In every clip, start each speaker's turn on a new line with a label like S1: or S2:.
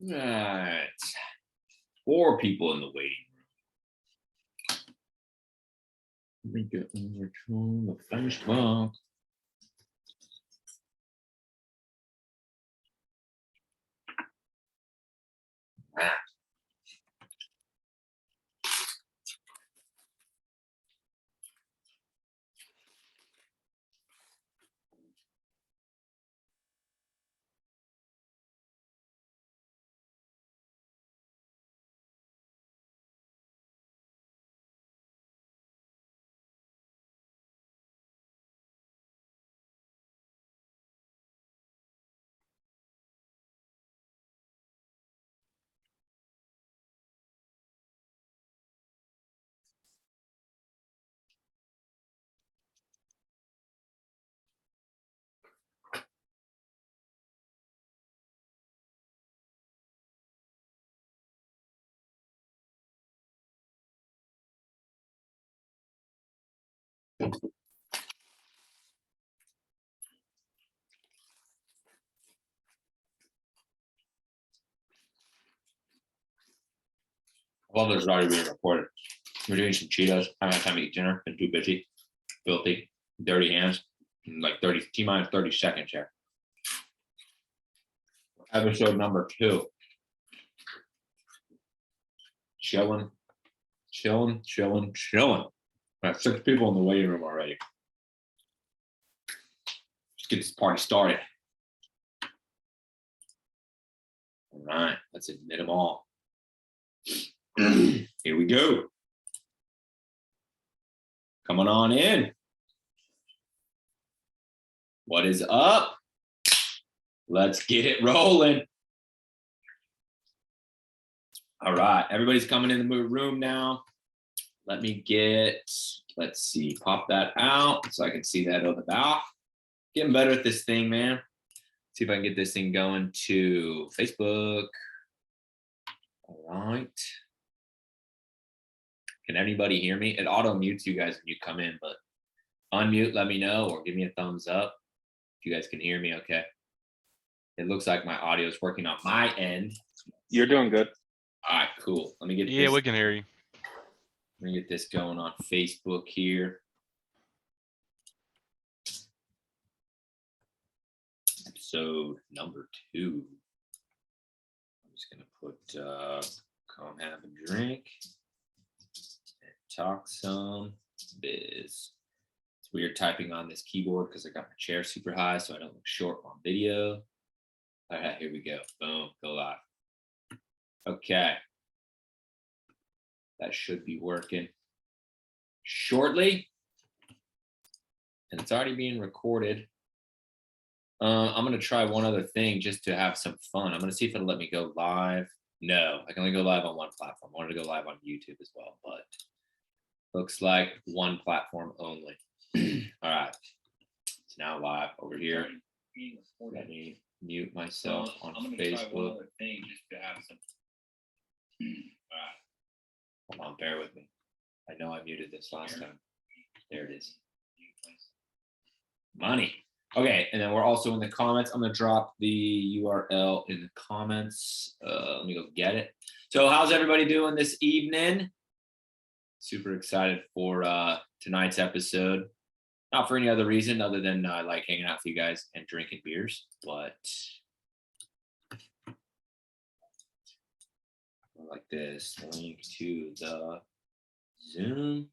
S1: All right. 4 people in the waiting room. Let me get over to the finished book. Well, this is already being recorded. We're doing some Cheetos. I haven't had time to eat dinner. Been too busy. Filthy, dirty hands. In like 30 T-minus 30 seconds here. Episode number 2. Chilling. I have 6 people in the waiting room already. Let's get this party started. All right, let's admit them all. Here we go. Coming on in. What is up? Let's get it rolling. All right, everybody's coming in the room now. Let me let's see, pop that out so I can see that on the back. Getting better at this thing, man. See if I can get this thing going to Facebook. All right. Can anybody hear me? It auto mutes you guys when you come in, but unmute, let me know, or give me a thumbs up if you guys can hear me okay. It looks like my audio is working on my end.
S2: You're doing good.
S1: All right, cool. Let me get
S3: Yeah, we can hear you.
S1: Let me get this going on Facebook here. Episode number 2. I'm just gonna put come have a drink and talk some biz. It's weird typing on this keyboard because I got my chair super high so I don't look short on video. All right, here we go. Boom, go live. Okay. That should be working shortly. And it's already being recorded. I'm going to try one other thing just to have some fun. I'm going to see if it'll let me go live. No, I can only go live on one platform. I wanted to go live on YouTube as well, but looks like one platform only. All right. It's now live over here. Let me mute myself on Facebook. Try one other thing just to have some. All right. Hold on, bear with me. I know I muted this last time. There it is. Money. Okay, and then we're also in the comments. I'm gonna drop the URL in the comments. Let me go get it. So how's everybody doing this evening? Super excited for tonight's episode. Not for any other reason other than I like hanging out with you guys and drinking beers, but like this. Link to the Zoom.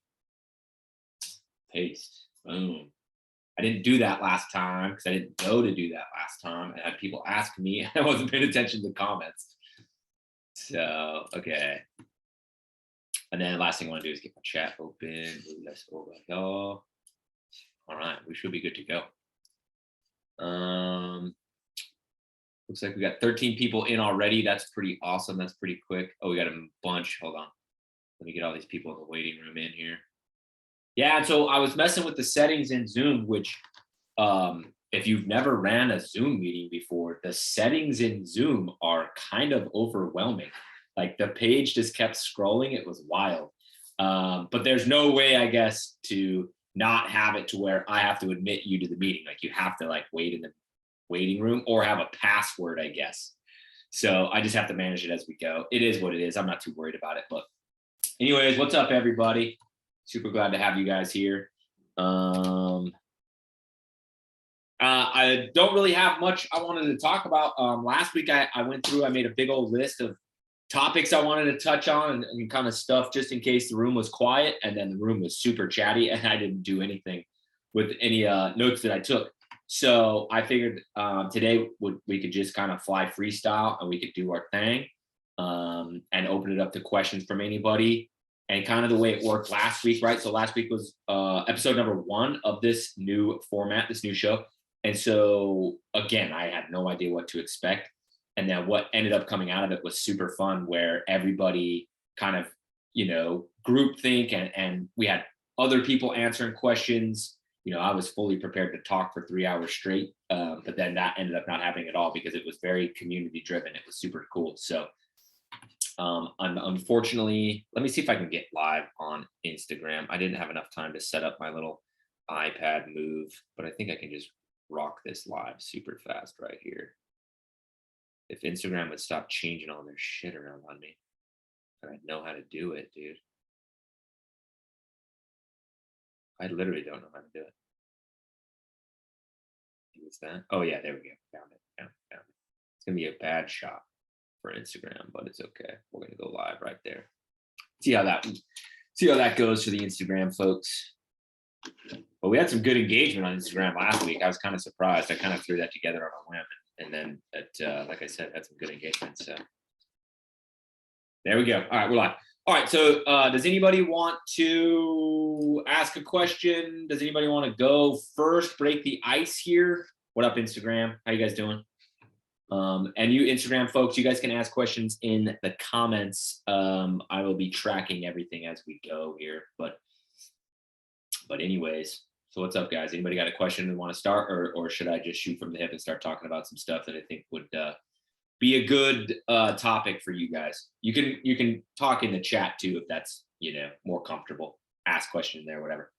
S1: Paste. Boom. I didn't do that last time because I didn't know to do that last time. I had people ask me. I wasn't paying attention to the comments. So, okay. And then last thing I want to do is get my chat open. Let's over here. All right, we should be good to go. Looks like we got 13 people in already. That's pretty awesome. That's pretty quick. Oh, we got a bunch. Hold on. Let me get all these people in the waiting room in here. Yeah, so I was messing with the settings in Zoom, which if you've never ran a Zoom meeting before, the settings in Zoom are kind of overwhelming. Like the page just kept scrolling. It was wild. But there's no way, I guess, to not have it to where I have to admit you to the meeting. Like you have to like wait in the waiting room or have a password, I guess. So I just have to manage it as we go. It is what it is. I'm not too worried about it. But anyways, what's up, everybody? Super glad to have you guys here. I don't really have much I wanted to talk about. Last week I went through, I made a big old list of topics I wanted to touch on and kind of stuff just in case the room was quiet, and then the room was super chatty and I didn't do anything with any notes that I took. So I figured today we could just kind of fly freestyle and we could do our thing and open it up to questions from anybody. And kind of the way it worked last week, right? So last week was episode number 1 of this new format, this new show. And so again, I had no idea what to expect. And then what ended up coming out of it was super fun, where everybody kind of, group think and we had other people answering questions. I was fully prepared to talk for 3 hours straight, but then that ended up not happening at all because it was very community driven. It was super cool. So unfortunately, let me see if I can get live on Instagram. I didn't have enough time to set up my little iPad move, but I think I can just rock this live super fast right here. If Instagram would stop changing all their shit around on me, I'd know how to do it, dude. I literally don't know how to do it. What's that? Oh yeah, there we go. Found it. It's gonna be a bad shot for Instagram, but it's okay. We're gonna go live right there. See how that goes for the Instagram folks. But we had some good engagement on Instagram last week. I was kind of surprised. I kind of threw that together on a whim, and then like I said, had some good engagement. So there we go. All right, we're live. All right. So does anybody want to ask a question? Does anybody want to go first? Break the ice here. What up, Instagram? How you guys doing? And you Instagram folks, you guys can ask questions in the comments. I will be tracking everything as we go here. But anyways, so what's up, guys? Anybody got a question and want to start, or should I just shoot from the hip and start talking about some stuff that I think would be a good topic for you guys? You can talk in the chat too if that's more comfortable. Ask question in there, whatever.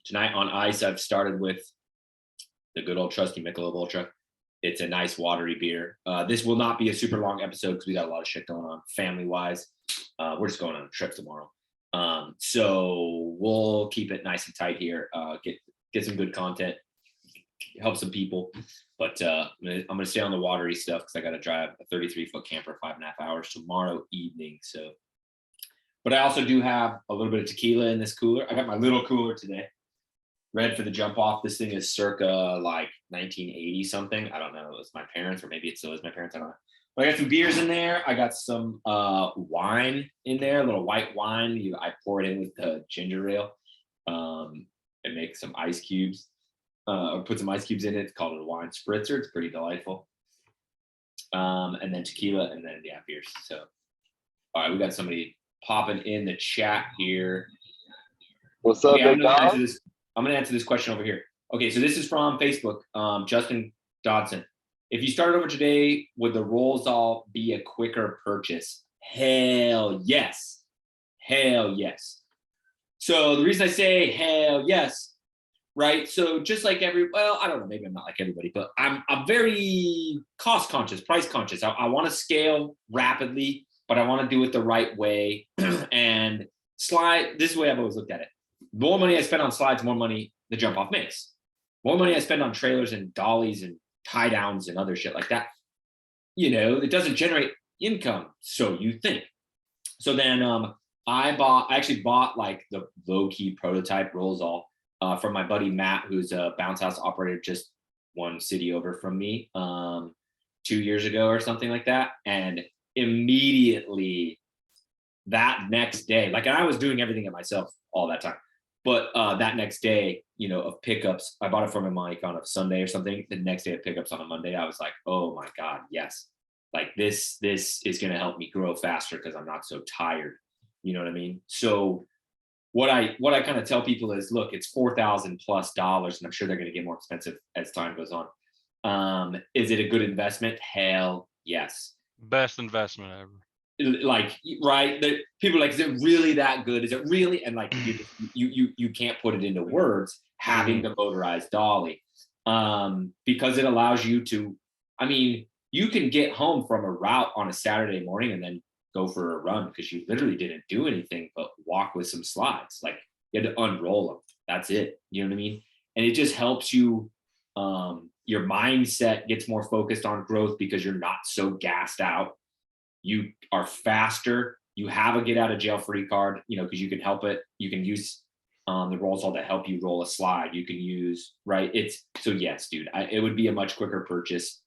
S1: Tonight on ice, I've started with the good old trusty Michelob Ultra. It's a nice watery beer. This will not be a super long episode because we got a lot of shit going on family wise. We're just going on a trip tomorrow. So we'll keep it nice and tight here. Get some good content, help some people. But I'm gonna stay on the watery stuff because I got to drive a 33-foot camper 5.5 hours tomorrow evening. So, but I also do have a little bit of tequila in this cooler. I got my little cooler today, red for the jump off. This thing is circa like 1980 something. I don't know. It was my parents, or maybe it still is my parents. I don't know. But I got some beers in there. I got some wine in there, a little white wine. I pour it in with the ginger ale and make some ice cubes. Or put some ice cubes in it. It's called a wine spritzer. It's pretty delightful. And then tequila, and then beers. So, all right, we got somebody popping in the chat here.
S2: What's up, big dog?
S1: I'm gonna answer this question over here. Okay, so this is from Facebook. Justin Dodson. If you started over today, would the rolls all be a quicker purchase? Hell yes. Hell yes. So the reason I say hell yes, right? So just like I don't know, maybe I'm not like everybody, but I'm very cost conscious, price conscious. I want to scale rapidly, but I want to do it the right way. And this is the way I've always looked at it. The more money I spend on slides, more money the jump off makes. More money I spend on trailers and dollies and tie downs and other shit like that, it doesn't generate income, so you think. So then I actually bought like the low-key prototype rolls all from my buddy Matt, who's a bounce house operator just one city over from me 2 years ago or something like that. And immediately that next day, and I was doing everything at myself all that time. But that next day, of pickups, I bought it from Mike on a Sunday or something. The next day of pickups on a Monday, I was like, oh my God, yes. Like this is going to help me grow faster because I'm not so tired. You know what I mean? So what I kind of tell people is, look, it's $4,000+ and I'm sure they're going to get more expensive as time goes on. Is it a good investment? Hell yes.
S3: Best investment ever.
S1: Right, people are like, is it really that good? Is it really? And like you can't put it into words, having the motorized dolly, because it allows you to, you can get home from a route on a Saturday morning and then go for a run because you literally didn't do anything but walk with some slides. Like, you had to unroll them, that's it. You know what I mean? And it just helps you, your mindset gets more focused on growth because you're not so gassed out. You are faster. You have a get out of jail free card, because you can help it. You can use the rolls all to help you roll a slide. You can use, right? So yes, dude, it would be a much quicker purchase.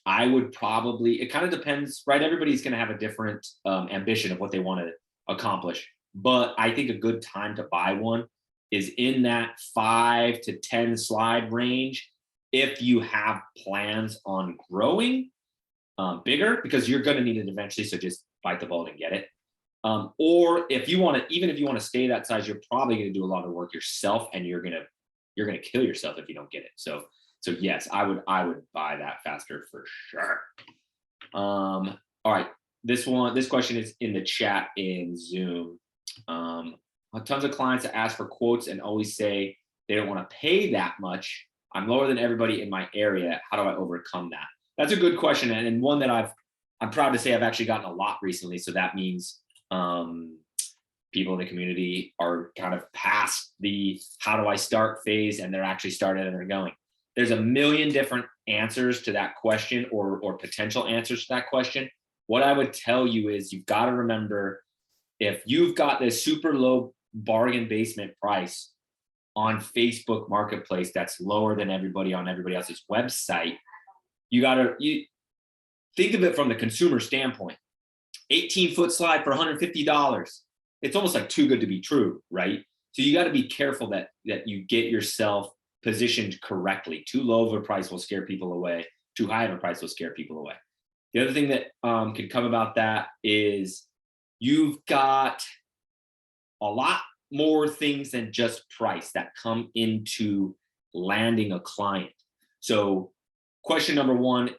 S1: I would probably, it kind of depends, right? Everybody's going to have a different ambition of what they want to accomplish. But I think a good time to buy one is in that 5 to 10 slide range if you have plans on growing bigger, because you're going to need it eventually. So just bite the bullet and get it. Or if you want to, even if you want to stay that size, you're probably going to do a lot of work yourself, and you're going to kill yourself if you don't get it. So yes, I would buy that faster for sure. All right, this question is in the chat in Zoom. Tons of clients that ask for quotes and always say they don't want to pay that much. I'm lower than everybody in my area. How do I overcome that? That's a good question, and one that I'm proud to say I've actually gotten a lot recently. So that means people in the community are kind of past the how do I start phase, and they're actually started and they're going. There's a million different answers to that question, or potential answers to that question. What I would tell you is you've got to remember, if you've got this super low bargain basement price on Facebook Marketplace that's lower than everybody on everybody else's website, you think of it from the consumer standpoint. 18-foot slide for $150. It's almost like too good to be true, right? So you got to be careful that you get yourself positioned correctly. Too low of a price will scare people away. Too high of a price will scare people away. The other thing that can come about that is you've got a lot more things than just price that come into landing a client. So question number one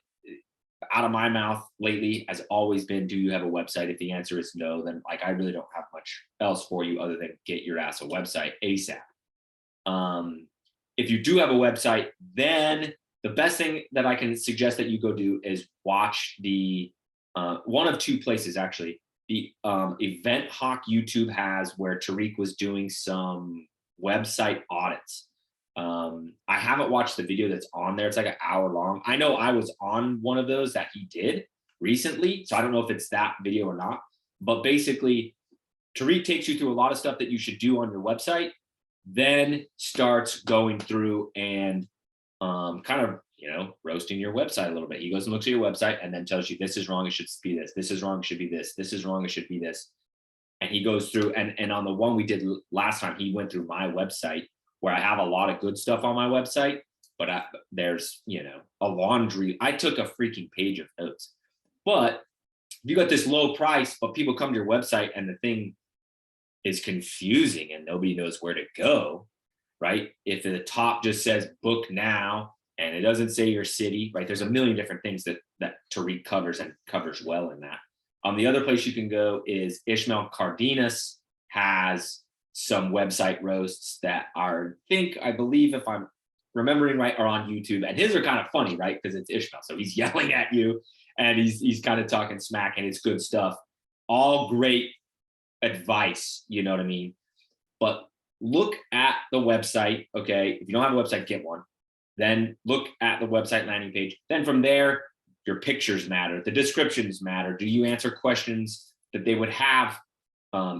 S1: out of my mouth lately has always been, do you have a website? If the answer is no, then like I really don't have much else for you other than get your ass a website ASAP. If you do have a website, then the best thing that I can suggest that you go do is watch the one of two places actually. The Event Hawk YouTube has where Tariq was doing some website audits. I haven't watched the video that's on there. It's like an hour long. I know I was on one of those that he did recently, so I don't know if it's that video or not. But basically, Tariq takes you through a lot of stuff that you should do on your website, then starts going through and kind of, roasting your website a little bit. He goes and looks at your website and then tells you this is wrong, it should be this. This is wrong, it should be this. This is wrong, it should be this. And he goes through and on the one we did last time, he went through my website where I have a lot of good stuff on my website, but there's, a laundry. I took a freaking page of notes. But you got this low price, but people come to your website and the thing is confusing and nobody knows where to go, right? If the top just says book now and it doesn't say your city, right? There's a million different things that Tariq covers and covers well in that. The other place you can go is Ishmael Cardenas has some website roasts that I believe if I'm remembering right, are on YouTube, and his are kind of funny, right? Because it's Ishmael, so he's yelling at you and he's kind of talking smack, and it's good stuff. All great advice, you know what I mean? But look at the website, okay? If you don't have a website, get one. Then look at the website landing page. Then from there, your pictures matter, the descriptions matter. Do you answer questions that they would have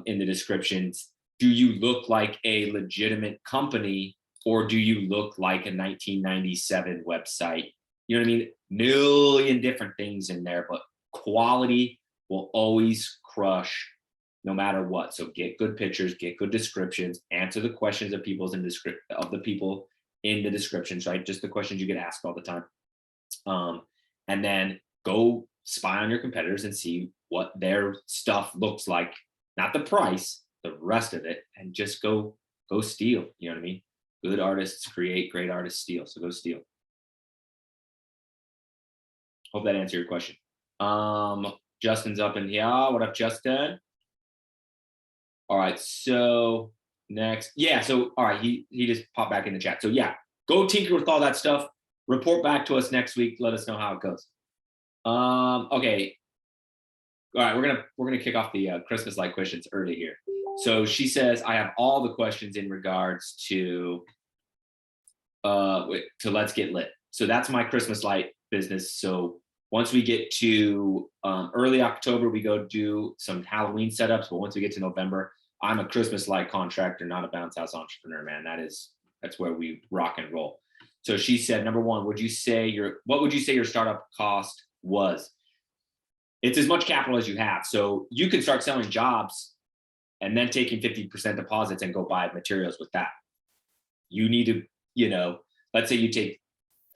S1: in the descriptions? Do you look like a legitimate company, or do you look like a 1997 website? You know what I mean? Million different things in there, but quality will always crush no matter what. So get good pictures, get good descriptions, answer the questions of the people in the descriptions, right? Just the questions you get asked all the time. And then go spy on your competitors and see what their stuff looks like, not the price, the rest of it, and just go steal. You know what I mean? Good artists create, great artists steal. So go steal. Hope that answered your question. Justin's up in here. What up, Justin? All right, so next. Yeah, so all right, he just popped back in the chat. So yeah, go tinker with all that stuff. Report back to us next week. Let us know how it goes. Okay. All right, we're gonna kick off the Christmas light questions early here. So she says, I have all the questions in regards to Let's Get Lit. So that's my Christmas light business. So once we get to early October, we go do some Halloween setups. But once we get to November, I'm a Christmas light contractor, not a bounce house entrepreneur, man. That's where we rock and roll. So she said, number one, what would you say your startup cost was? It's as much capital as you have. So you can start selling jobs and then taking 50% deposits and go buy materials with that. You need to, let's say you take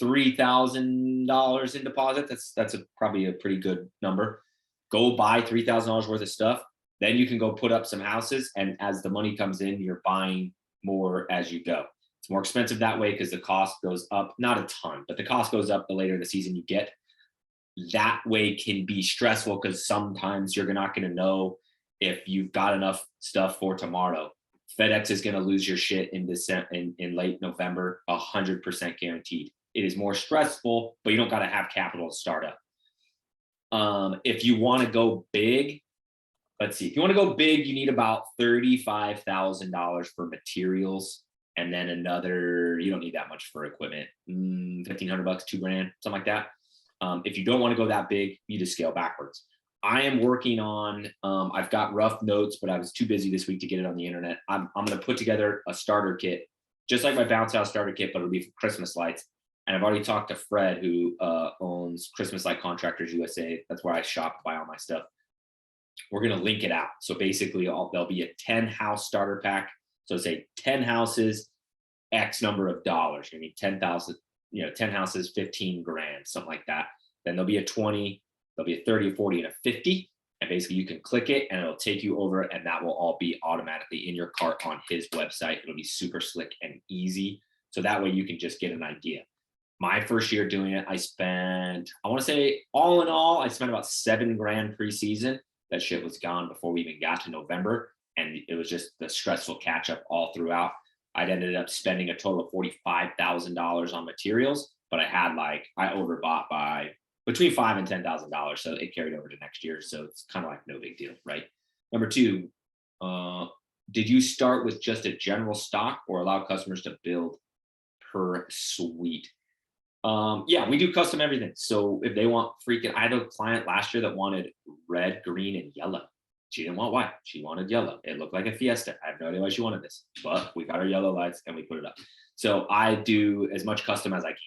S1: $3,000 in deposit. That's probably a pretty good number. Go buy $3,000 worth of stuff. Then you can go put up some houses. And as the money comes in, you're buying more as you go. It's more expensive that way because the cost goes up, not a ton, but the cost goes up the later in the season you get. That way can be stressful because sometimes you're not going to know if you've got enough stuff for tomorrow. FedEx is going to lose your shit in late November, 100% guaranteed. It is more stressful, but you don't got to have capital to start up. If you want to go big, let's see. If you want to go big, you need about $35,000 for materials. And then you don't need that much for equipment. $1,500, $2,000, something like that. If you don't want to go that big, you just scale backwards. I am working on, I've got rough notes, but I was too busy this week to get it on the internet. I'm going to put together a starter kit, just like my bounce house starter kit, but it'll be for Christmas lights. And I've already talked to Fred, who owns Christmas Light Contractors USA. That's where I shop, buy all my stuff. we're going to link it out. So basically there'll be a 10 house starter pack. So say 10 houses, X number of dollars. You need 10,000, 10 houses, 15 grand, something like that. Then there'll be a 20, there'll be a 30, a 40, and a 50. And basically you can click it and it'll take you over, and that will all be automatically in your cart on his website. It'll be super slick and easy. So that way you can just get an idea. My first year doing it, I spent, I want to say all in all, I spent about 7 grand preseason. That shit was gone before we even got to November. And it was just the stressful catch up all throughout. I'd ended up spending a total of $45,000 on materials, but I overbought by between $5,000 and $10,000. So it carried over to next year. So it's kind of like no big deal, right? Number 2, did you start with just a general stock or allow customers to build per suite? Yeah, we do custom everything. So if they want I had a client last year that wanted red, green, and yellow. She didn't want white. She wanted yellow. It looked like a Fiesta. I have no idea why she wanted this, but we got our yellow lights and we put it up. So I do as much custom as I can.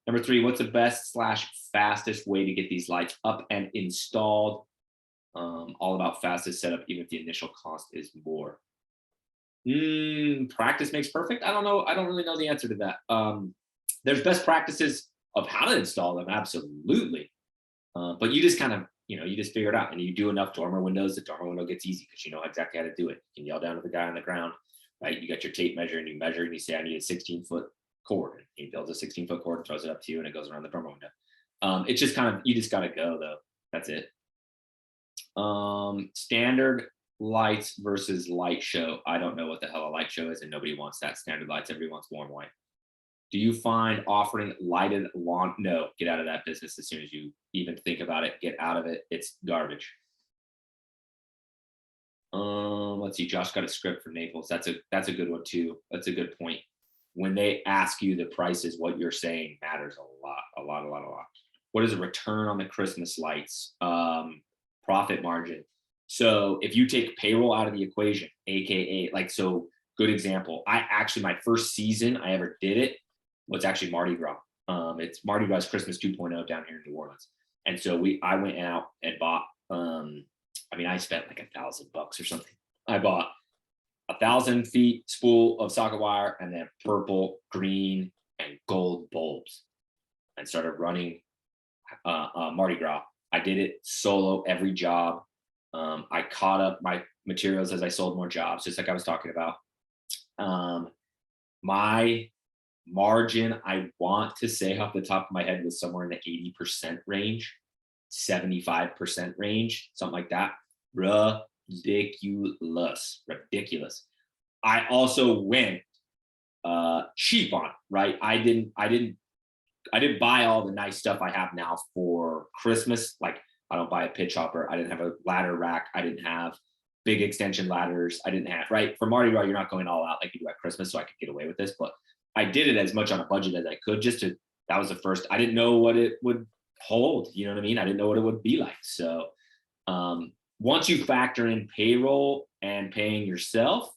S1: Number 3, what's the best / fastest way to get these lights up and installed? All about fastest setup, even if the initial cost is more. Practice makes perfect. I don't know. I don't really know the answer to that. There's best practices of how to install them, absolutely. But you just kind of, you just figure it out, and you do enough dormer windows. The dormer window gets easy because you know exactly how to do it. You can yell down to the guy on the ground, right? You got your tape measure and you measure and you say, I need a 16-foot cord. And he builds a 16-foot cord and throws it up to you, and it goes around the dormer window. It's just kind of, you just got to go though. That's it. Standard lights versus light show. I don't know what the hell a light show is, and nobody wants that. Standard lights, everybody wants warm white. Do you find offering lighted lawn? No, get out of that business as soon as you even think about it. Get out of it. It's garbage. Let's see. Josh got a script for Naples. That's a good one too. That's a good point. When they ask you the prices, what you're saying matters a lot. What is a return on the Christmas lights? Profit margin. So if you take payroll out of the equation, AKA good example. My first season I ever did it was actually Mardi Gras. It's Mardi Gras Christmas 2.0 down here in New Orleans. And so I went out and bought, I spent like $1,000 or something. I bought 1,000 feet spool of socket wire and then purple, green, and gold bulbs, and started running Mardi Gras. I did it solo every job. I caught up my materials as I sold more jobs, just like I was talking about. My margin, I want to say off the top of my head, was somewhere in the 80% range, 75% range, something like that. Ridiculous. I also went cheap on it, right? I didn't buy all the nice stuff I have now for Christmas. Like, I don't buy a pitch hopper. I didn't have a ladder rack. I didn't have big extension ladders. I didn't have, right? For Mardi Gras, you're not going all out like you do at Christmas, so I could get away with this. But I did it as much on a budget as I could, that was the first. I didn't know what it would hold. You know what I mean? I didn't know what it would be like. So once you factor in payroll and paying yourself,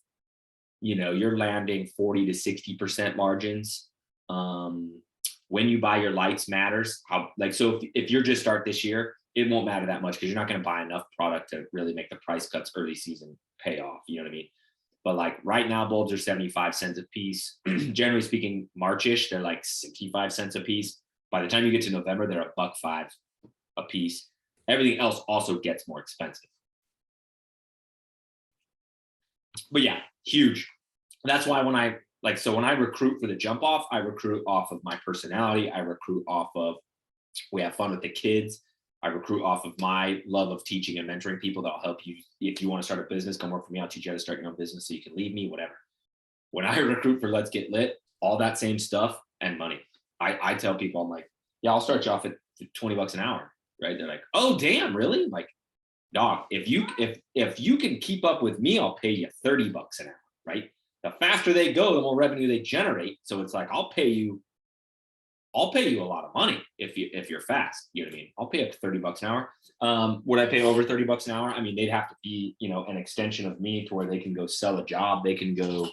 S1: you're landing 40 to 60% margins. When you buy your lights matters. So if you're just start this year, it won't matter that much because you're not going to buy enough product to really make the price cuts early season pay off. You know what I mean? But like right now, bulbs are 75 cents a piece. Generally speaking, March-ish, they're like 65 cents a piece. By the time you get to November, they're $1.05 a piece. Everything else also gets more expensive. But yeah, huge. That's why when I recruit for the jump off, I recruit off of my personality. I recruit off of, we have fun with the kids. I recruit off of my love of teaching and mentoring people that'll help you. If you want to start a business, come work for me. I'll teach you how to start your own business so you can leave me, whatever. When I recruit for Let's Get Lit, all that same stuff and money. I tell people, I'm like, yeah, I'll start you off at $20 an hour, right? They're like, oh, damn, really? I'm like, dog, if you can keep up with me, I'll pay you $30 an hour, right? The faster they go, the more revenue they generate. So it's like, I'll pay you a lot of money if you're fast. You know what I mean? I'll pay up to $30 an hour. Would I pay over $30 an hour? I mean, they'd have to be, an extension of me to where they can go sell a job. They can go,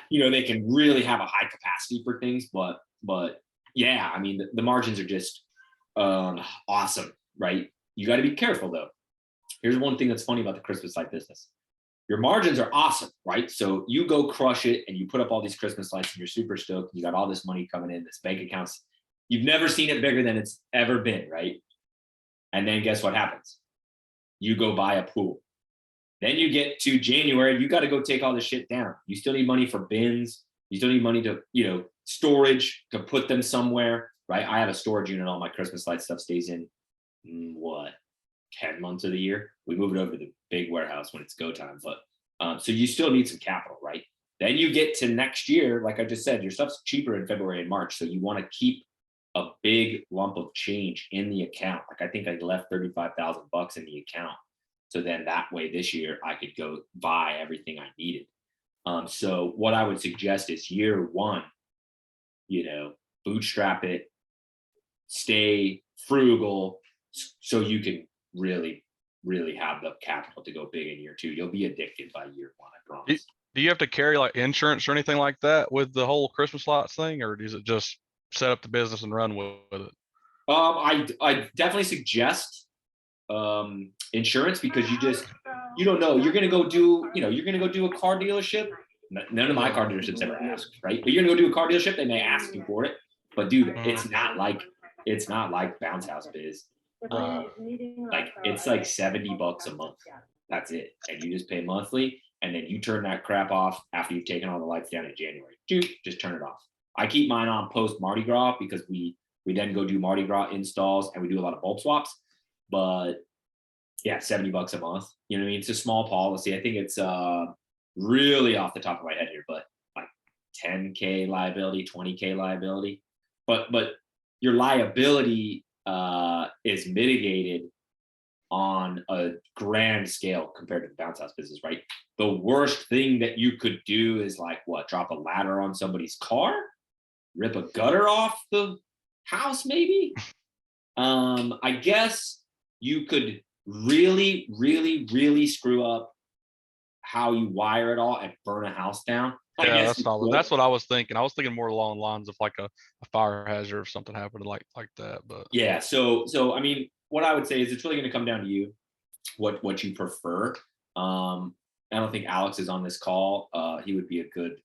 S1: they can really have a high capacity for things. But yeah, I mean, the margins are just awesome, right? You got to be careful though. Here's one thing that's funny about the Christmas light business. Your margins are awesome, right? So you go crush it and you put up all these Christmas lights and you're super stoked. You got all this money coming in, this bank accounts. You've never seen it bigger than it's ever been, right? And then guess what happens? You go buy a pool. Then you get to January, you got to go take all this shit down. You still need money for bins. You still need money to, storage, to put them somewhere, right? I have a storage unit. All my Christmas light stuff stays in, 10 months of the year. We move it over to the big warehouse when it's go time. But so you still need some capital, right? Then you get to next year, like I just said, your stuff's cheaper in February and March. So you want to keep a big lump of change in the account. Like I think I left $35,000 in the account. So then that way this year I could go buy everything I needed. So what I would suggest is year one, bootstrap it, stay frugal so you can really, really have the capital to go big in year two. You'll be addicted by year one, I promise.
S3: Do you have to carry like insurance or anything like that with the whole Christmas lights thing, or is it just set up the business and run with it?
S1: I definitely suggest insurance, because you don't know. You're gonna go do a car dealership. None of my car dealerships ever asked, right? But you're gonna go do a car dealership, they may ask you for it. But dude, it's not like bounce house biz. Like it's like $70 a month. That's it. And you just pay monthly, and then you turn that crap off after you've taken all the lights down in January. Just turn it off. I keep mine on post Mardi Gras because we then go do Mardi Gras installs and we do a lot of bulb swaps. But yeah, $70 a month. You know what I mean? It's a small policy. I think it's really off the top of my head here, but like 10K liability, 20K liability. But your liability is mitigated on a grand scale compared to the bounce house business, right? The worst thing that you could do is like drop a ladder on somebody's car, rip a gutter off the house, maybe. I guess you could really, really, really screw up how you wire it all and burn a house down.
S3: Yeah, that's solid. That's what I was thinking. I was thinking more along the lines of like a fire hazard if something happened like that. But
S1: yeah, so I mean, what I would say is it's really going to come down to you, what you prefer. I don't think Alex is on this call. He would be a good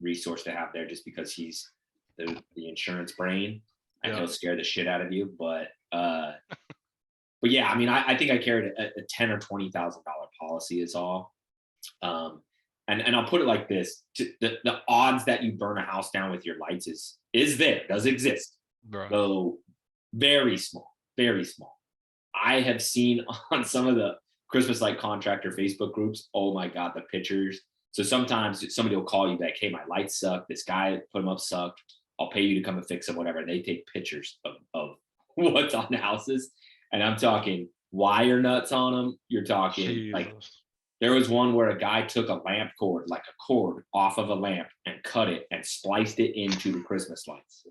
S1: resource to have there, just because he's the insurance brain, and he'll scare the shit out of you. But yeah, I mean, I think I carried a $10,000 or $20,000 policy is all. And I'll put it like this: the odds that you burn a house down with your lights does exist,
S3: right.
S1: Though very small, very small. I have seen on some of the Christmas light contractor Facebook groups, oh my God, the pictures. So sometimes somebody will call you back, hey, my lights suck. This guy put them up sucked. I'll pay you to come and fix them, whatever. And they take pictures of what's on the houses. And I'm talking wire nuts on them. You're talking
S3: Jesus.
S1: Like, there was one where a guy took a lamp cord, like a cord off of a lamp, and cut it and spliced it into the Christmas lights.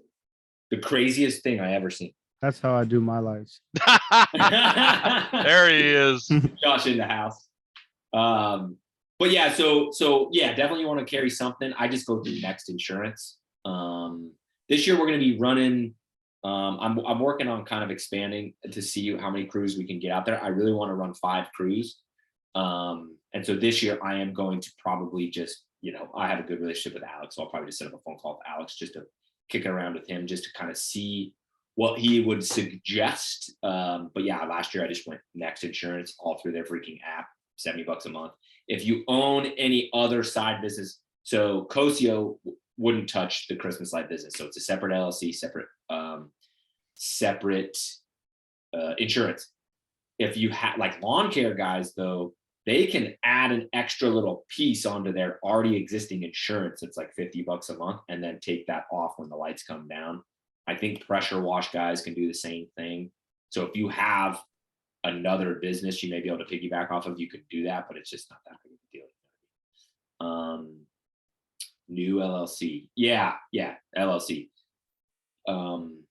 S1: The craziest thing I ever seen.
S4: That's how I do my lights.
S3: There he is.
S1: Josh in the house. But yeah, so yeah, definitely you want to carry something. I just go through Next Insurance. This year we're going to be running. I'm working on kind of expanding to see how many crews we can get out there. I really want to run 5 crews. And so this year I am going to probably just, I have a good relationship with Alex, so I'll probably just set up a phone call with Alex just to kick it around with him, just to kind of see what he would suggest. But yeah, last year I just went Next Insurance all through their freaking app, $70 a month. If you own any other side business, so Cosio wouldn't touch the Christmas light business. So it's a separate LLC, separate insurance. If you have like lawn care guys, though, they can add an extra little piece onto their already existing insurance. It's like $50 a month, and then take that off when the lights come down. I think pressure wash guys can do the same thing. So if you have another business you may be able to piggyback off of, you could do that, but it's just not that big of a deal. New LLC. Yeah, LLC. And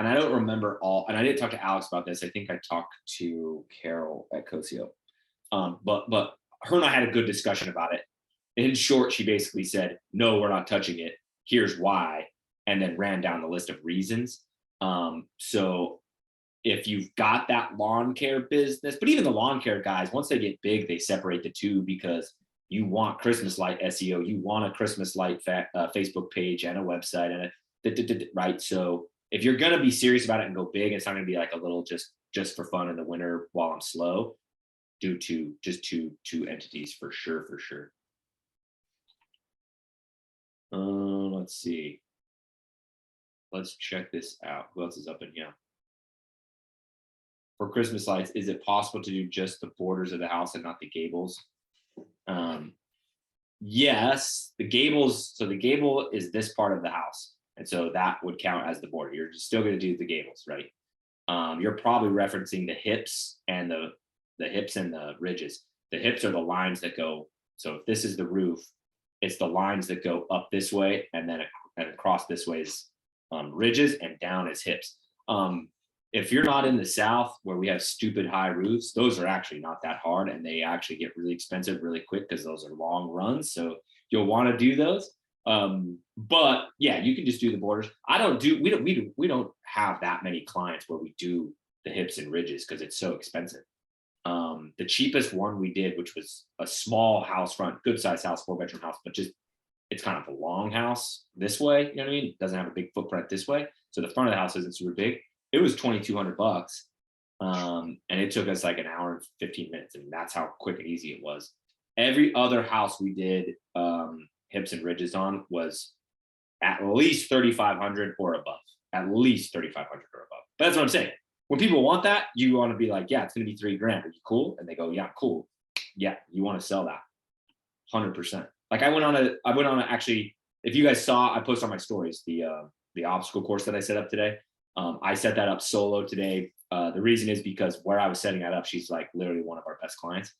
S1: I don't remember and I didn't talk to Alex about this. I think I talked to Carol at Cosio. But her and I had a good discussion about it. In short, she basically said, no, we're not touching it. Here's why. And then ran down the list of reasons. So if you've got that lawn care business, but even the lawn care guys, once they get big, they separate the two because you want Christmas light SEO, you want a Christmas light Facebook page and a website and right. So if you're gonna be serious about it and go big, it's not gonna be like a little just for fun in the winter while I'm slow. Do two entities for sure. Let's see. Let's check this out. Who else is up in here? For Christmas lights, is it possible to do just the borders of the house and not the gables? Yes, the gables. So the gable is this part of the house. And so that would count as the border. You're still going to do the gables, right? You're probably referencing the hips and the hips and the ridges. The hips are the lines that go. So if this is the roof, it's the lines that go up this way and then and across this way is ridges and down is hips. If you're not in the South where we have stupid high roofs, those are actually not that hard and they actually get really expensive really quick because those are long runs. So you'll want to do those. But yeah, you can just do the borders. We don't have that many clients where we do the hips and ridges because it's so expensive. The cheapest one we did, which was a small house front, good size house, 4-bedroom house, but just it's kind of a long house this way. You know what I mean? It doesn't have a big footprint this way. So the front of the house isn't super big. It was $2,200. And it took us like an hour and 15 minutes. I mean, that's how quick and easy it was. Every other house we did hips and ridges on was at least 3,500 or above, at least 3,500 or above. But that's what I'm saying. When people want that, you want to be like, yeah, it's going to be $3,000. Are you cool? And they go, yeah, cool. Yeah, you want to sell that 100%. Like I went on a actually, if you guys saw, I posted on my stories, the obstacle course that I set up today. I set that up solo today. The reason is because where I was setting that up, she's like literally one of our best clients.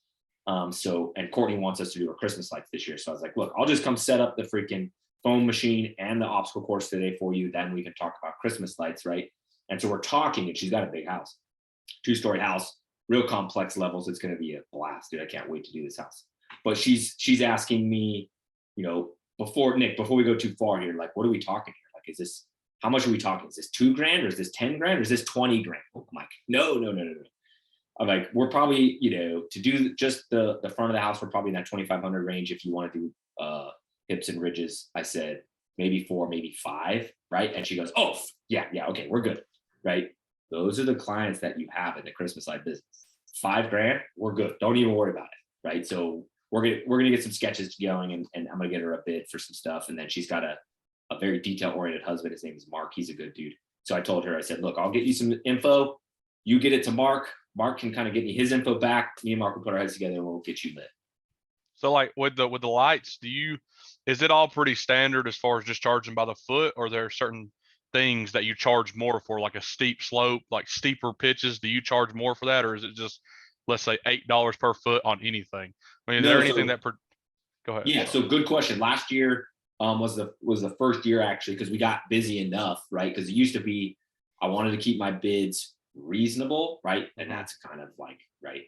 S1: And Courtney wants us to do our Christmas lights this year. So I was like, look, I'll just come set up the freaking foam machine and the obstacle course today for you. Then we can talk about Christmas lights, right? And so we're talking, and she's got a big house, 2-story house, real complex levels. It's going to be a blast, dude. I can't wait to do this house. But she's asking me, before we go too far here, like, what are we talking here? Like, is this, how much are we talking? Is this $2,000 or is this $10,000 or is this $20,000? I'm like, no. I'm like, we're probably, to do just the front of the house, we're probably in that 2,500 range. If you want to do hips and ridges, I said maybe 4, maybe 5, right? And she goes, oh yeah, okay, we're good, right? Those are the clients that you have in the Christmas light business. $5,000, we're good. Don't even worry about it, right? So we're gonna get some sketches going, and I'm gonna get her a bid for some stuff. And then she's got a very detail-oriented husband. His name is Mark. He's a good dude. So I told her, I said, look, I'll get you some info. You get it to Mark. Mark can kind of get me his info back. Me and Mark will put our heads together and we'll get you lit.
S3: So like with the lights, is it all pretty standard as far as just charging by the foot, or there are certain things that you charge more for, like a steep slope, like steeper pitches? Do you charge more for that, or is it just, let's say, $8 per foot on anything? I mean, is there anything that go ahead.
S1: Yeah, so good question. Last year was the first year actually, because we got busy enough, right? Because it used to be, I wanted to keep my bids reasonable, right? And that's kind of like, right,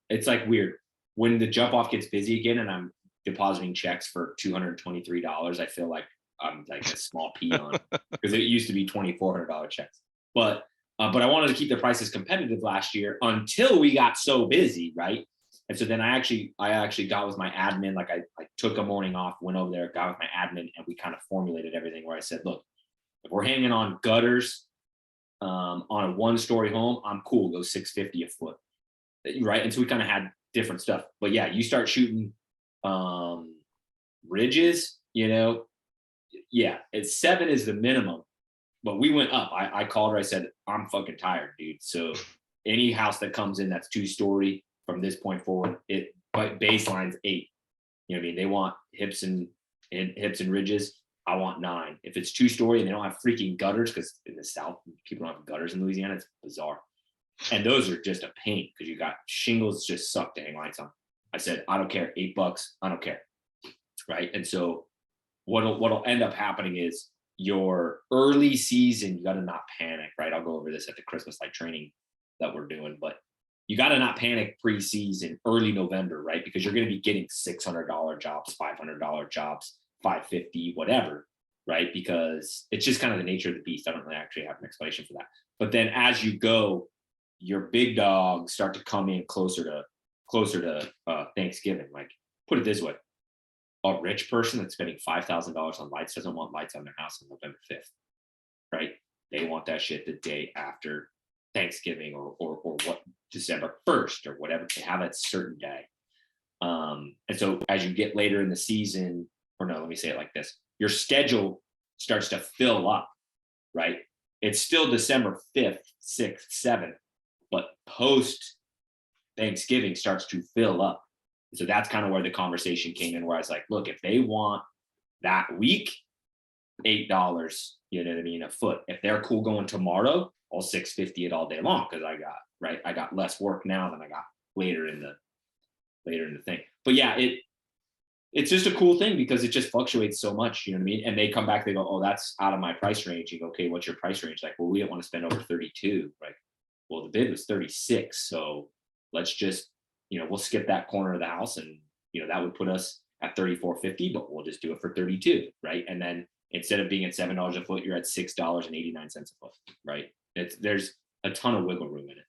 S1: it's like weird when the jump off gets busy again and I'm depositing checks for $223. I feel like I'm like a small peon because it used to be $2,400 checks. But I wanted to keep the prices competitive last year until we got so busy, right? And so then I actually got with my admin, like I took a morning off, went over there, got with my admin, and we kind of formulated everything where I said, look, if we're hanging on gutters on a 1-story home, I'm cool, go $650 a foot, right? And so we kind of had different stuff. But yeah, you start shooting ridges, yeah, it's 7 is the minimum, but we went up. I called her, I said, I'm fucking tired, dude. So any house that comes in that's 2-story from this point forward, but baseline's 8. You know what I mean? They want hips and ridges. I want 9. If it's 2-story and they don't have freaking gutters, because in the South people don't have gutters in Louisiana, it's bizarre. And those are just a pain because you got shingles just suck to hang lights on. I said, I don't care, $8, I don't care, right? And so what'll end up happening is your early season, you got to not panic, right? I'll go over this at the Christmas light training that we're doing, but you got to not panic pre-season, early November, right? Because you're going to be getting $600 jobs, $500 jobs, $550, whatever, right? Because it's just kind of the nature of the beast. I don't really actually have an explanation for that. But then as you go, your big dogs start to come in closer to Thanksgiving. Like, put it this way, a rich person that's spending $5,000 on lights doesn't want lights on their house on November 5th, right? They want that shit the day after Thanksgiving or what, December 1st or whatever. They have a certain day. And so as you get later in the season, or no, let me say it like this, your schedule starts to fill up, right? It's still December 5th, 6th, 7th, but post Thanksgiving starts to fill up. So that's kind of where the conversation came in, where I was like, look, if they want that week, $8, you know what I mean, a foot. If they're cool going tomorrow, I'll $6.50 it all day long, because I got less work now than I got later in the thing. But yeah, it's just a cool thing because it just fluctuates so much, you know what I mean? And they come back, they go, oh, that's out of my price range. You go, okay, what's your price range? Like, well, we don't want to spend over 32. Like, well, the bid was 36. So let's just, we'll skip that corner of the house, and, that would put us at 34.50, but we'll just do it for 32. Right. And then instead of being at $7 a foot, you're at $6.89 a foot. Right. There's a ton of wiggle room in it.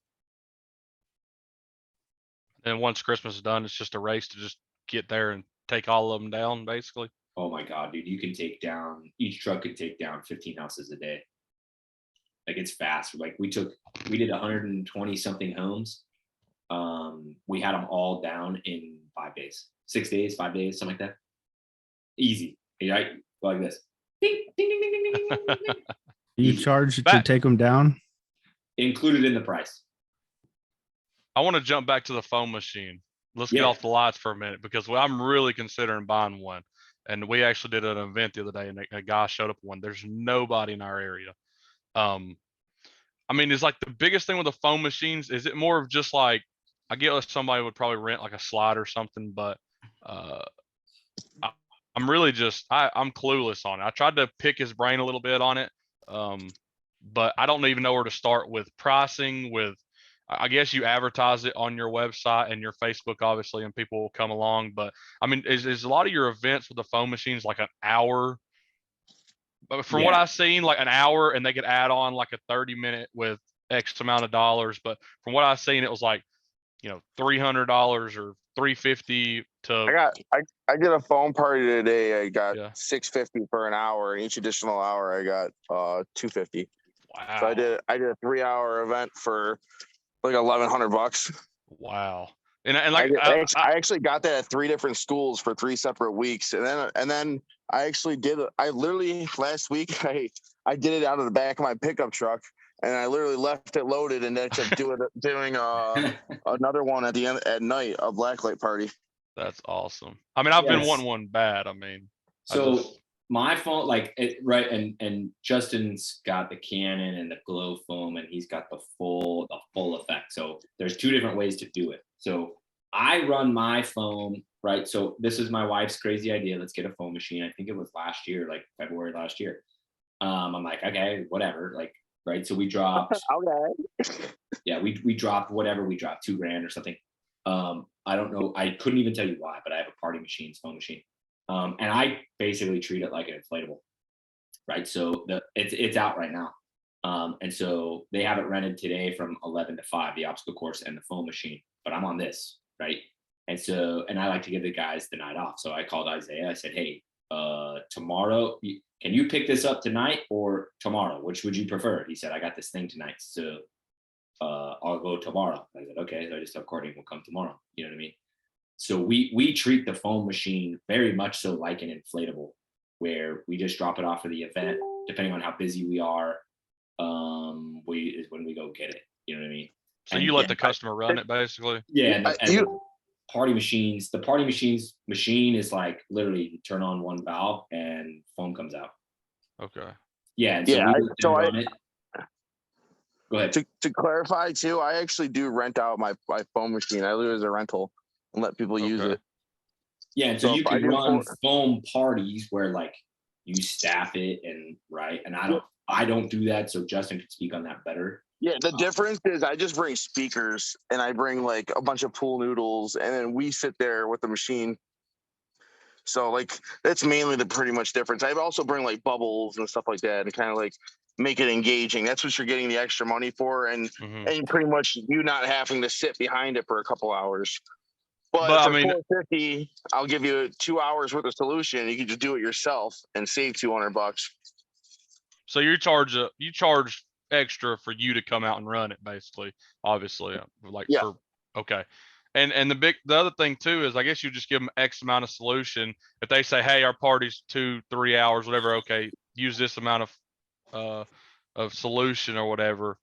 S3: And once Christmas is done, it's just a race to just get there and take all of them down, basically.
S1: Oh my God, dude, you can take down, each truck can take down 15 houses a day. Like, it's fast. Like, we did 120 something homes. We had them all down in 5 days, 6 days, 5 days, something like that. Easy, right? Like this. Ding, ding, ding, ding, ding, ding, ding, ding.
S4: You charge to take them down?
S1: Included in the price.
S3: I want to jump back to the foam machine. Let's get off the lights for a minute, because I'm really considering buying one. And we actually did an event the other day, and a guy showed up with one. There's nobody in our area. I mean, it's like the biggest thing with the foam machines, is it more of just like, I get somebody would probably rent like a slide or something, but I'm really just, I'm clueless on it. I tried to pick his brain a little bit on it, but I don't even know where to start with pricing. I guess you advertise it on your website and your Facebook, obviously, and people will come along. But I mean, is a lot of your events with the foam machines like an hour? But from what I've seen, like an hour, and they could add on like a 30-minute with X amount of dollars. But from what I've seen, it was like, $300 or $350 to.
S2: I did a foam party today. I got $6.50 for an hour, and each additional hour I got $2.50.
S3: Wow.
S2: So I did a 3-hour event for like $1,100.
S3: Wow. And like
S2: I actually got that at 3 different schools for 3 separate weeks, and then I actually did. I literally last week I did it out of the back of my pickup truck, and I literally left it loaded, and then kept doing another one at the end at night, a blacklight party.
S3: That's awesome. I mean, I've been wanting one bad. I mean,
S1: so my phone, right, and Justin's got the Canon and the glow foam, and he's got the full effect. So there's 2 different ways to do it. So I run my foam, right? So this is my wife's crazy idea. Let's get a foam machine. I think it was last year, like February last year. I'm like, okay, whatever. Like, right. So we dropped.
S2: Okay.
S1: Yeah, we dropped whatever we dropped, $2,000 or something. I don't know. I couldn't even tell you why, but I have a party machine, foam machine. And I basically treat it like an inflatable, right? So it's out right now. And so they have it rented today from 11 to 5, the obstacle course and the foam machine, but I'm on this, right? And I like to give the guys the night off. So I called Isaiah. I said, hey, tomorrow, can you pick this up tonight or tomorrow? Which would you prefer? He said, I got this thing tonight, so I'll go tomorrow. I said, okay. So I just tell Courtney we'll come tomorrow. You know what I mean? So we treat the foam machine very much so like an inflatable, where we just drop it off for the event, depending on how busy we are. When we go get it. You know what I mean?
S3: So you let the customer run it, basically.
S1: Yeah, and the party machines. The party machine is like literally you turn on one valve and foam comes out.
S3: Okay.
S1: Yeah. So run it. Go ahead.
S2: To clarify too, I actually do rent out my foam machine. I do it as a rental and let people use it.
S1: Yeah, and so you can run foam parties where like you staff it and right. And I don't do that, so Justin could speak on that better.
S2: Yeah, the difference is I just bring speakers and I bring like a bunch of pool noodles, and then we sit there with the machine So like that's mainly the pretty much difference. I also bring like bubbles and stuff like that and kind of like make it engaging. That's what you're getting the extra money for, and pretty much you not having to sit behind it for a couple hours. But for $450, I'll give you 2 hours worth of solution. You can just do it yourself and save $200.
S3: So you charge extra for you to come out and run it, basically. Obviously, okay. And the other thing too is I guess you just give them X amount of solution. If they say, hey, our party's 2-3 hours, whatever, okay, use this amount of solution or whatever.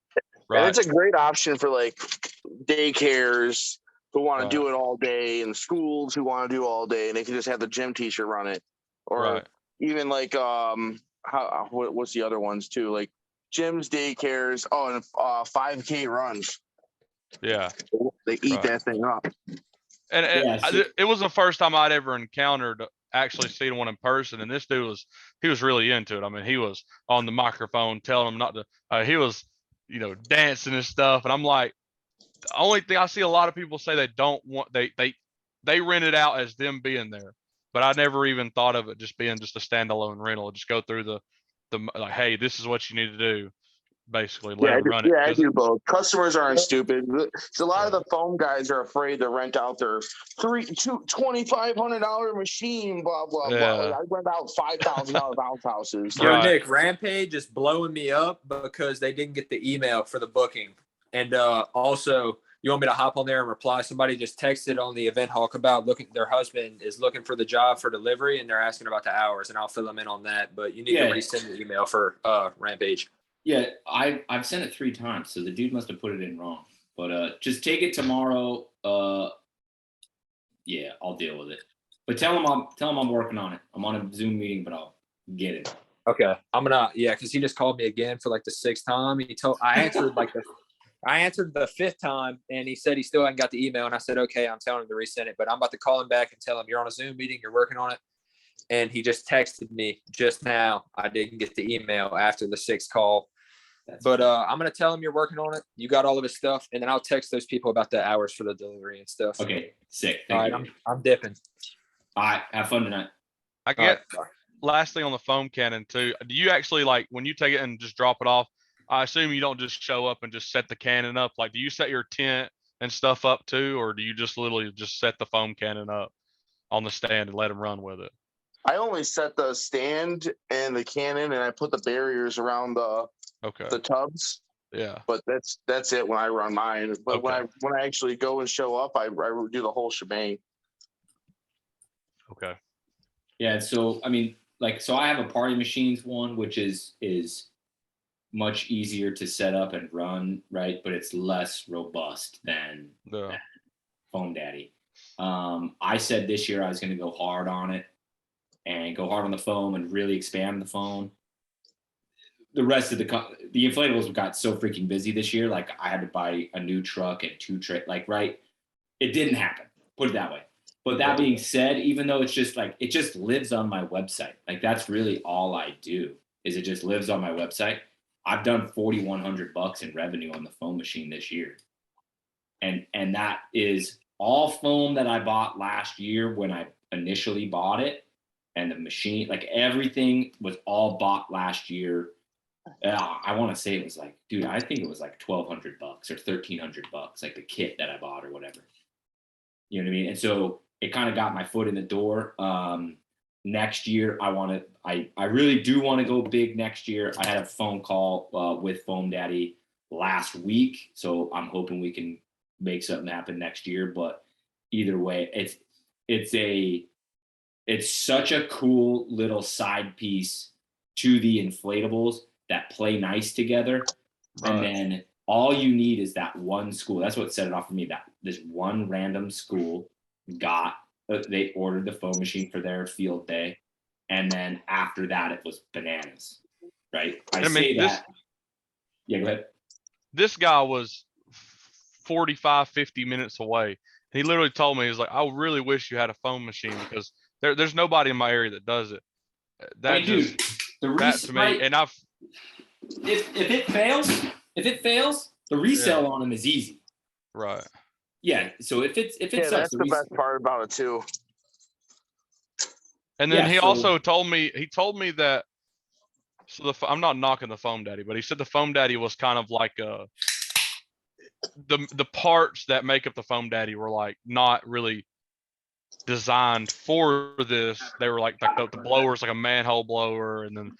S3: Right.
S2: And it's a great option for like daycares who want to do it all day, and schools who want to do all day, and they can just have the gym teacher run it, or even like what's the other ones too, like gyms, daycares, and 5K runs.
S3: Yeah,
S2: they eat that thing up.
S3: And it was the first time I'd ever encountered actually seen one in person, and this dude was really into it. I mean, he was on the microphone telling them not to. He was, dancing and stuff, and I'm like, the only thing I see a lot of people say they don't want they rent it out as them being there, but I never even thought of it just being just a standalone rental. Just go through the like, hey, this is what you need to do. Basically, let them run it.
S2: Yeah, I do both. Customers aren't stupid. So a lot of the foam guys are afraid to rent out their $2,500 machine, blah, blah, blah. I rent out $5,000 bounce houses.
S5: Yo, Nick, Rampage is blowing me up because they didn't get the email for the booking. And also, you want me to hop on there and reply? Somebody just texted on the Event Hawk about their husband is looking for the job for delivery, and they're asking about the hours, and I'll fill them in on that. But you need to resend the email for Rampage.
S1: Yeah, I've sent it 3 times, so the dude must have put it in wrong. But just take it tomorrow. Yeah, I'll deal with it. But tell him I'm working on it. I'm on a Zoom meeting, but I'll get it.
S5: Okay, I'm gonna because he just called me again for like the 6th time. I answered the 5th time, and he said he still hadn't got the email, and I said okay, I'm telling him to resend it. But I'm about to call him back and tell him you're on a Zoom meeting, you're working on it. And he just texted me just now. I didn't get the email after the 6th call. But I'm going to tell him you're working on it. You got all of his stuff. And then I'll text those people about the hours for the delivery and stuff.
S1: Okay, sick.
S5: All right, I'm dipping.
S1: All right, have fun tonight.
S3: I get last thing on the foam cannon too. Do you actually, like, when you take it and just drop it off, I assume you don't just show up and just set the cannon up? Like, do you set your tent and stuff up too? Or do you just literally just set the foam cannon up on the stand and let them run with it?
S2: I only set the stand and the cannon, and I put the barriers around the tubs.
S3: Yeah.
S2: But that's it when I run mine. But when I actually go and show up, I do the whole shebang.
S3: Okay.
S1: Yeah. So I mean, so I have a party machines one, which is much easier to set up and run, right? But it's less robust than Foam Daddy. I said this year I was going to go hard on it and go hard on the foam and really expand the foam. The rest of the inflatables got so freaking busy this year. Like, I had to buy a new truck and 2 right? It didn't happen, put it that way. But that being said, even though it's just like, it just lives on my website. Like, that's really all I do, is it just lives on my website. I've done $4,100 in revenue on the foam machine this year. And that is all foam that I bought last year when I initially bought it. And the machine, like, everything was all bought last year. I want to say it was like, dude, I think it was like $1,200 or $1,300, like the kit that I bought or whatever. You know what I mean? And so it kind of got my foot in the door. Next year, I really do want to go big next year. I had a phone call with Foam Daddy last week, so I'm hoping we can make something happen next year. But either way, it's such a cool little side piece to the inflatables that play nice together. Right. And then all you need is that one school. That's what set it off for me. That this one random school they ordered the foam machine for their field day. And then after that, it was bananas. Right. Yeah, go ahead.
S3: This guy was 45, 50 minutes away. He literally told me, he's like, I really wish you had a foam machine because there's nobody in my area that does it.
S1: Dude,
S3: to me, and
S1: if it fails, the resale on them is easy.
S3: Right.
S1: Yeah. So if it sucks,
S2: that's the best part about it too.
S3: And then
S1: Yeah,
S3: he
S1: so-
S3: also told me that. So I'm not knocking the Foam Daddy, but he said the Foam Daddy was kind of like the parts that make up the Foam Daddy were like not really designed for this. They were like the blower's like a manhole blower, and then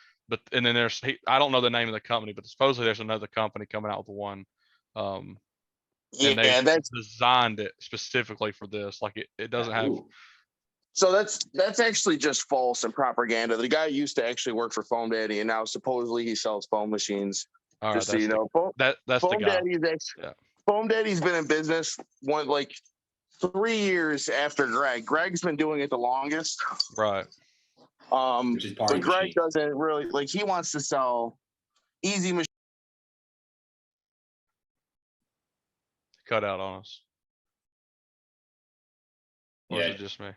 S3: there's I don't know the name of the company, but supposedly there's another company coming out with one. And
S2: Yeah,
S3: they designed it specifically for this. Like it doesn't have.
S1: Ooh.
S2: so that's actually just false and propaganda. The guy used to actually work for Foam Daddy, and now supposedly he sells foam machines.
S3: All right,
S2: Just so you know,
S3: that's the
S2: Foam
S3: guy.
S2: Daddy's Foam Daddy's been in business 3 years after Greg. Greg's been doing it the longest.
S3: Right.
S1: Which is Party
S2: But Greg
S1: Machine.
S2: doesn't really like. He wants to sell easy machines.
S3: Cut out on us. Or is
S1: Yeah,
S3: it just me?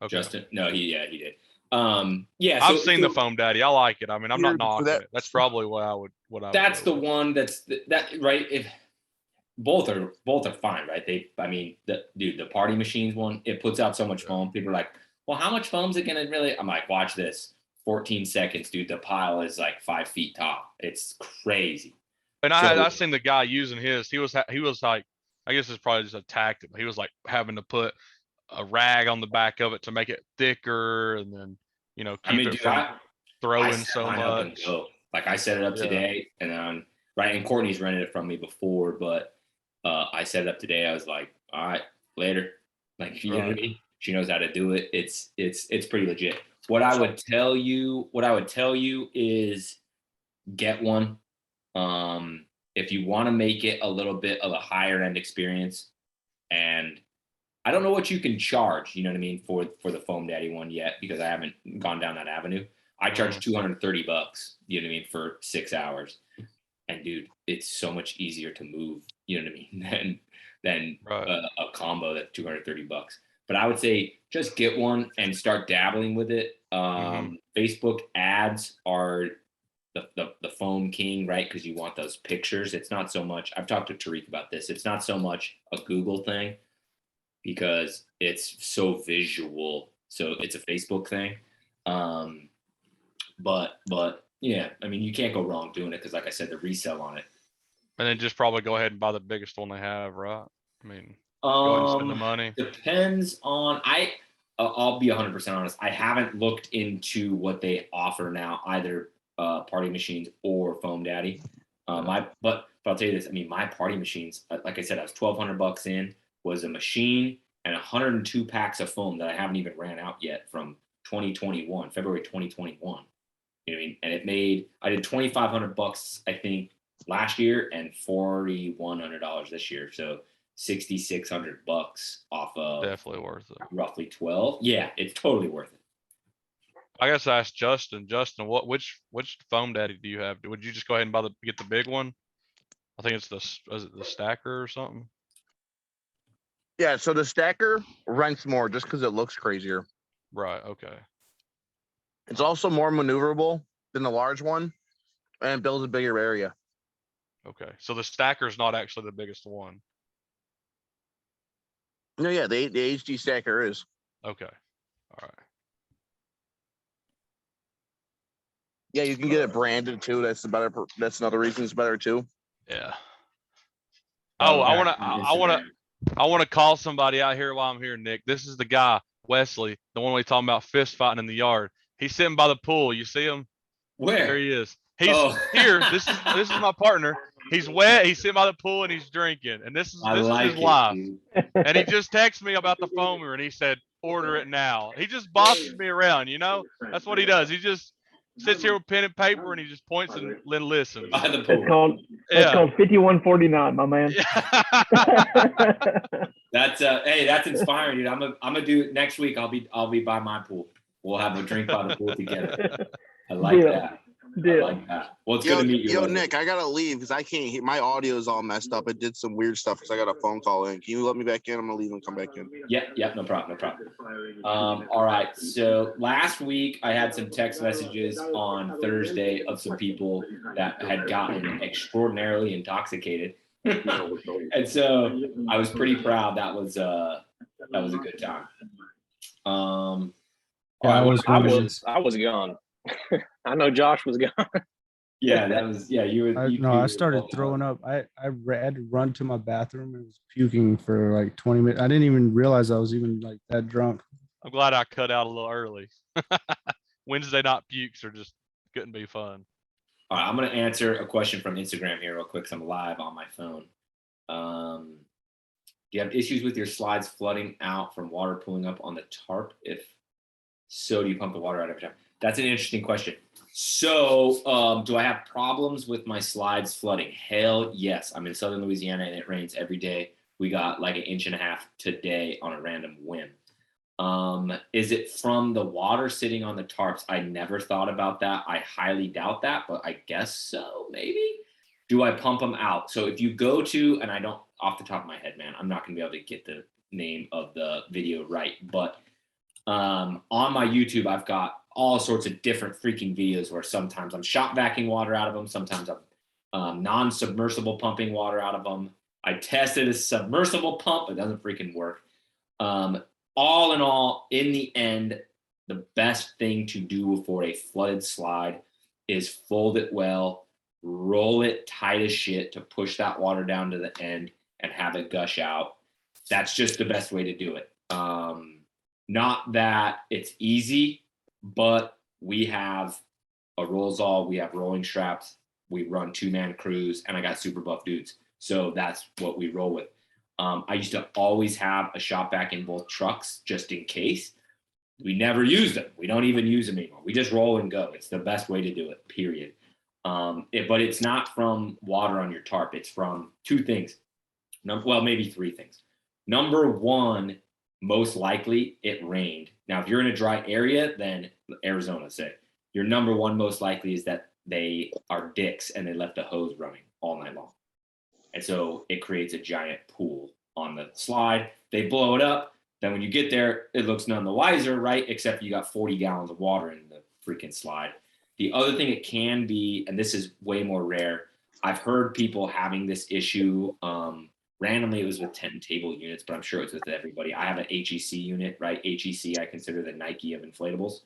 S3: Okay.
S1: Justin. No, he did. Yeah,
S3: I've seen the Foam Daddy. I like it. I mean, I'm not
S2: Dude,
S3: knocking it. That's probably what I would.
S1: That's
S3: go
S1: the
S3: with.
S1: one that right. If both are fine, right? The Party Machines one, it puts out so much foam. People are like, well, how much foam's it gonna really? I'm like, watch this. 14 seconds, dude. The pile is like 5 feet tall. It's crazy.
S3: And
S1: So-
S3: I seen the guy using his. He was like, I guess it's probably just a tactic. But he was like having to put a rag on the back of it to make it thicker, and then keep it
S1: dude,
S3: from
S1: I
S3: throwing
S1: set
S3: so
S1: mine up and
S3: much.
S1: go. Like I set it up
S3: Yeah.
S1: today, and then right, and Courtney's rented it from me before, but I set it up today. I was like, all right, later. Like, you know what I mean? She knows how to do it. It's pretty legit. What I would tell you is get one. If you want to make it a little bit of a higher end experience, and I don't know what you can charge, you know what I mean, for the Foam Daddy one yet, because I haven't gone down that avenue. I charge $230, you know what I mean, for 6 hours. And dude, it's so much easier to move, you know what I mean, than a combo that's $230. But I would say just get one and start dabbling with it. Facebook ads are the foam king, right? Because you want those pictures. It's not so much. I've talked to Tariq about this. It's not so much a Google thing, because it's so visual. So it's a Facebook thing. But yeah, I mean, you can't go wrong doing it, because like I said, the resell on it.
S3: And then just probably go ahead and buy the biggest one they have, right? I mean, go ahead and spend the money.
S1: Depends on. I'll be 100% honest. I haven't looked into what they offer now, either Party Machines or Foam Daddy. But I'll tell you this. I mean, my Party Machines, like I said, I was $1,200 in. Was a machine and 102 packs of foam that I haven't even ran out yet from 2021, February 2021. You know what I mean? And I did $2,500, I think, last year, and $4,100 this year. So $6,600 off of
S3: Definitely worth it.
S1: roughly 12. Yeah, it's totally worth it.
S3: I guess I asked Justin, which Foam Daddy do you have? Would you just go ahead and get the big one? I think it's is it the stacker or something?
S2: Yeah, so the stacker rents more just because it looks crazier.
S3: Right. Okay.
S2: It's also more maneuverable than the large one, and builds a bigger area.
S3: Okay. So the stacker is not actually the biggest one.
S2: No, yeah, the HD stacker is.
S3: Okay. All right.
S2: Yeah, you can get it branded too. That's another reason it's better too.
S3: Yeah. Oh, I want to call somebody out here while I'm here, Nick. This is the guy, Wesley, the one we talking about fist fighting in the yard. He's sitting by the pool. You see him?
S1: Where?
S3: There he is. He's here. This is my partner. He's wet. He's sitting by the pool and he's drinking. And this is his life. And he just texted me about the foamer and he said, order it now. He just bosses me around, That's what he does. He just sits here with pen and paper and he just points and listens.
S1: By the pool.
S6: It's called 5149, my man.
S1: That's inspiring, dude. I'm gonna do it next week. I'll be by my pool. We'll have a drink by the pool together. I like that. I like that. Well, it's good to meet you.
S2: Yo, Nick, I gotta leave because I can't hear. My audio is all messed up. It did some weird stuff because I got a phone call in. Can you let me back in? I'm gonna leave and come back in.
S1: Yeah, no problem. All right. So last week I had some text messages on Thursday of some people that had gotten extraordinarily intoxicated, and so I was pretty proud. That was a good time.
S4: Yeah,
S6: I was gone. I know Josh was gone.
S1: Yeah, that was you were.
S4: I started throwing up. I had to run to my bathroom and was puking for like 20 minutes. I didn't even realize I was even like that drunk.
S3: I'm glad I cut out a little early. Wednesday night pukes are just couldn't be fun.
S1: All right, I'm gonna answer a question from Instagram here real quick. 'Cause I'm live on my phone. Do you have issues with your slides flooding out from water pooling up on the tarp? If so, do you pump the water out every time? That's an interesting question. So, do I have problems with my slides flooding? Hell yes. I'm in southern Louisiana and it rains every day. We got like 1.5 inches today on a random whim. Is it from the water sitting on the tarps? I never thought about that. I highly doubt that, but I guess so, maybe. Do I pump them out? So if you go to, and I don't, off the top of my head, man, I'm not gonna be able to get the name of the video right, but on my YouTube, I've got all sorts of different freaking videos where sometimes I'm shop vacuuming water out of them, sometimes I'm non-submersible pumping water out of them. I tested a submersible pump, it doesn't freaking work. All in all, in the end, the best thing to do for a flooded slide is fold it well, roll it tight as shit to push that water down to the end and have it gush out. That's just the best way to do it. Not that it's easy, but we have a Rollzall, we have rolling straps, we run 2-man crews, and I got super buff dudes. So that's what we roll with. I used to always have a shop vac in both trucks just in case. We never use them. We don't even use them anymore. We just roll and go. It's the best way to do it, period. But it's not from water on your tarp. It's from 2 things. Well, maybe 3 things. Number 1, most likely it rained. Now, if you're in a dry area, then Arizona, say, your number 1 most likely is that they are dicks and they left the hose running all night long. And so it creates a giant pool on the slide. They blow it up. Then when you get there, it looks none the wiser, right? Except you got 40 gallons of water in the freaking slide. The other thing it can be, and this is way more rare, I've heard people having this issue. Randomly, it was with 10 table units, but I'm sure it's with everybody. I have an HEC unit, right? HEC, I consider the Nike of inflatables.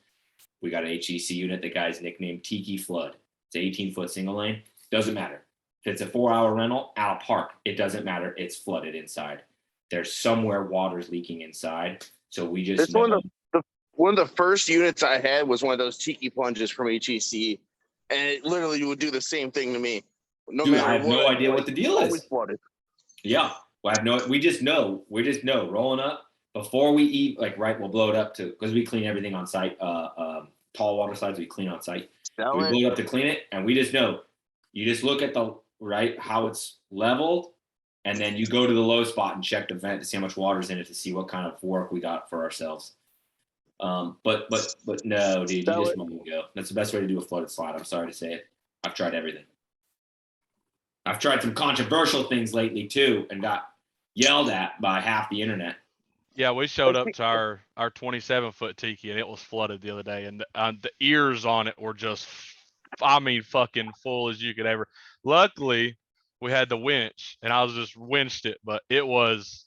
S1: We got an HEC unit. The guy's nicknamed Tiki Flood. It's an 18-foot single lane. Doesn't matter. If it's a 4-hour rental out of park, it doesn't matter. It's flooded inside. There's somewhere water's leaking inside. So we just know.
S2: One of the first units I had was one of those tiki plunges from HEC, and it literally would do the same thing to me.
S1: Dude, I have no idea what the deal is.
S2: Flooded.
S1: Yeah, well, we just know rolling up before we eat. Like, right, we'll blow it up because we clean everything on site. Tall water slides we clean on site. We blow it up to clean it, and we just know. You just look at the how it's leveled, and then you go to the low spot and check the vent to see how much water's in it to see what kind of work we got for ourselves. But no, dude, you just want to go. That's the best way to do a flooded slide. I'm sorry to say it. I've tried everything. I've tried some controversial things lately too, and got yelled at by half the internet.
S3: Yeah, we showed up to our 27-foot tiki and it was flooded the other day, and the ears on it were just, I mean, fucking full as you could ever. Luckily, we had the winch, and I was just winched it, but it was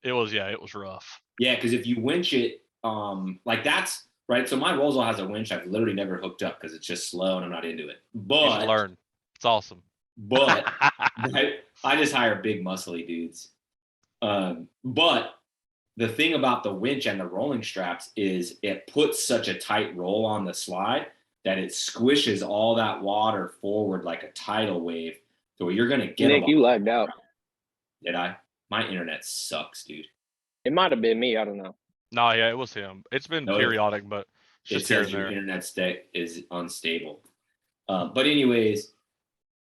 S3: rough.
S1: Yeah, because if you winch it, like that's right. So my Rollzall has a winch. I've literally never hooked up because it's just slow and I'm not into it. But
S3: you should learn. It's awesome.
S1: But I just hire big muscly dudes. But the thing about the winch and the rolling straps is it puts such a tight roll on the slide that it squishes all that water forward like a tidal wave. So you're gonna get.
S6: Nick, you lagged out.
S1: Did I? My internet sucks, dude.
S6: It might have been me. I don't know.
S3: No, yeah, it was him. It's been periodic, but it's just here and there.
S1: Your internet state is unstable. But anyways,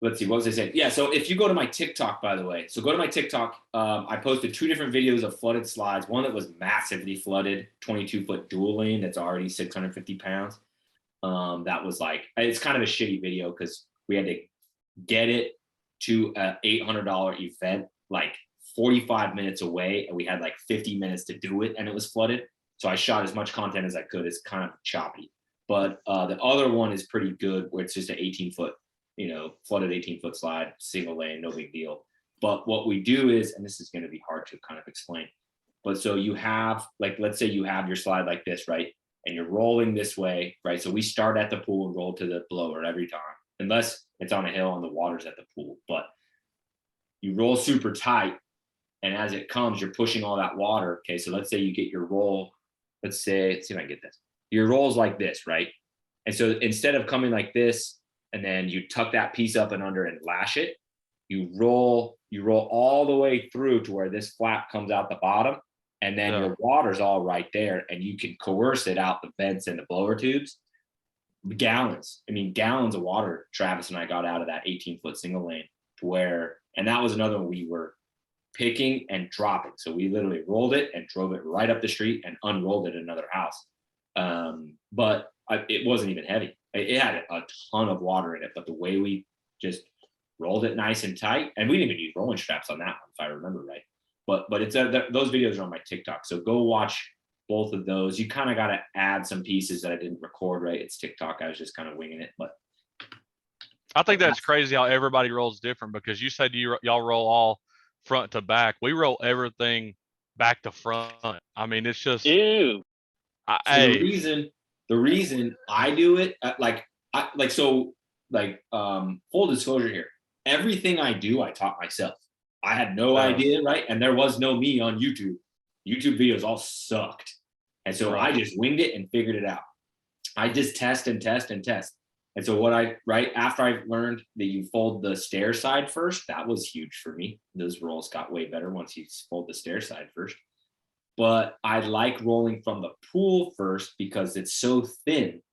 S1: let's see. What was I saying? Yeah. So if you go to my TikTok, by the way, go to my TikTok. I posted 2 different videos of flooded slides. One that was massively flooded, 22-foot dual lane that's already 650 pounds. That was like, it's kind of a shitty video because we had to get it to an $800 event, like 45 minutes away, and we had like 50 minutes to do it, and it was flooded. So I shot as much content as I could. It's kind of choppy. But the other one is pretty good, where it's just an 18-foot, flooded 18-foot slide, single lane, no big deal. But what we do is, and this is going to be hard to kind of explain, but so you have, like, let's say you have your slide like this, right? and you're rolling this way, right? So we start at the pool and roll to the blower every time, unless it's on a hill and the water's at the pool. But you roll super tight, and as it comes, you're pushing all that water. Okay, so let's say you get your roll. Let's see if I can get this. Your roll's like this, right? And so instead of coming like this, and then you tuck that piece up and under and lash it, you roll all the way through to where this flap comes out the bottom, and then your water's all right there, and you can coerce it out the vents and the blower tubes. Gallons of water Travis and I got out of that 18-foot single lane, to where, and that was another one we were picking and dropping. So we literally rolled it and drove it right up the street and unrolled it in another house. But it wasn't even heavy. It had a ton of water in it, but the way we just rolled it nice and tight, and we didn't even use rolling straps on that one, if I remember right. But it's those videos are on my TikTok, so go watch both of those. You kind of got to add some pieces that I didn't record, right? It's TikTok. I was just kind of winging it, but
S3: I think that's crazy how everybody rolls different, because you said y'all roll all front to back. We roll everything back to front. I mean, it's just
S6: Ew.
S1: the reason I do it full disclosure here, everything I do I taught myself. I had no idea, right? And there was no me on YouTube. YouTube videos all sucked, and so I just winged it and figured it out. I just test and test and test. And so after I learned that you fold the stair side first, that was huge for me. Those rolls got way better once you fold the stair side first. But I like rolling from the pool first because it's so thin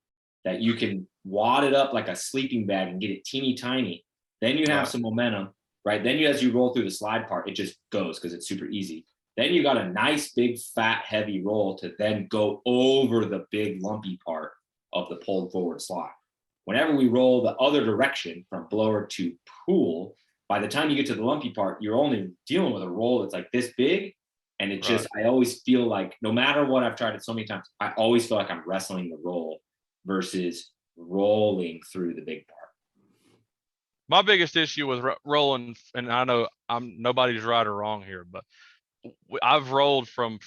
S1: that you can wad it up like a sleeping bag and get it teeny tiny. Then you have some momentum, right? Then as you roll through the slide part, it just goes because it's super easy. Then you got a nice big fat heavy roll to then go over the big lumpy part of the pulled forward slide. Whenever we roll the other direction from blower to pool, by the time you get to the lumpy part, you're only dealing with a roll that's like this big. And it just, I always feel like, no matter what, I've tried it so many times, I always feel like I'm wrestling the roll versus rolling through the big part.
S3: My biggest issue with rolling, and I know nobody's right or wrong here, but I've rolled from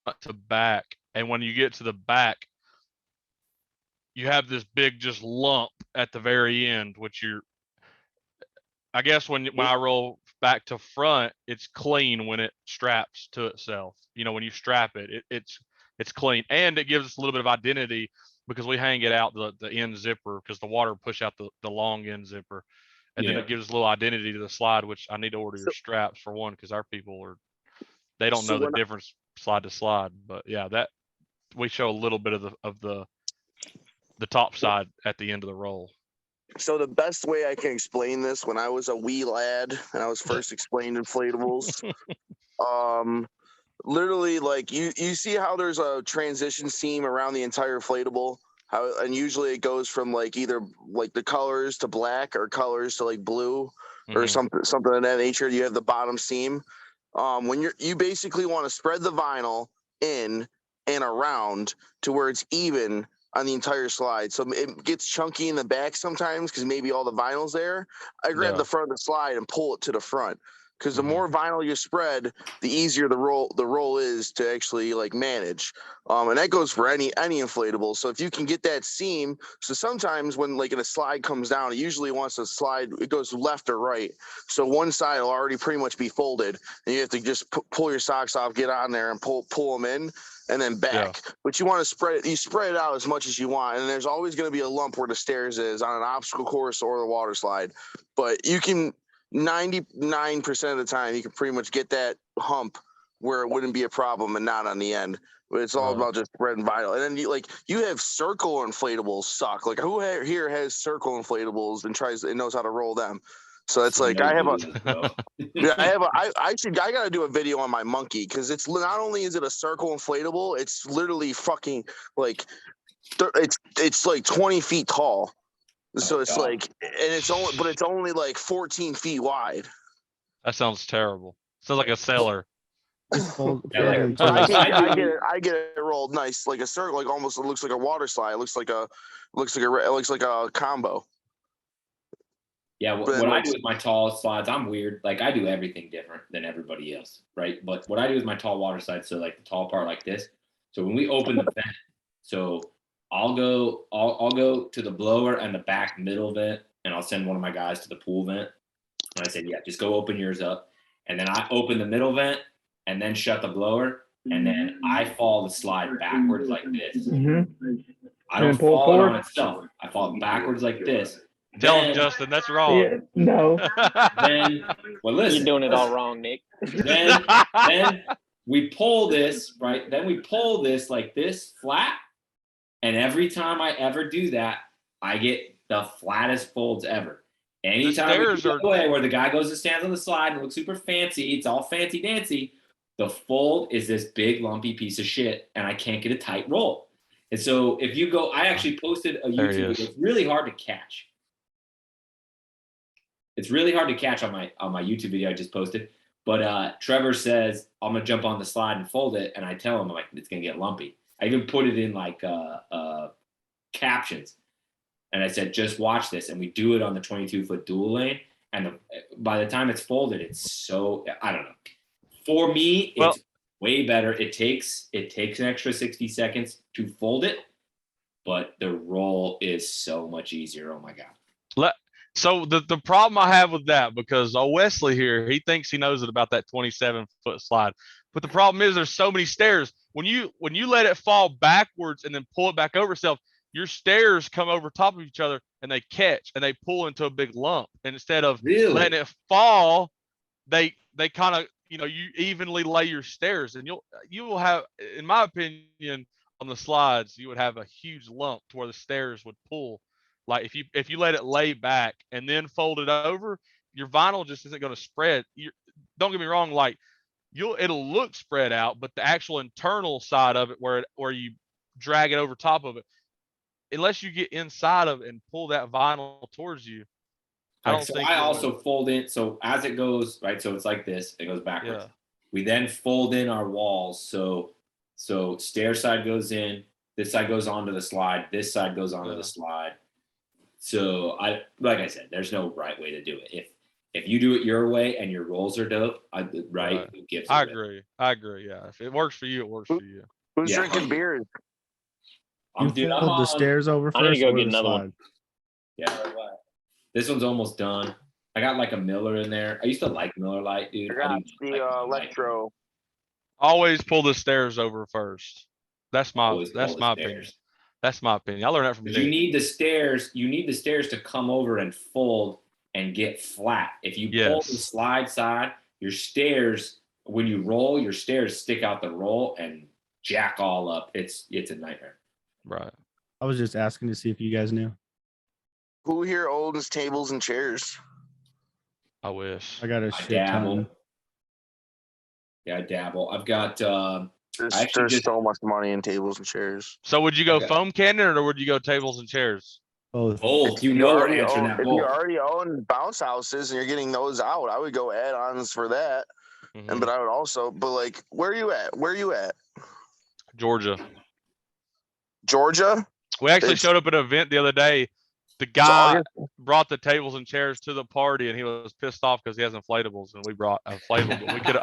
S3: front to back, and when you get to the back, you have this big just lump at the very end, which I guess when I roll back to front, it's clean when it straps to itself. You know, when you strap it, it's clean, and it gives us a little bit of identity because we hang it out the end zipper because the water push out the long end zipper, and then it gives a little identity to the slide. Which I need to order your straps for one, because our people they don't know the difference slide to slide. But yeah, that we show a little bit of the top side at the end of the roll.
S2: So the best way I can explain this, when I was a wee lad and I was first explained inflatables, literally, like you see how there's a transition seam around the entire inflatable, and usually it goes from like either like the colors to black or colors to like blue or something of that nature. You have the bottom seam. When you basically want to spread the vinyl in and around to where it's even on the entire slide. So it gets chunky in the back sometimes because maybe all the vinyl's there. I grab the front of the slide and pull it to the front, because the more vinyl you spread, the easier the roll is to actually like manage. And that goes for any inflatable. So if you can get that seam, so sometimes when like a slide comes down, it usually wants to slide, it goes left or right. So one side will already pretty much be folded, and you have to just pull your socks off, get on there and pull them in, and then back. But you want to spread it out as much as you want. And there's always going to be a lump where the stairs is on an obstacle course or the water slide. But you can 99% of the time, you can pretty much get that hump where it wouldn't be a problem and not on the end. But it's all about just spreading vinyl. And then you have circle inflatables suck. Like who here has circle inflatables and knows how to roll them? So it's like I gotta do a video on my monkey, because it's not only is it a circle inflatable, it's literally fucking like it's like 20 feet tall. So it's like, and it's only like 14 feet wide.
S3: That sounds terrible. Sounds like a sailor.
S2: I get it rolled nice, like a circle, like almost, it looks like a water slide. It looks like a combo.
S1: Yeah, what I do with my tall slides, I'm weird. Like I do everything different than everybody else, right? But what I do with my tall water slides, so like the tall part like this. So when we open the vent, So I'll go to the blower and the back middle vent, and I'll send one of my guys to the pool vent. And I said, yeah, just go open yours up. And then I open the middle vent and then shut the blower. And then I fall the slide backwards like this. I don't fall it on itself. I fall backwards like this.
S3: Tell him, Justin, that's wrong.
S6: Yeah, no,
S1: Then, well, listen.
S6: you're doing it all wrong, Nick.
S1: Then we pull this, right? Then we pull this like this flat. And every time I ever do that, I get the flattest folds ever. Anytime we do away where the guy goes and stands on the slide and looks super fancy, it's all fancy dancy. The fold is this big lumpy piece of shit, and I can't get a tight roll. And so if you go, I actually posted a YouTube video. It's really hard to catch. It's really hard to catch on my YouTube video I just posted. But Trevor says, I'm gonna jump on the slide and fold it, and I tell him, I'm like, it's gonna get lumpy. I even put it in like captions. And I said, just watch this. And we do it on the 22-foot dual lane. And by the time it's folded, it's so, I don't know. For me, it's way better. It takes an extra 60 seconds to fold it, but the roll is so much easier. Oh my God.
S3: So the problem I have with that, because Wesley here, he thinks he knows it about that 27-foot slide. But the problem is there's so many stairs. When you let it fall backwards and then pull it back over itself, your stairs come over top of each other and they catch and they pull into a big lump. And instead of letting it fall, they kind of, you evenly lay your stairs, and you will have, in my opinion, on the slides, you would have a huge lump to where the stairs would pull. Like if you let it lay back and then fold it over, your vinyl just isn't going to spread. Don't get me wrong, like it'll look spread out, but the actual internal side of it, where you drag it over top of it, unless you get inside of it and pull that vinyl towards you, I don't think.
S1: I also fold in. So as it goes, right? So it's like this. It goes backwards. Yeah. We then fold in our walls. So stair side goes in. This side goes onto the slide. This side goes onto the slide. So like I said, there's no right way to do it. If you do it your way and your rolls are dope, right?
S3: I agree. Yeah. If it works for you, it works for you.
S2: Who's drinking beers?
S4: I'm fold the stairs over first.
S6: I need to go get another one.
S1: Yeah. This one's almost done. I got like a Miller in there. I used to like Miller Lite, dude.
S2: I got the Electro.
S3: Always pull the stairs over first. That's my opinion. That's my opinion. I learned that from you.
S1: You need the stairs. You need the stairs to come over and fold and get flat. If you pull the slide side, your stairs, when you roll, your stairs stick out the roll and jack all up. It's a nightmare.
S3: Right.
S4: I was just asking to see if you guys knew.
S2: Who here owns tables and chairs?
S3: I wish.
S4: I got a shit ton.
S1: Yeah, I dabble. I've got
S2: there's so much money in tables and chairs.
S3: So would you go foam cannon or would you go tables and chairs?
S4: Both.
S1: If you already
S2: own bounce houses and you're getting those out, I would go add-ons for that. Mm-hmm. But I would also, like, where are you at?
S3: Georgia.
S2: We
S3: actually showed up at an event the other day. The guy brought the tables and chairs to the party, and he was pissed off because he has inflatables, and we brought inflatables. But we could,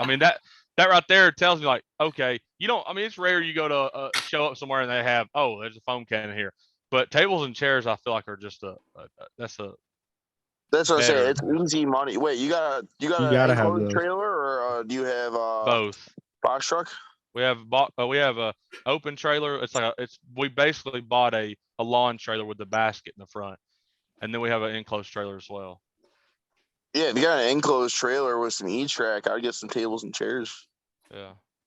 S3: that right there tells me, like, okay, it's rare you go to show up somewhere and they have, there's a foam cannon here. But tables and chairs, I feel like are just that's what I'm saying.
S2: It's easy money. Wait, you got an enclosed trailer, or do you have
S3: both?
S2: Box truck.
S3: We have a open trailer. We basically bought a lawn trailer with the basket in the front, and then we have an enclosed trailer as well.
S2: Yeah, if you got an enclosed trailer with some E-track, I'd get some tables and chairs.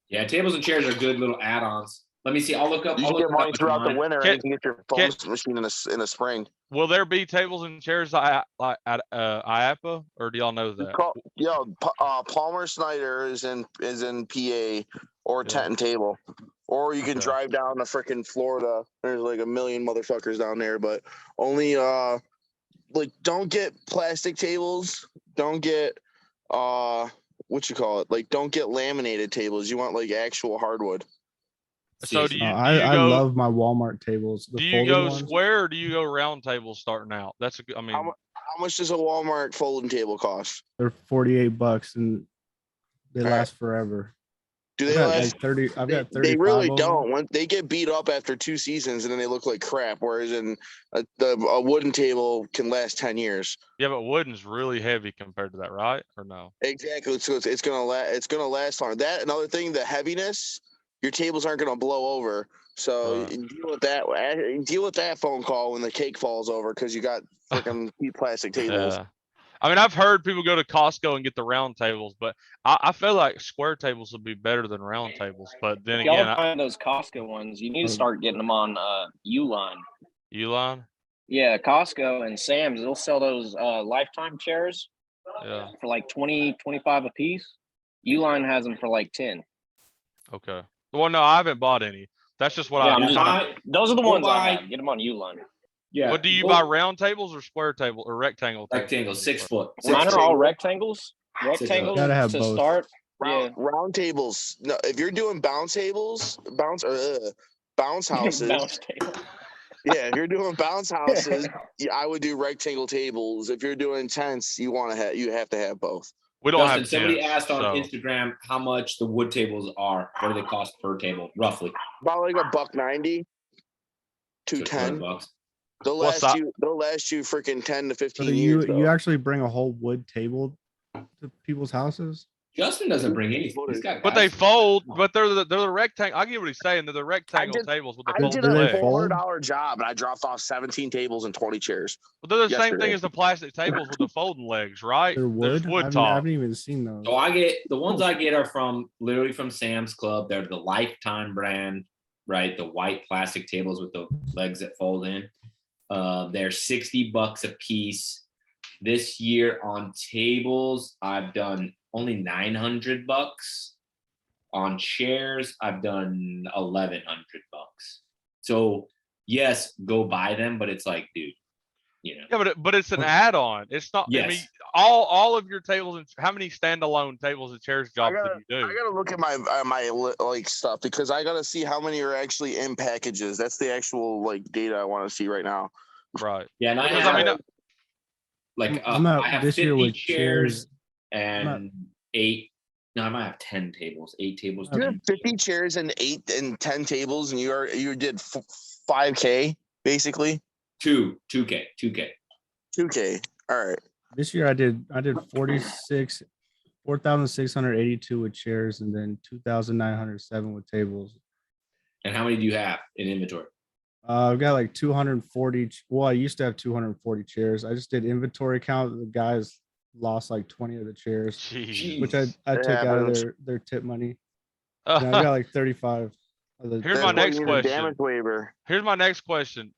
S1: Yeah, tables and chairs are good little add-ons. Let me see. I'll look up.
S2: You can get money throughout the winter, and you can get your foam machine in the spring.
S3: Will there be tables and chairs at IAPA, or do y'all know that?
S2: Palmer Snyder is in PA, or Tent and Table, or you can drive down to freaking Florida. There's like a million motherfuckers down there, but only don't get plastic tables. Don't get don't get laminated tables. You want like actual hardwood.
S3: So
S4: I love my Walmart tables.
S3: Do you go square or do you go round tables starting out? That's
S2: how much does a Walmart folding table cost?
S4: They're $48 and they last forever.
S2: Do
S4: I've
S2: they
S4: got
S2: last?
S4: like 30. I've got 35.
S2: They really
S4: of them.
S2: don't. When they get beat up after 2 seasons, and then they look like crap. Whereas in a wooden table can last 10 years.
S3: Yeah, but wooden's really heavy compared to that, right? Or no?
S2: Exactly. So it's gonna last. It's gonna last longer. That another thing. The heaviness. Your tables aren't gonna blow over. So
S3: Right.
S2: deal with that. Deal with that phone call when the cake falls over because you got freaking plastic tables.
S3: Yeah. I mean, I've heard people go to Costco and get the round tables, but I feel like square tables would be better than round tables. But then
S6: If y'all
S3: again,
S6: find those Costco ones, you need to start getting them on Uline.
S3: Uline,
S6: Yeah, Costco and Sam's, they'll sell those lifetime chairs
S3: yeah,
S6: for like 20, 25 a piece. Uline has them for like 10.
S3: okay. Well, no, I haven't bought any. That's just what
S6: Yeah,
S3: I.
S6: I'm just
S1: I-
S6: those are the
S1: Go
S6: ones I
S1: buy-
S6: have. Get them on Uline.
S1: Yeah.
S3: What do you
S1: go
S3: buy? Round tables or square table or rectangle? tables?
S1: Rectangle, 6 foot.
S6: Mine
S1: Six
S6: are all
S1: foot.
S6: rectangles. Rectangles
S4: Gotta have
S6: to
S4: both.
S6: start. Yeah.
S2: Round tables. No, if you're doing bounce tables, bounce houses.
S6: Bounce table.
S2: Yeah, if you're doing bounce houses, yeah, I would do rectangle tables. If you're doing tents, you have to have both.
S3: We don't
S1: Justin,
S3: have
S1: somebody
S3: tents,
S1: asked on
S3: so-
S1: Instagram how much the wood tables are. What do they cost per table, roughly?
S2: About like $1.90,
S1: So
S2: $2.10.
S1: $20.
S2: They'll
S3: What's
S2: last
S3: that?
S2: you. They'll last you freaking 10 to 15
S4: So
S2: years.
S4: you actually bring a whole wood table to people's houses?
S1: Justin doesn't bring anything. He's got
S3: But they
S1: guys.
S3: fold. But they're the rectangle. I get what he's saying. They're the rectangle
S2: did-
S3: tables with the
S2: I
S3: folded
S2: did a
S3: legs.
S4: fold?
S2: $400 job, and I dropped off 17 tables and 20 chairs.
S3: But they're the same
S2: yesterday.
S3: thing as the plastic tables with the folding legs, right?
S4: They're
S3: There's
S4: wood?
S3: wood
S4: I
S3: top.
S4: haven't even seen those.
S1: So I get the ones I get are from literally from Sam's Club. They're the Lifetime brand, right? The white plastic tables with the legs that fold in. They're $60 a piece. This year on tables, I've done only $900. On chairs, I've done $1,100. So yes, go buy them, but it's like, dude, you know.
S3: Yeah, but it's an add-on. It's not. I mean,
S1: Yes.
S3: all of your tables and how many standalone tables and chairs jobs do you
S2: I
S3: do?
S2: gotta look at my like stuff because I gotta see how many are actually in packages. That's the actual like data I want to see right now.
S3: Right.
S1: Yeah, and I
S3: Because,
S1: have
S3: I mean,
S1: like
S4: I'm out
S1: I have
S4: this
S1: 50
S4: year with
S1: chairs
S4: chairs.
S1: and 8. No, I might have 10 tables, 8 tables.
S2: You
S1: 10
S2: have 50 chairs and 8 and 10 tables, and you did 5K basically.
S1: 2K.
S2: 2K. All right.
S4: This year I did 4,682 with chairs and then 2,907 with tables.
S1: And how many do you have in inventory?
S4: I've got like 240. Well, I used to have 240 chairs. I just did inventory count. The guys lost like 20 of the chairs,
S3: Jeez.
S4: which I took out of their tip money. And I've got like 35. Of the
S3: Here's my
S2: That's why
S3: next
S2: you need a
S3: question.
S2: damage waiver.
S3: Here's my next question.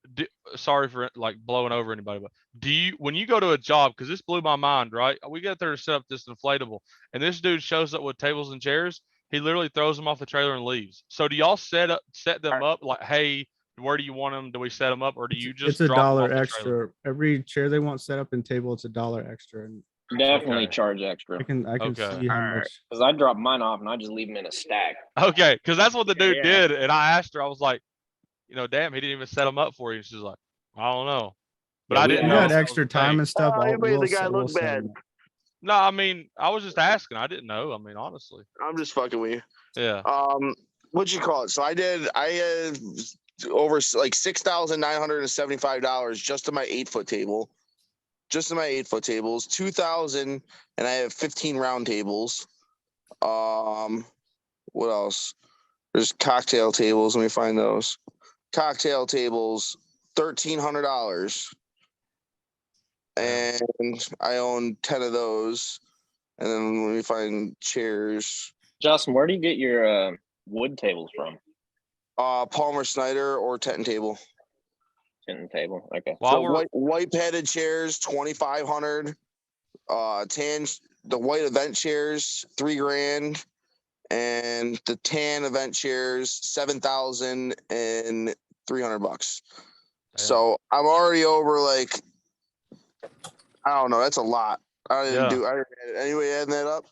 S3: Sorry for like blowing over anybody, but when you go to a job, because this blew my mind, right? We got there to set up this inflatable, and this dude shows up with tables and chairs. He literally throws them off the trailer and leaves. So do y'all set them up like, hey, where do you want them? Do we set them up, or do you just?
S4: It's
S3: drop them off
S4: $1
S3: the
S4: extra.
S3: trailer?
S4: Every chair they want set up in table, it's $1 extra. And
S6: Definitely
S3: Okay.
S6: charge extra.
S4: I can
S3: Okay.
S4: see how
S2: Alright.
S4: much.
S6: Because I drop mine off and I just leave them in a stack.
S3: Okay, because that's what the dude
S6: Yeah.
S3: did, and I asked her. I was like, damn, he didn't even set them up for you. She's like, I don't know, but
S1: Yeah,
S3: I
S1: we
S3: didn't
S4: You
S3: know.
S1: had
S4: got
S3: that was
S4: extra
S3: the
S4: time
S3: thing.
S4: and stuff.
S2: Oh, you made the guy look
S4: set
S2: bad.
S4: them up.
S3: No, I mean, I was just asking. I didn't know. I mean, honestly,
S2: I'm just fucking with you.
S3: yeah.
S2: What'd you call it? So I had over like $6,975 just in my 8-foot table. Just in my 8-foot tables, 2,000, and I have 15 round tables. What else? There's cocktail tables. Let me find those. Cocktail tables, $1,300, and I own 10 of those. And then let me find chairs.
S6: Justin, where do you get your wood tables from?
S2: Palmer Snyder or Tenton Table.
S6: Tenton table. Okay.
S3: While
S2: So
S3: we're
S2: white padded chairs, 2,500. The white event chairs, $3,000, and the tan event chairs, $7,300. So I'm already over like, I don't know. That's a lot. I didn't anyway adding that up.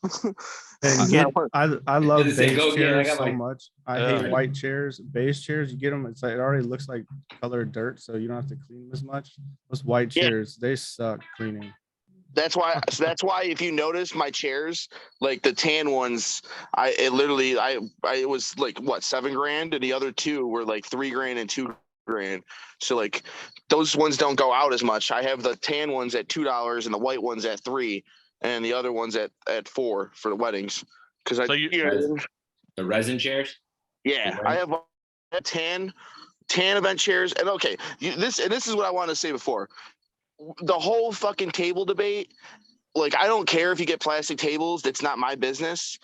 S4: And I love
S1: Does it say,
S4: beige
S1: "Go get it, I
S4: chairs
S1: got
S4: so
S1: my-"
S4: much. I
S3: Yeah.
S4: hate white chairs. Beige chairs, you get them. It's like it already looks like colored dirt, so you don't have to clean them as much. Those white
S2: Yeah.
S4: chairs, they suck cleaning.
S2: That's why. So that's why if you notice my chairs, like the tan ones, it was like what, $7,000, and the other two were like $3,000 and $2,000. So like those ones don't go out as much. I have the tan ones at $2 and the white ones at $3, and the other ones at $4 for the weddings. Because
S1: the resin chairs.
S2: Yeah, I have a tan event chairs, and okay, this is what I wanted to say before. The whole fucking table debate, like, I don't care if you get plastic tables. That's not my business.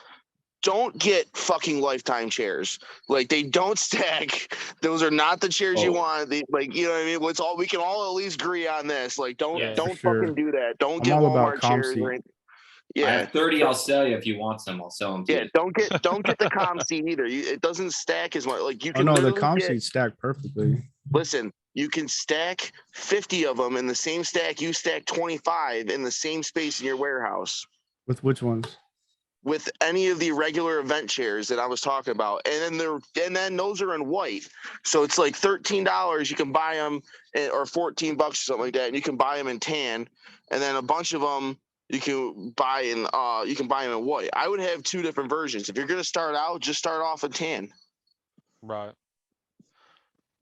S2: Don't get fucking lifetime chairs. Like, they don't stack. Those are not the chairs you want. Like, you know what I mean? We can all at least agree on this. Like, don't fucking do that. Don't get Walmart chairs.
S1: I have 30. I'll sell you if you want some. I'll sell them to you.
S2: Don't get the com seat either. It doesn't stack as much. Like, you can.
S4: Oh no, the com seats stack perfectly.
S2: Listen, you can stack 50 of them in the same stack. You stack 25 in the same space in your warehouse.
S4: With which ones?
S2: With any of the regular event chairs that I was talking about, and then those are in white, so it's like $13. You can buy them, or $14 or something like that, and you can buy them in tan, and then a bunch of them you can buy in white. I would have two different versions. If you're gonna start out, just start off in tan.
S3: Right.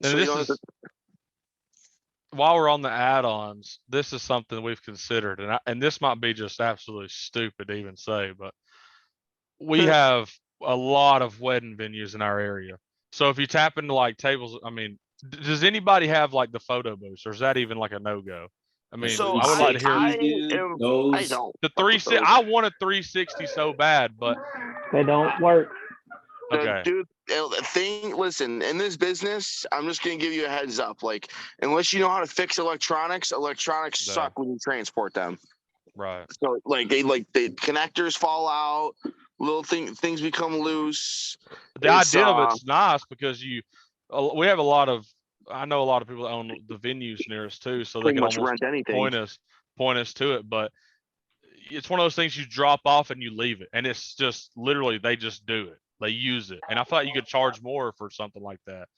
S2: So
S3: And while we're on the add-ons, this is something we've considered, and this might be just absolutely stupid to even say, but we have a lot of wedding venues in our area. So if you tap into like tables, I mean, does anybody have like the photo booths, or is that even like a no-go? I mean,
S2: so
S3: I would like to hear
S2: I don't.
S3: the 360. I want a 360 so bad, but
S7: they don't work.
S3: Okay.
S2: Dude, listen, in this business, I'm just going to give you a heads up. Like, unless you know how to fix electronics suck when you transport them.
S3: Right.
S2: So, like, the connectors fall out, little things become loose.
S3: The idea of it's nice because we have I know a lot of people that own the venues near us too, so they can almost
S2: rent anything.
S3: point us to it. But it's one of those things you drop off and you leave it, and it's just literally they just do it. They use it, and I thought you could charge more for something like that.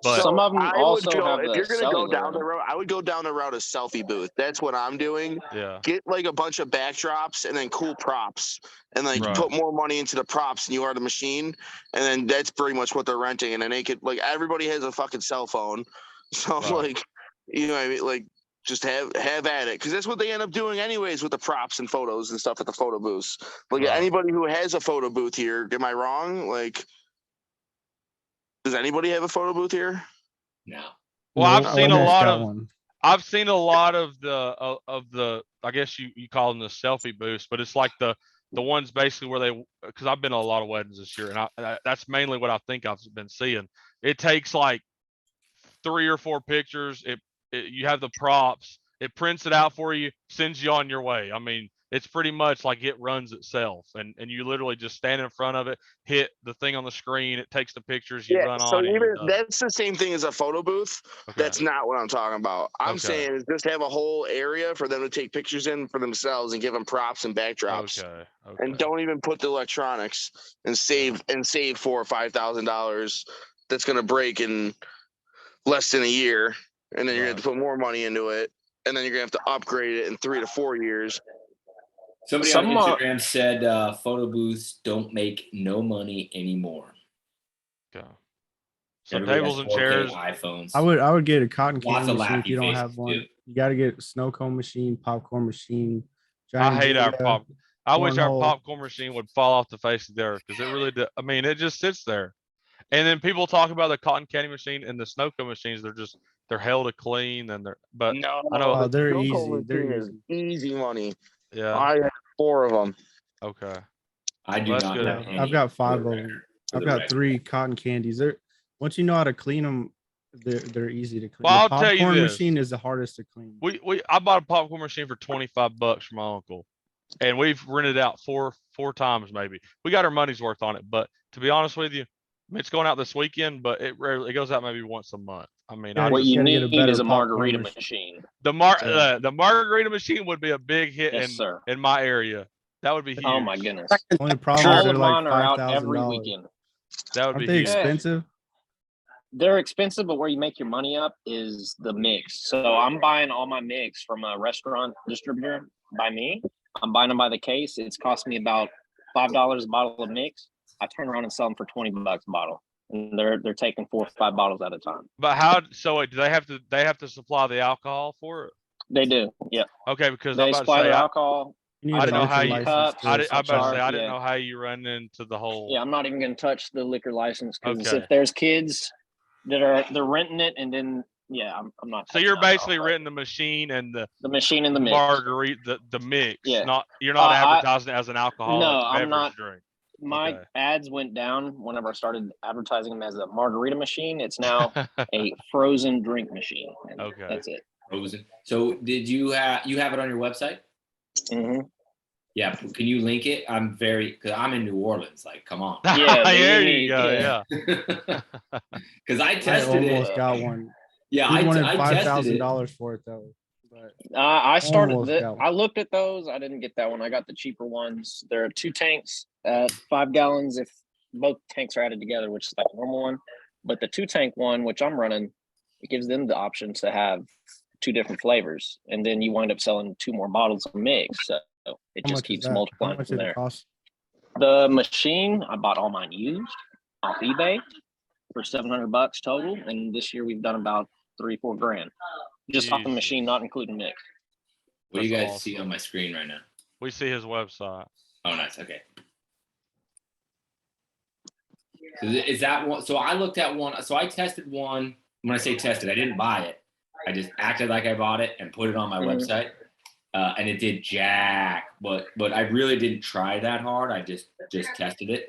S3: But
S6: some of them also have
S2: if you're gonna go down the
S6: road,
S2: I would go down the route of selfie booth. That's what I'm doing.
S3: Yeah.
S2: Get like a bunch of backdrops and then cool props, and like put more money into the props than you are the machine, and then that's pretty much what they're renting. And then they could, like, everybody has a fucking cell phone, so like, you know what I mean, like, just have at it, because that's what they end up doing anyways with the props and photos and stuff at the photo booths. Like, anybody who has a photo booth here, am I wrong? Like, does anybody have a photo booth here?
S1: No.
S3: Well, I've seen a lot of the I guess you call them the selfie booths, but it's like the ones basically where because I've been to a lot of weddings this year, and that's mainly what I think I've been seeing. It takes like 3 or 4 pictures. You have the props, it prints it out for you, sends you on your way. I mean, it's pretty much like it runs itself, and you literally just stand in front of it, hit the thing on the screen, it takes the pictures, you run
S2: so
S3: on.
S2: That's the same thing as a photo booth. Okay. That's not what I'm talking about. I'm saying is just have a whole area for them to take pictures in for themselves and give them props and backdrops.
S3: Okay.
S2: And don't even put the electronics, and save $4,000 or $5,000 that's going to break in less than a year. And then you're going to have to put more money into it. And then you're going to have to upgrade it in 3 to 4 years.
S1: Somebody on Instagram said photo booths don't make no money anymore.
S3: Okay. So tables and chairs.
S1: iPhones.
S4: I would get a cotton candy machine if you don't have one. Too. You got to get a snow cone machine, popcorn machine.
S3: I hate our popcorn. I wish our popcorn machine would fall off the face of the earth, because it really does. I mean, it just sits there. And then people talk about the cotton candy machine and the snow cone machines. They're hell to clean, and I know
S4: they're easy. They're
S2: easy money.
S3: Yeah,
S2: I have 4 of them.
S3: Okay,
S1: I do not have any.
S4: I've got 5 of them. I've got 3 cotton candies. Once you know how to clean them, they're easy to clean.
S3: Well,
S4: the
S3: I'll tell you this.
S4: Popcorn machine is the hardest to clean.
S3: I bought a popcorn machine for $25 from my uncle, and we've rented out four times maybe. We got our money's worth on it, but to be honest with you, it's going out this weekend, but it goes out maybe once a month. I mean,
S6: what you need is a margarita machine.
S3: The margarita machine would be a big hit in my area. That would be huge.
S6: Oh my goodness!
S4: Only problem is they're like
S6: are out every weekend.
S3: That would be
S4: huge. Expensive?
S6: They're expensive, but where you make your money up is the mix. So I'm buying all my mix from a restaurant distributor, by me. I'm buying them by the case. It's cost me about $5 a bottle of mix. I turn around and sell them for $20 a bottle, and they're taking 4 or 5 bottles at a time.
S3: But how? So wait, do they have to supply the alcohol for it?
S6: They do, yeah.
S3: Okay, because
S6: They
S3: I'm about to
S6: supply
S3: say
S6: the alcohol.
S4: You
S3: I
S4: need
S3: didn't
S4: a
S3: know how
S4: liquor
S3: you-
S4: license
S6: cups.
S4: to
S3: I'm about to
S4: supply.
S3: say I didn't
S6: Yeah.
S3: know how you run into the whole.
S6: Yeah, I'm not even going to touch the liquor license because
S3: Okay.
S6: if there's kids that they're renting it, and then I'm not.
S3: So
S6: touching
S3: you're
S6: alcohol,
S3: basically
S6: but
S3: renting the machine and the
S6: the machine and the mix.
S3: margarita, the mix.
S6: Yeah.
S3: You're not
S6: I-
S3: advertising it as an alcoholic
S6: No, I'm
S3: beverage
S6: not.
S3: drink.
S6: My
S3: Okay.
S6: ads went down whenever I started advertising them as a margarita machine. It's now a frozen drink machine. And
S3: Okay.
S6: that's it.
S1: Frozen. So did you have it on your website?
S6: hmm
S1: Yeah. Can you link it? Because I'm in New Orleans. Like, come on.
S6: Yeah,
S3: there
S6: you
S3: you
S6: need-
S3: go.
S6: yeah.
S3: Yeah.
S1: Because I
S4: I
S1: tested
S4: almost
S1: it.
S4: got one.
S1: Yeah,
S4: He wanted
S1: I tested it.
S4: $5,000 for it though. But
S6: I started.
S4: Almost got one.
S6: I looked at those. I didn't get that one. I got the cheaper ones. There are 2 tanks at 5 gallons if both tanks are added together, which is like a normal one. But the 2-tank one, which I'm running, it gives them the option to have 2 different flavors, and then you wind up selling 2 more bottles of mix. So it
S4: how
S6: just
S4: much is
S6: keeps
S4: that? How
S6: multiplying
S4: much
S6: from
S4: did it
S6: there.
S4: cost?
S6: The machine, I bought all mine used off eBay for $700 total, and this year we've done about 3-4 grand just off the
S3: Jesus.
S6: machine, not including mix.
S1: What do you
S3: That's
S1: guys see on my screen right now?
S3: We see his website.
S1: Oh, nice. Okay. So is that one? So I looked at one. So I tested one. When I say tested, I didn't buy it. I just acted like I bought it and put it on my
S6: Mhm.
S1: website, and it did jack. But I really didn't try that hard. I just tested it.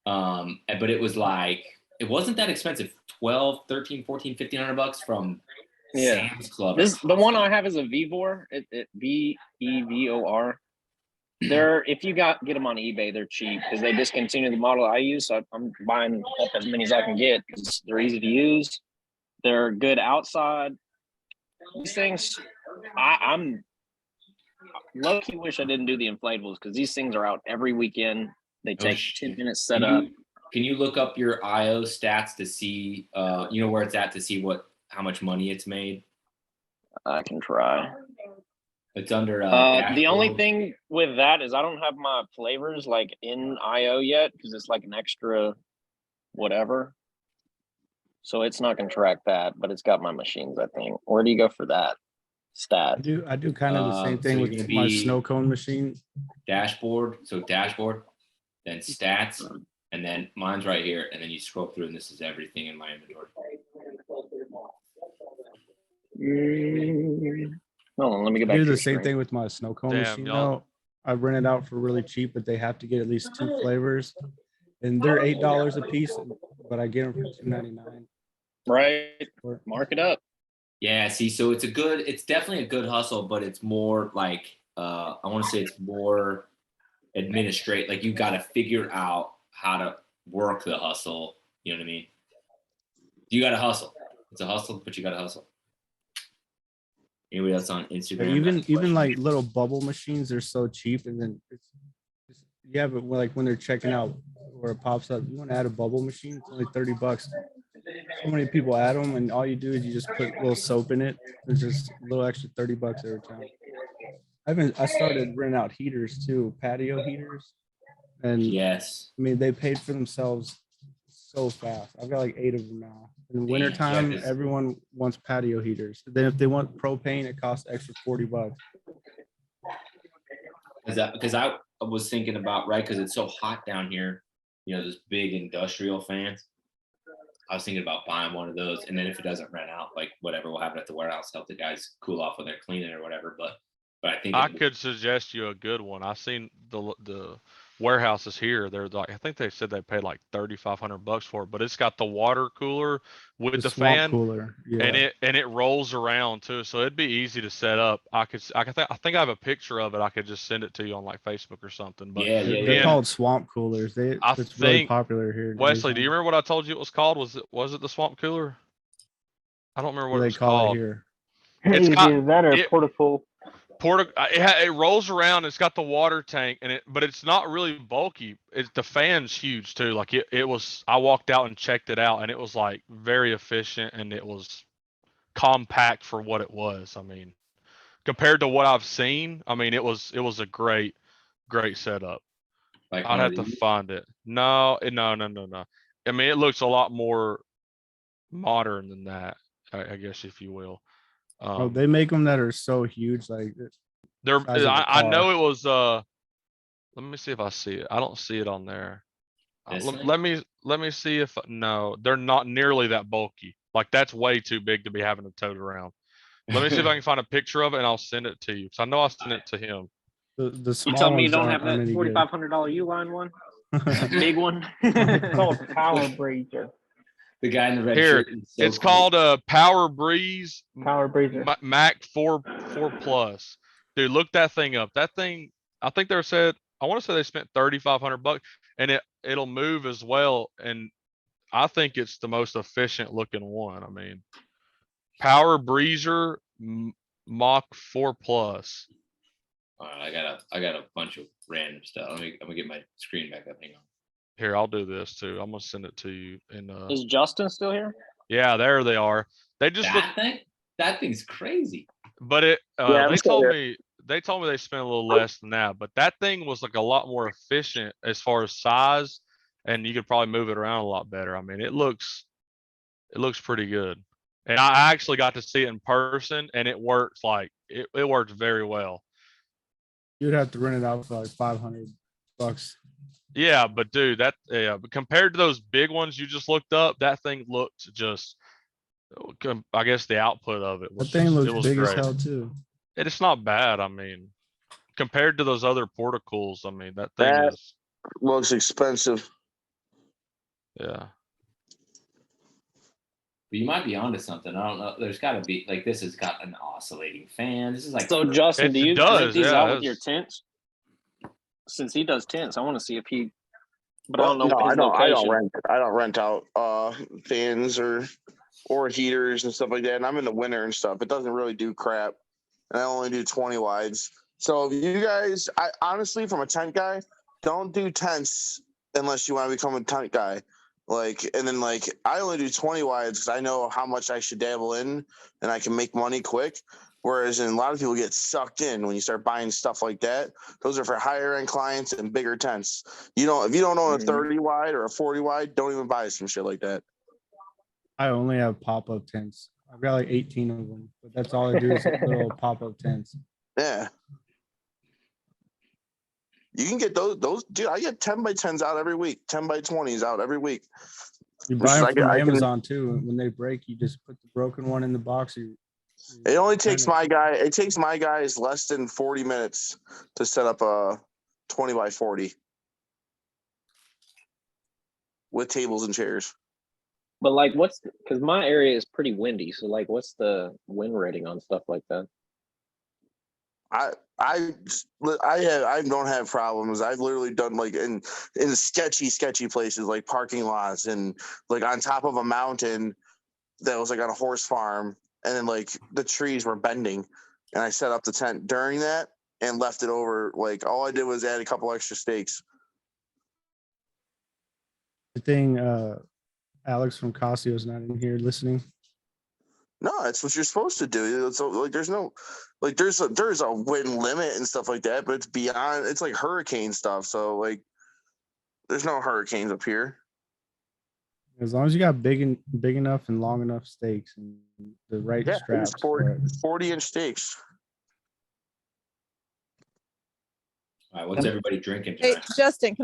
S1: But it was like it wasn't that expensive. 12, 13, 14, $1,500 from
S6: Yeah.
S1: Sam's Club.
S6: The one I have is a Vevor. It VEVOR. They're if you get them on eBay, they're cheap because they discontinued the model I use. So I'm buying up as many as I can get because they're easy to use. They're good outside. These things, I'm low-key wish I didn't do the inflatables because these things are out every weekend. They take 10 minutes set up.
S1: Can you look up your IO stats to see, where it's at to see how much money it's made?
S6: I can try.
S1: It's under.
S6: The only
S1: dashboard.
S6: thing with that is I don't have my flavors like in IO yet because it's like an extra whatever. So it's not going to track that, but it's got my machines, I think. Where do you go for that stat?
S4: I do kind of the same
S1: So
S4: thing
S1: you're
S4: with
S1: gonna
S4: my
S1: be-
S4: snow cone machine.
S1: Dashboard. So dashboard, then stats, and then mine's right here, and then you scroll through, and this is everything in my inventory.
S6: Hold on, let me get
S4: I
S6: back
S4: do
S6: to
S4: the
S6: your
S4: same
S6: screen.
S4: thing with my snow cone
S3: Damn,
S4: machine.
S3: y'all.
S4: Though I rent it out for really cheap, but they have to get at least 2 flavors, and they're $8 a piece. But I get them for $2.99.
S6: Right, mark it up.
S1: Yeah. See, so it's definitely a good hustle, but it's more like I want to say it's more administrate. Like you got to figure out how to work the hustle. You know what I mean? You got to hustle. It's a hustle, but you got to hustle. Anybody else on Instagram?
S4: Even like little bubble machines, they're so cheap, and then it's but like when they're checking out where it pops up, you want to add a bubble machine, it's only $30. So many people add them, and all you do is you just put a little soap in it. It's just a little extra $30 every time. I started renting out heaters too, patio heaters, and
S1: Yes.
S4: I mean they paid for themselves so fast. I've got like 8 of them now. In the wintertime,
S1: Yeah, 'cause-
S4: everyone wants patio heaters. Then if they want propane, it costs extra $40.
S1: Because I was thinking about, right, because it's so hot down here, those big industrial fans. I was thinking about buying one of those, and then if it doesn't rent out, like whatever, we'll have it at the warehouse, help the guys cool off when they're cleaning or whatever. But I think
S3: I could suggest you a good one. I seen the warehouses here. They're like, I think they said they paid like $3,500 for it, but it's got the water cooler with the
S4: swamp
S3: fan,
S4: cooler, yeah.
S3: and it rolls around too, so it'd be easy to set up. I think I have a picture of it. I could just send it to you on like Facebook or something. But
S1: Yeah.
S4: They're called swamp coolers. It's really popular here. in
S3: Wesley, do you
S4: Arizona.
S3: remember what I told you it was called? Was it the swamp cooler? I don't remember what
S4: What
S3: it
S4: they
S3: was
S4: call
S3: called.
S4: it here?
S3: It's got
S7: Either that or
S3: it-
S7: portable.
S3: It rolls around. It's got the water tank but it's not really bulky. The fan's huge too. Like it was. I walked out and checked it out, and it was like very efficient, and it was compact for what it was. I mean, compared to what I've seen, I mean, it was a great setup.
S1: Like
S3: I'd
S1: one
S3: have
S1: of
S3: to
S1: these?
S3: find it. No. I mean, it looks a lot more modern than that, I guess, if you will.
S4: Oh, they make them that are so huge, like
S3: There,
S4: size of a
S3: I know
S4: car.
S3: it was. Let me see if I see it. I don't see it on there.
S1: This thing?
S3: Let me see if no, they're not nearly that bulky. Like that's way too big to be having to tote around. Let me see if I can find a picture of it and I'll send it to you. Because I know I sent it to him.
S4: The
S6: You
S4: small
S6: tell me you
S4: ones
S6: don't have
S4: aren't
S6: that
S4: any good.
S6: $4,500 Uline one, big one.
S7: It's called Power Breezer.
S1: The guy in the red
S3: Here,
S1: shirt. is so
S3: it's
S1: cool.
S3: called a Power Breeze
S7: Power Breezer.
S3: Mac 4 Plus. Dude, look that thing up. That thing, I think they said, I want to say they spent $3,500 and it'll move as well. And I think it's the most efficient looking one. I mean, Power Breezer Mach 4 Plus.
S1: All right, I got a bunch of random stuff. I'm gonna get my screen back up. Hang on.
S3: Here, I'll do this too. I'm gonna send it to you. And
S6: Is Justin still here?
S3: yeah, there they are. They just look,
S1: That thing's crazy.
S3: but it
S2: Yeah, I'm
S3: they
S2: still
S3: told
S2: here.
S3: me they spent a little less than that, but that thing was like a lot more efficient as far as size, and you could probably move it around a lot better. I mean, it looks pretty good. And I actually got to see it in person and it works like it works very well.
S4: You'd have to rent it out for like $500.
S3: Yeah, but dude, but compared to those big ones you just looked up, that thing looked just, I guess the output of it
S4: That
S3: was
S4: thing
S3: just,
S4: looks
S3: it was
S4: big as
S3: great.
S4: hell too.
S3: It's not bad. I mean, compared to those other portacles, I mean, that thing
S2: That
S3: is,
S2: looks expensive.
S3: yeah.
S1: But you might be onto something. I don't know. There's got to be like this has got an oscillating fan. This is like
S6: So Justin, do
S3: It
S6: you
S3: does,
S6: rent these
S3: yeah,
S6: out with your
S3: it's-
S6: tents? Since he does tents, I want to see if he. But
S2: Well,
S6: I don't know
S2: no,
S6: his location.
S2: I don't rent out fans or heaters and stuff like that. And I'm in the winter and stuff. It doesn't really do crap. And I only do 20 wides. So if you guys, I honestly, from a tent guy, don't do tents unless you want to become a tent guy. Like, and then like I only do 20 wides because I know how much I should dabble in and I can make money quick. Whereas a lot of people get sucked in when you start buying stuff like that. Those are for higher end clients and bigger tents. If you don't own a 30 wide or a 40 wide, don't even buy some shit like that.
S4: I only have pop-up tents. I've got like 18 of them, but that's all I do is little pop-up tents.
S2: Yeah. You can get those, dude. I get 10 by 10s out every week, 10 by 20s out every week.
S4: You
S2: Which
S4: buy
S2: is
S4: them
S2: like-
S4: from
S2: I can-
S4: Amazon too. And when they break, you just put the broken one in the box.
S2: It only takes my guys less than 40 minutes to set up a 20 by 40 with tables and chairs.
S6: But like, because my area is pretty windy. So like, what's the wind rating on stuff like that?
S2: I don't have problems. I've literally done like in sketchy places like parking lots and like on top of a mountain that was like on a horse farm, and then like the trees were bending, and I set up the tent during that and left it over. Like all I did was add a couple extra stakes.
S4: The thing, Alex from Casio's not in here listening.
S2: No, that's what you're supposed to do. So like there's no like there's a wind limit and stuff like that, but it's beyond, it's like hurricane stuff. So like there's no hurricanes up here.
S4: As long as you got big enough and long enough stakes and the right
S2: Yeah,
S4: straps.
S2: it's
S4: for it.
S2: 40-inch stakes.
S1: All right, what's everybody drinking
S8: Hey,
S1: tonight?
S8: Justin,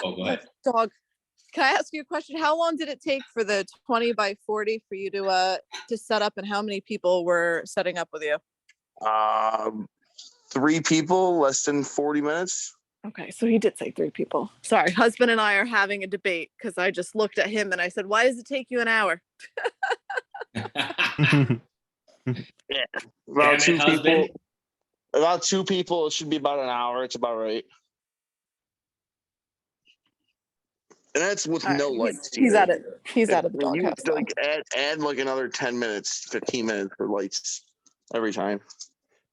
S1: Oh, go ahead.
S8: dog, can I ask you a question? How long did it take for the 20 by 40 for you to set up, and how many people were setting up with you?
S2: 3 people, less than 40 minutes.
S8: Okay, so he did say 3 people. Sorry, husband and I are having a debate because I just looked at him and I said, "Why does it take you an hour?"
S2: About
S1: Damn it, husband.
S2: About 2 people, it should be about an hour. It's about right. And that's with
S8: All right,
S2: no lights.
S8: He's
S2: either.
S8: at it. He's out of the
S2: You
S8: doghouse. now.
S2: like add like another 10 minutes, 15 minutes for lights every time.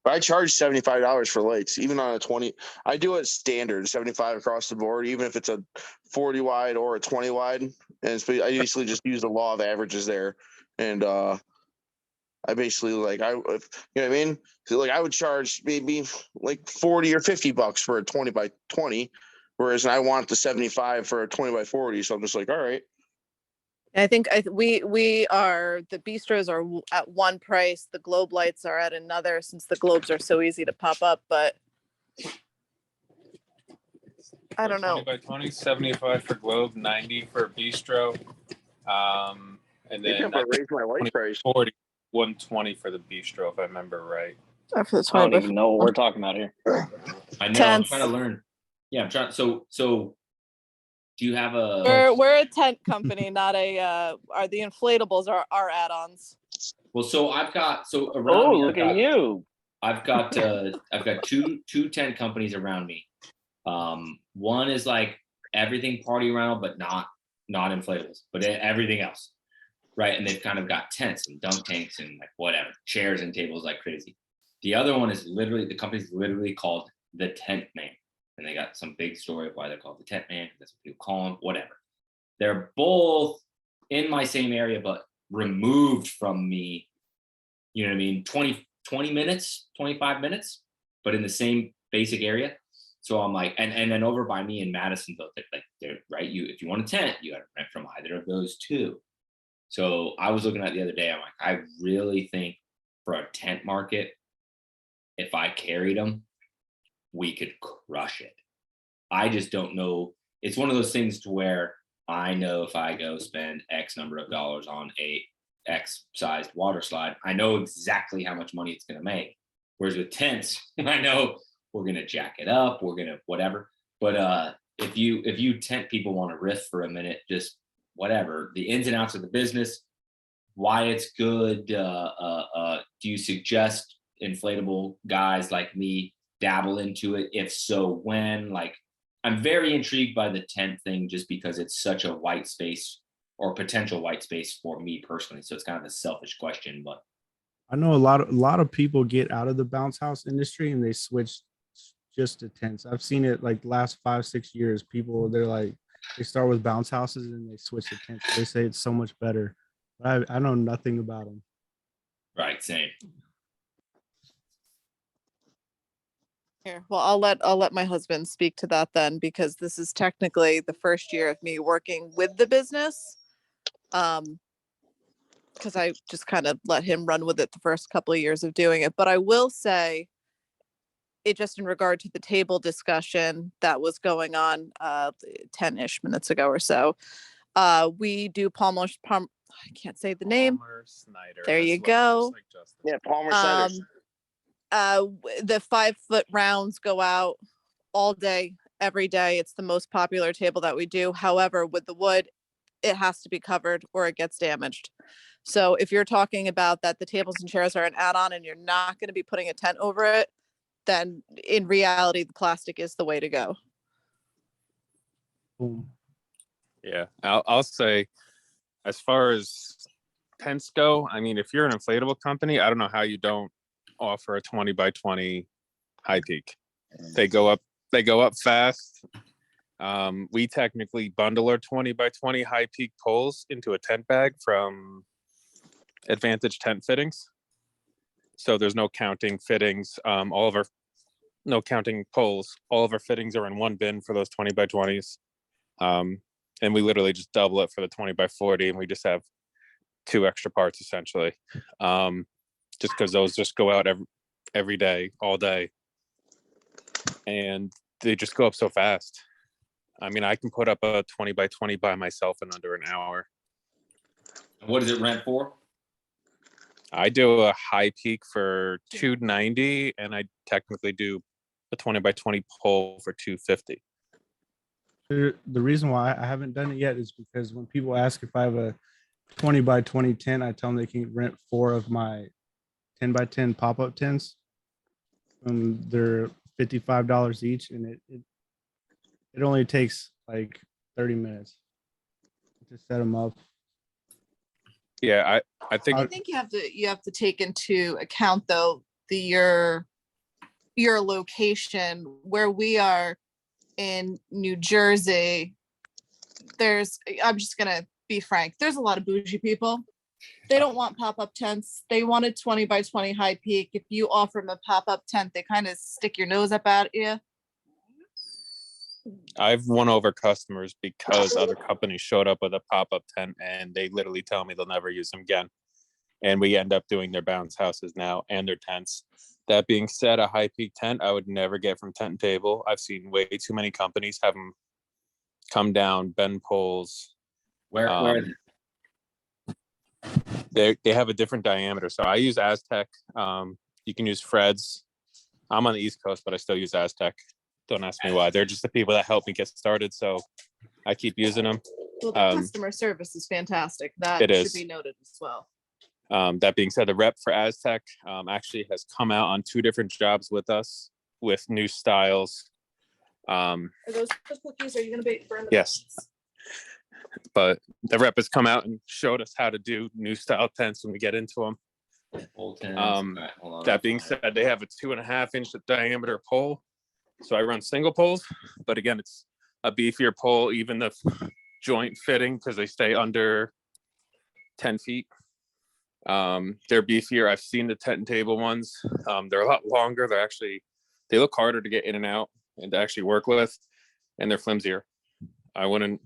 S2: But I charge $75 for lights, even on a 20. I do it standard, 75 across the board, even if it's a 40 wide or a 20 wide. And I basically just use the law of averages there. And I I basically like you know what I mean? So like I would charge maybe like 40 or 50 bucks for a 20 by 20, whereas I want the 75 for a 20 by 40. So I'm just like, all right.
S8: I think we are, the bistros are at one price, the globe lights are at another, since the globes are so easy to pop up, but I don't know.
S9: 20 by 20, 75 for globe, 90 for bistro. And
S2: They
S9: then
S2: can raise my light price.
S9: 40, 120 for the bistro, if I remember right.
S8: After the
S6: I don't
S8: 20 by
S6: even know what we're talking about here.
S1: I know. I'm
S8: Tents.
S1: trying to learn. Yeah, I'm trying. So do you have a?
S8: We're a tent company, not a. Are the inflatables are add-ons?
S1: Well, so I've got around
S6: Oh,
S1: me.
S6: look at you.
S1: I've got two tent companies around me. One is like everything party around, but not inflatables, but everything else, right? And they've kind of got tents and dunk tanks and like whatever, chairs and tables like crazy. The other one is the company's literally called the Tent Man, and they got some big story of why they're called the Tent Man. That's what people call them. Whatever. They're both in my same area, but removed from me. You know what I mean? 20 minutes, 25 minutes, but in the same basic area. So I'm like, and then over by me in Madisonville, like they're right. If you want a tent, you got to rent from either of those two. So I was looking at the other day. I'm like, I really think for a tent market, if I carried them, we could crush it. I just don't know. It's one of those things to where I know if I go spend X number of dollars on a X sized water slide, I know exactly how much money it's going to make. Whereas with tents, I know we're going to jack it up, we're going to whatever. But if you tent people want to riff for a minute, just whatever, the ins and outs of the business, why it's good. Do you suggest inflatable guys like me dabble into it? If so, when? Like, I'm very intrigued by the tent thing just because it's such a white space or potential white space for me personally. So it's kind of a selfish question, but
S4: I know a lot of people get out of the bounce house industry and they switch just to tents. I've seen it like last 5-6 years. People, they're like, they start with bounce houses and they switch to tents. They say it's so much better. But I know nothing about them.
S1: right, same.
S8: Here, well, I'll let my husband speak to that then, because this is technically the first year of me working with the business. Because I just kind of let him run with it the first couple of years of doing it. But I will say, it just in regard to the table discussion that was going on 10-ish minutes ago or so. We do Palmer, I can't say the name.
S9: Palmer Snyder.
S8: There
S9: That's
S8: you
S9: what-
S8: go.
S9: just like Justin.
S2: Yeah, Palmer Snyder.
S8: The 5-foot rounds go out all day, every day. It's the most popular table that we do. However, with the wood, it has to be covered or it gets damaged. So if you're talking about that the tables and chairs are an add-on and you're not going to be putting a tent over it, then in reality, the plastic is the way to go.
S4: Boom.
S9: Yeah, I'll say, as far as tents go, I mean, if you're an inflatable company, I don't know how you don't offer a 20 by 20 high peak. They go up fast. We technically bundle our 20 by 20 high peak poles into a tent bag from Advantage Tent Fittings. So there's no counting fittings. No counting poles. All of our fittings are in one bin for those 20 by 20s. And we literally just double it for the 20 by 40, and we just have 2 extra parts essentially. Just because those just go out every day, all day. And they just go up so fast. I mean, I can put up a 20 by 20 by myself in under an hour.
S1: What does it rent for?
S9: I do a high peak for $290, and I technically do a 20 by 20 pole for $250.
S4: The reason why I haven't done it yet is because when people ask if I have a 20 by 20 tent, I tell them they can rent 4 of my 10 by 10 pop-up tents. And they're $55 each, and it only takes like 30 minutes to set them up.
S9: Yeah, I think
S8: I think you have to take into account though your location. Where we are in New Jersey, I'm just gonna be frank, there's a lot of bougie people. They don't want pop-up tents. They wanted 20 by 20 high peak. If you offer them a pop-up tent, they kind of stick your nose up at you.
S9: I've won over customers because other companies showed up with a pop-up tent and they literally tell me they'll never use them again. And we end up doing their bounce houses now and their tents. That being said, a high peak tent I would never get from Tent and Table. I've seen way too many companies have them come down, bend poles.
S1: Where
S9: They have a different diameter. So I use Aztec. You can use Fred's. I'm on the East Coast, but I still use Aztec. Don't ask me why. They're just the people that help me get started. So I keep using them.
S8: Well, the customer service is fantastic. That
S9: It
S8: should
S9: is.
S8: be noted as well.
S9: That being said, the rep for Aztec actually has come out on 2 different jobs with us with new styles.
S8: Are those the cookies? Are you going to burn them?
S9: Yes. But the rep has come out and showed us how to do new style tents when we get into them.
S1: old tents? Alright, hold on.
S9: That being said, they have a 2.5 inch diameter pole. So I run single poles, but again, it's a beefier pole, even the joint fitting, because they stay under 10 feet. They're beefier. I've seen the Tent and Table ones. They're a lot longer. They look harder to get in and out and to actually work with, and they're flimsier. I wouldn't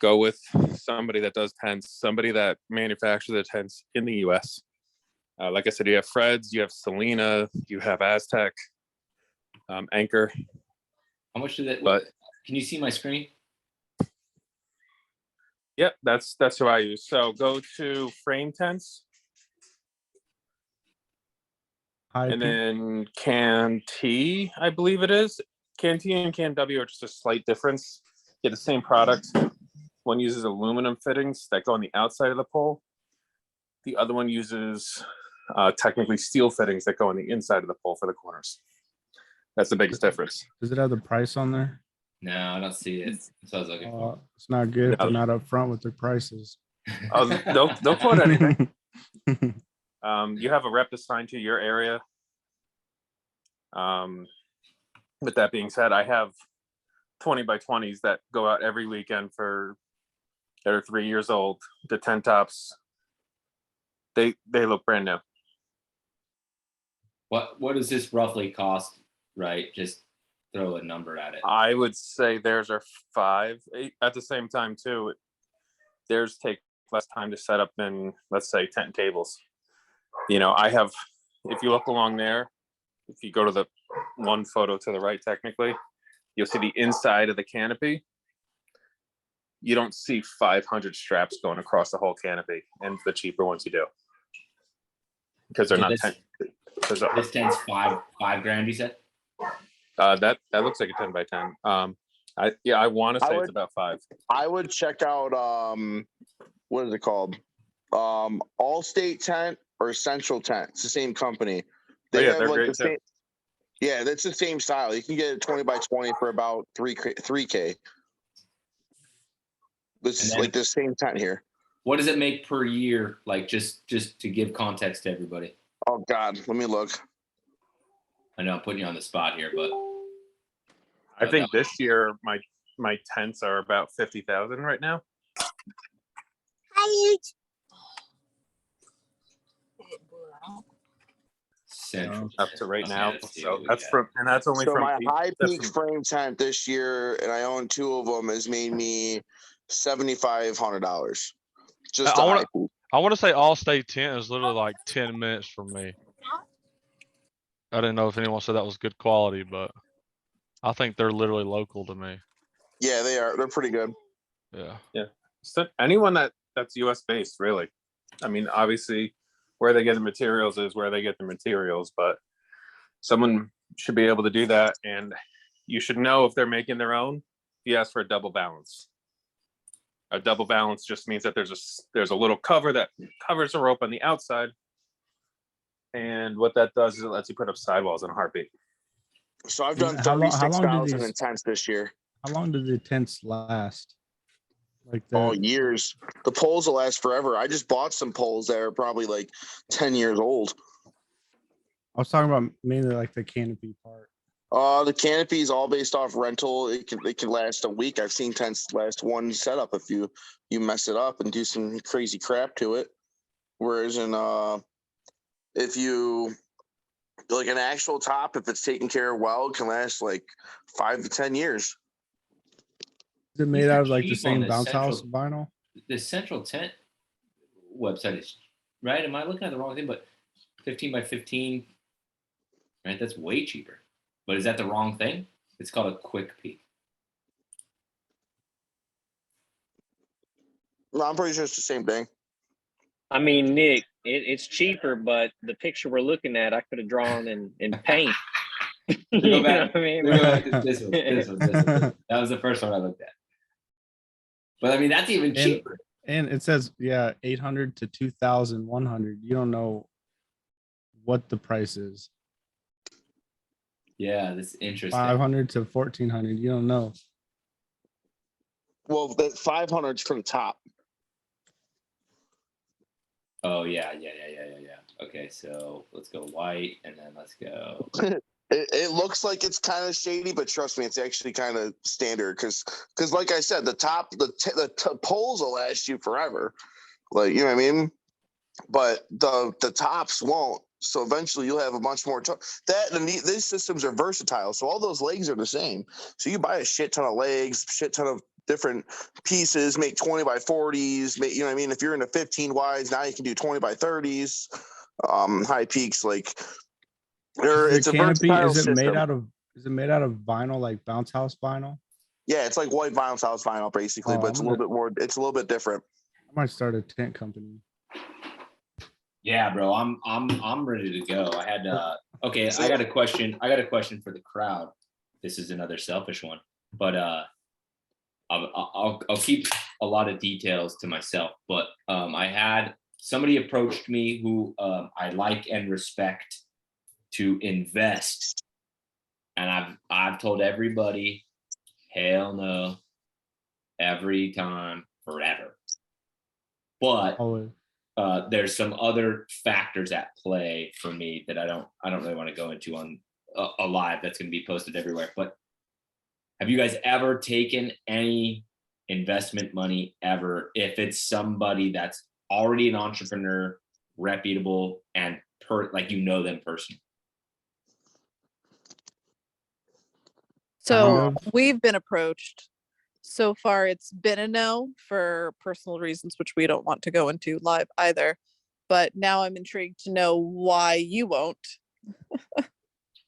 S9: go with somebody that does tents, somebody that manufactures the tents in the US. Like I said, you have Fred's, you have Selena, you have Aztec, Anchor.
S1: How much did it?
S9: But
S1: Can you see my screen?
S9: yep, that's who I use. So go to frame tents,
S4: High
S9: and
S4: peak.
S9: then can T, I believe it is. Can T and can W are just a slight difference. Get the same product. One uses aluminum fittings that go on the outside of the pole. The other one uses technically steel fittings that go on the inside of the pole for the corners. That's the biggest difference.
S4: Does it have the price on there?
S1: No, I don't see it. That's what I was looking for.
S4: It's not good if
S9: No.
S4: they're not upfront with their prices.
S9: Oh, don't quote anything. You have a rep assigned to your area. With that being said, I have 20 by 20s that go out every weekend that are 3 years old. The tent tops, they look brand new.
S1: What does this roughly cost? Right, just throw a number at it.
S9: I would say theirs are 5. At the same time too, theirs take less time to set up than, let's say, Tent and Tables. You know, I have, if you look along there, if you go to the one photo to the right, technically, you'll see the inside of the canopy. You don't see 500 straps going across the whole canopy, and the cheaper ones you do, because they're
S1: So
S9: not
S1: this-
S9: 10.
S1: This tent's five grand, you said?
S9: That looks like a 10 by 10. I want to say it's about 5.
S2: I would check out what is it called? Allstate Tent or Central Tent. It's the same company. They have
S9: they're
S2: like
S9: great
S2: the
S9: too.
S2: same. Yeah, that's the same style. You can get a 20 by 20 for about 3K. This is
S1: And then-
S2: like the same tent here.
S1: What does it make per year? Like just to give context to everybody.
S2: Oh God, let me look.
S1: I know I'm putting you on the spot here, but
S9: I think this year my tents are about 50,000 right now.
S1: Central
S9: Up to right now.
S1: Let's see
S9: So
S1: what we
S9: that's
S1: got.
S9: from that's only
S2: So
S9: from
S2: my high
S9: that's
S2: peak
S9: from-
S2: frame tent this year, and I own 2 of them, has made me $7,500. Just
S3: I
S2: a
S3: wanna-
S2: high peak.
S3: I want to say Allstate tent is literally like 10 minutes from me. I didn't know if anyone said that was good quality, but I think they're literally local to me.
S2: Yeah, they are. They're pretty good.
S3: Yeah.
S9: So anyone that's US based, really. I mean, obviously where they get the materials is where they get the materials, but someone should be able to do that, and you should know if they're making their own. You ask for a double balance. A double balance just means that there's a little cover that covers the rope on the outside, and what that does is it lets you put up sidewalls in a heartbeat.
S2: So I've done
S4: How long do
S2: 36,000
S4: these-
S2: in tents this year.
S4: How long do the tents last? Like
S2: Oh,
S4: the
S2: years. The poles will last forever. I just bought some poles that are probably like 10 years old.
S4: I was talking about mainly like the canopy part.
S2: The canopy is all based off rental. It can last a week. I've seen tents last one setup if you mess it up and do some crazy crap to it. Whereas in if you like an actual top, if it's taken care of well, it can last like 5 to 10 years.
S4: Is it made
S1: These are
S4: out of like the
S1: cheap on
S4: same
S1: the
S4: bounce house
S1: central-
S4: vinyl?
S1: The Central Tent website is right. Am I looking at the wrong thing? But 15 by 15, right? That's way cheaper. But is that the wrong thing? It's called a quick peek.
S2: No, I'm pretty sure it's the same thing.
S6: I mean, Nick, it's cheaper, but the picture we're looking at, I could have drawn in paint. You
S1: Go
S6: know
S1: back.
S6: what I mean?
S1: Go back to this one. That was the first one I looked at. But I mean, that's even
S4: And-
S1: cheaper.
S4: And it says, yeah, 800 to 2,100. You don't know what the price is.
S1: Yeah, that's interesting.
S4: 500 to 1,400. You don't know.
S2: Well, the 500 is for the top.
S1: Oh yeah. Okay, so let's go white, and then let's go.
S2: It looks like it's kind of shady, but trust me, it's actually kind of standard because like I said, the poles will last you forever. Like, you know what I mean? But the tops won't. So eventually you'll have a much more these systems are versatile. So all those legs are the same. So you buy a shit ton of legs, shit ton of different pieces, make 20 by 40s, you know what I mean? If you're into 15 wides, now you can do 20 by 30s, high peaks, like it's a
S4: canopy,
S2: versatile
S4: is it
S2: system.
S4: is it made out of vinyl, like bounce house vinyl?
S2: Yeah, it's like white bounce house vinyl basically,
S4: Oh,
S2: but it's a little bit different.
S4: I might start a tent company.
S1: Yeah, bro, I'm ready to go. I had okay. I got a question. I got a question for the crowd. This is another selfish one, but I'll keep a lot of details to myself. But I had somebody approached me who I like and respect to invest, and I've told everybody, hell no, every time, forever. But
S4: Always.
S1: there's some other factors at play for me that I don't really want to go into on a live that's going to be posted everywhere. But have you guys ever taken any investment money ever, if it's somebody that's already an entrepreneur, reputable, and like you know them personally?
S8: So we've been approached. So far, it's been a no for personal reasons, which we don't want to go into live either. But now I'm intrigued to know why you won't.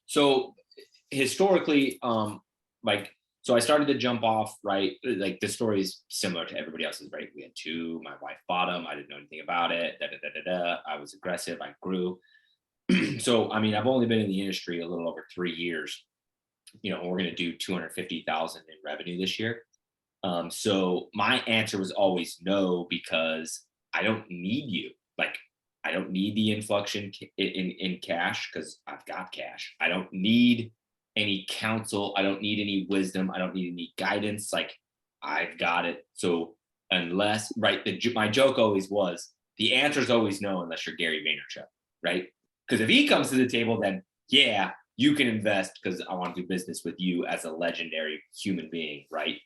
S1: So historically, so I started to jump off, right? Like the story is similar to everybody else's, right? We had two, my wife bought them. I didn't know anything about it. I was aggressive. I grew. So, I mean, I've only been in the industry a little over 3 years. You know, we're going to do 250,000 in revenue this year. So my answer was always no, because I don't need you. Like, I don't need the influx in cash because I've got cash. I don't need any counsel. I don't need any wisdom. I don't need any guidance. Like, I've got it. So unless, right, my joke always was, the answer is always no unless you're Gary Vaynerchuk, right? Because if he comes to the table, then yeah, you can invest because I want to do business with you as a legendary human being, right?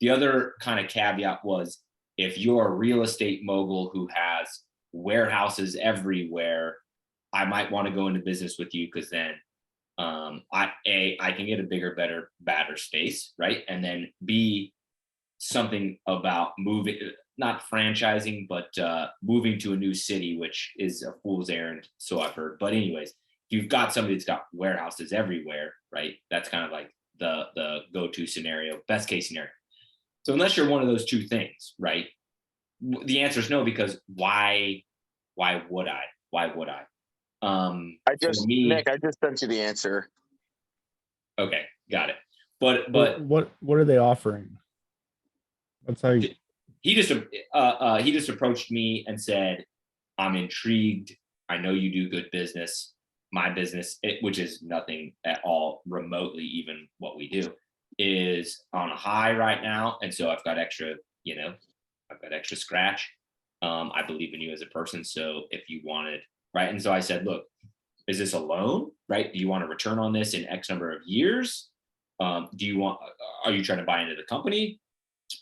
S1: The other kind of caveat was, if you're a real estate mogul who has warehouses everywhere, I might want to go into business with you because then I can get a bigger, better, badder space, right? And then B, something about moving, not franchising, but moving to a new city, which is a fool's errand, so I've heard. But anyways, if you've got somebody that's got warehouses everywhere, right? That's kind of like the go-to scenario, best case scenario. So unless you're one of those two things, right? The answer is no, because why would I? Why would I?
S2: Nick, I just sent you the answer.
S1: Okay, got it. But
S4: what are they offering? That's how you.
S1: He just approached me and said, I'm intrigued. I know you do good business. My business, which is nothing at all remotely even what we do, is on a high right now. And so I've got extra, I've got extra scratch. I believe in you as a person. So if you wanted, right. And so I said, look, is this a loan, right? Do you want a return on this in X number of years? Are you trying to buy into the company?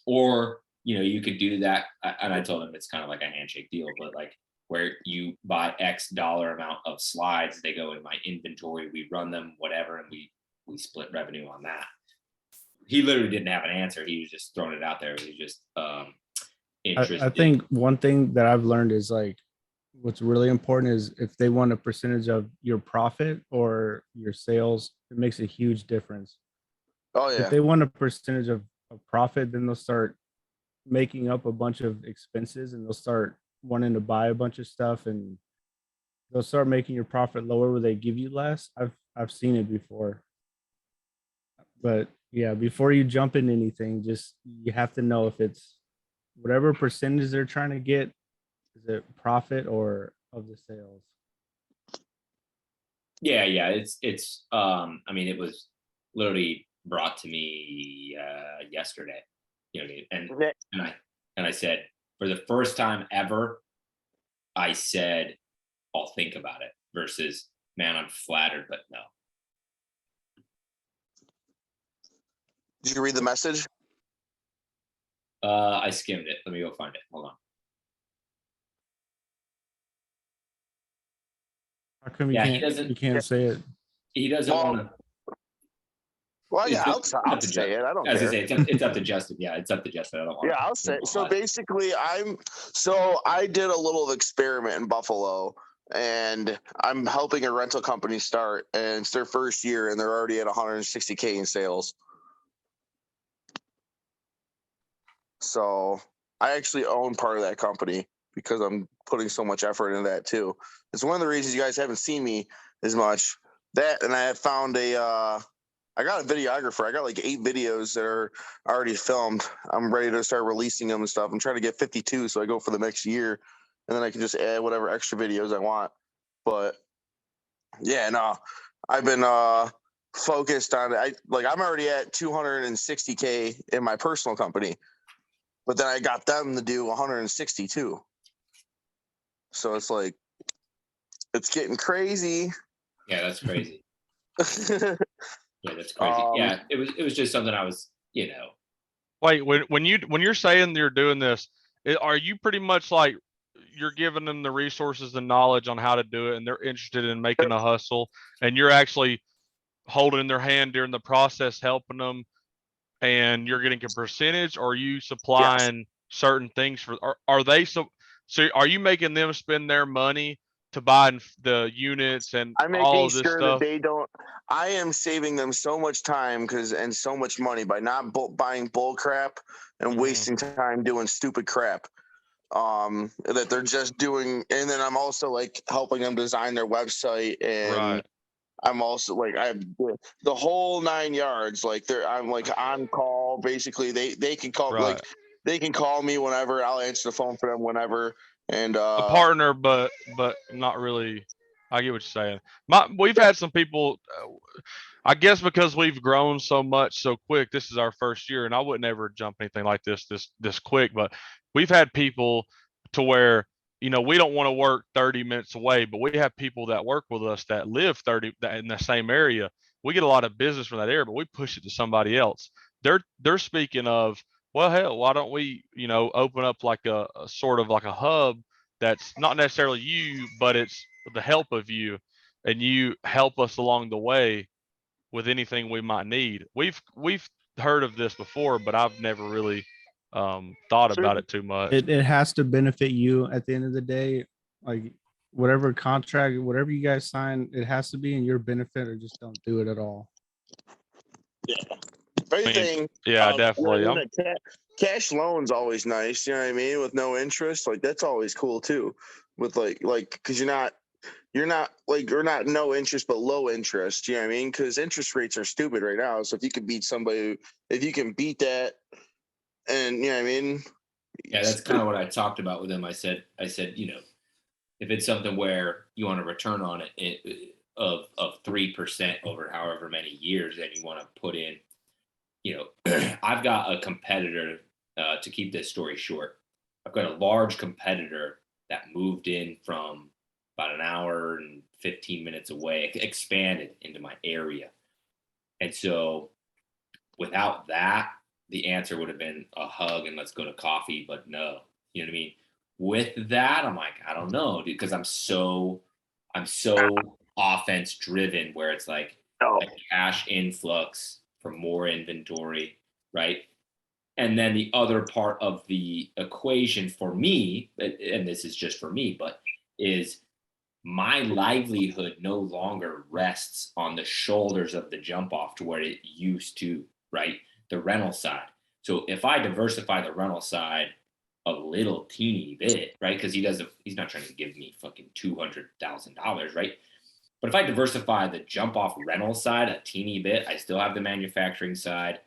S1: Or, you could do that. And I told him it's kind of like a handshake deal, but like, where you buy X dollar amount of slides, they go in my inventory, we run them, whatever, and we split revenue on that. He literally didn't have an answer. He was just throwing it out there. He was just interested.
S4: I think one thing that I've learned is like what's really important is if they want a percentage of your profit or your sales, it makes a huge difference.
S2: Oh
S4: If
S2: yeah.
S4: they want a percentage of profit, then they'll start making up a bunch of expenses and they'll start wanting to buy a bunch of stuff and they'll start making your profit lower where they give you less. I've seen it before. But yeah, before you jump in anything, just you have to know if it's whatever percentage they're trying to get, is it profit or of the sales?
S1: Yeah, it's I mean, it was literally brought to me yesterday. You know what I mean? And I said, for the first time ever, I said, I'll think about it versus, man, I'm flattered, but no.
S2: Did you read the message?
S1: I skimmed it. Let me go find it. Hold on.
S4: How come
S1: Yeah, he doesn't-
S4: you can't say it?
S1: He doesn't
S2: Well,
S1: want to.
S2: Well, yeah, I'll
S1: It's up to
S2: say it. I don't
S1: As I
S2: care.
S1: say, it's up to Justin. Yeah, it's up to Justin. I don't want.
S2: Yeah, I'll say. So basically, I did a little experiment in Buffalo, and I'm helping a rental company start, and it's their first year, and they're already at 160K in sales. So I actually own part of that company because I'm putting so much effort into that too. It's one of the reasons you guys haven't seen me as much. That, and I have found I got a videographer. I got like 8 videos that are already filmed. I'm ready to start releasing them and stuff. I'm trying to get 52, so I go for the next year, and then I can just add whatever extra videos I want. But yeah, no, I've been focused on it. I'm already at 260K in my personal company, but then I got them to do 162. So it's like it's getting crazy.
S1: Yeah, that's crazy. Yeah, that's crazy. Yeah, it was just something I was,
S3: Wait, when you're saying you're doing this, are you pretty much like you're giving them the resources and knowledge on how to do it, and they're interested in making a hustle, and you're actually holding their hand during the process, helping them, and you're getting a percentage, or are you supplying certain things for? Are they so are you making them spend their money to buy the units and
S2: I'm
S3: all
S2: making
S3: of this
S2: sure
S3: stuff?
S2: that they don't. I am saving them so much time and so much money by not buying bull crap and wasting time doing stupid crap. That they're just doing, and then I'm also like helping them design their website, and
S3: Right.
S2: I'm also like I the whole 9 yards. Like I'm like on call. Basically, they can call
S3: Right.
S2: they can call me whenever. I'll answer the phone for them whenever. And
S3: A partner, but not really. I get what you're saying. We've had some people. I guess because we've grown so much so quick. This is our first year, and I wouldn't ever jump anything like this quick. But we've had people to where we don't want to work 30 minutes away, but we have people that work with us that live 30 in the same area. We get a lot of business from that area, but we push it to somebody else. They're speaking of, well, hell, why don't we, open up like a sort of like a hub that's not necessarily you, but it's the help of you, and you help us along the way with anything we might need. We've heard of this before, but I've never really thought about it too much.
S4: It has to benefit you at the end of the day. Like whatever contract, whatever you guys sign, it has to be in your benefit, or just don't do it at all.
S2: Yeah. Everything.
S3: Yeah, definitely.
S2: Cash loan's always nice. You know what I mean? With no interest, like that's always cool too. With like because you're not no interest but low interest. You know what I mean? Because interest rates are stupid right now. So if you can beat that, and you know what I mean?
S1: Yeah, that's kind of what I talked about with him. I said, if it's something where you want a return on it of 3% over however many years, then you want to put in, I've got a competitor, to keep this story short. I've got a large competitor that moved in from about an hour and 15 minutes away, expanded into my area. And so without that, the answer would have been a hug and let's go to coffee, but no, you know what I mean? with that, I'm like, I don't know, dude, because I'm so offense driven, where it's like a cash influx for more inventory, right? And then the other part of the equation for me, and this is just for me, but is my livelihood no longer rests on the shoulders of the jump off to where it used to, right? The rental side. So if I diversify the rental side a little teeny bit, right? Because he's not trying to give me fucking $200,000, right? But if I diversify the jump off rental side a teeny bit, I still have the manufacturing side,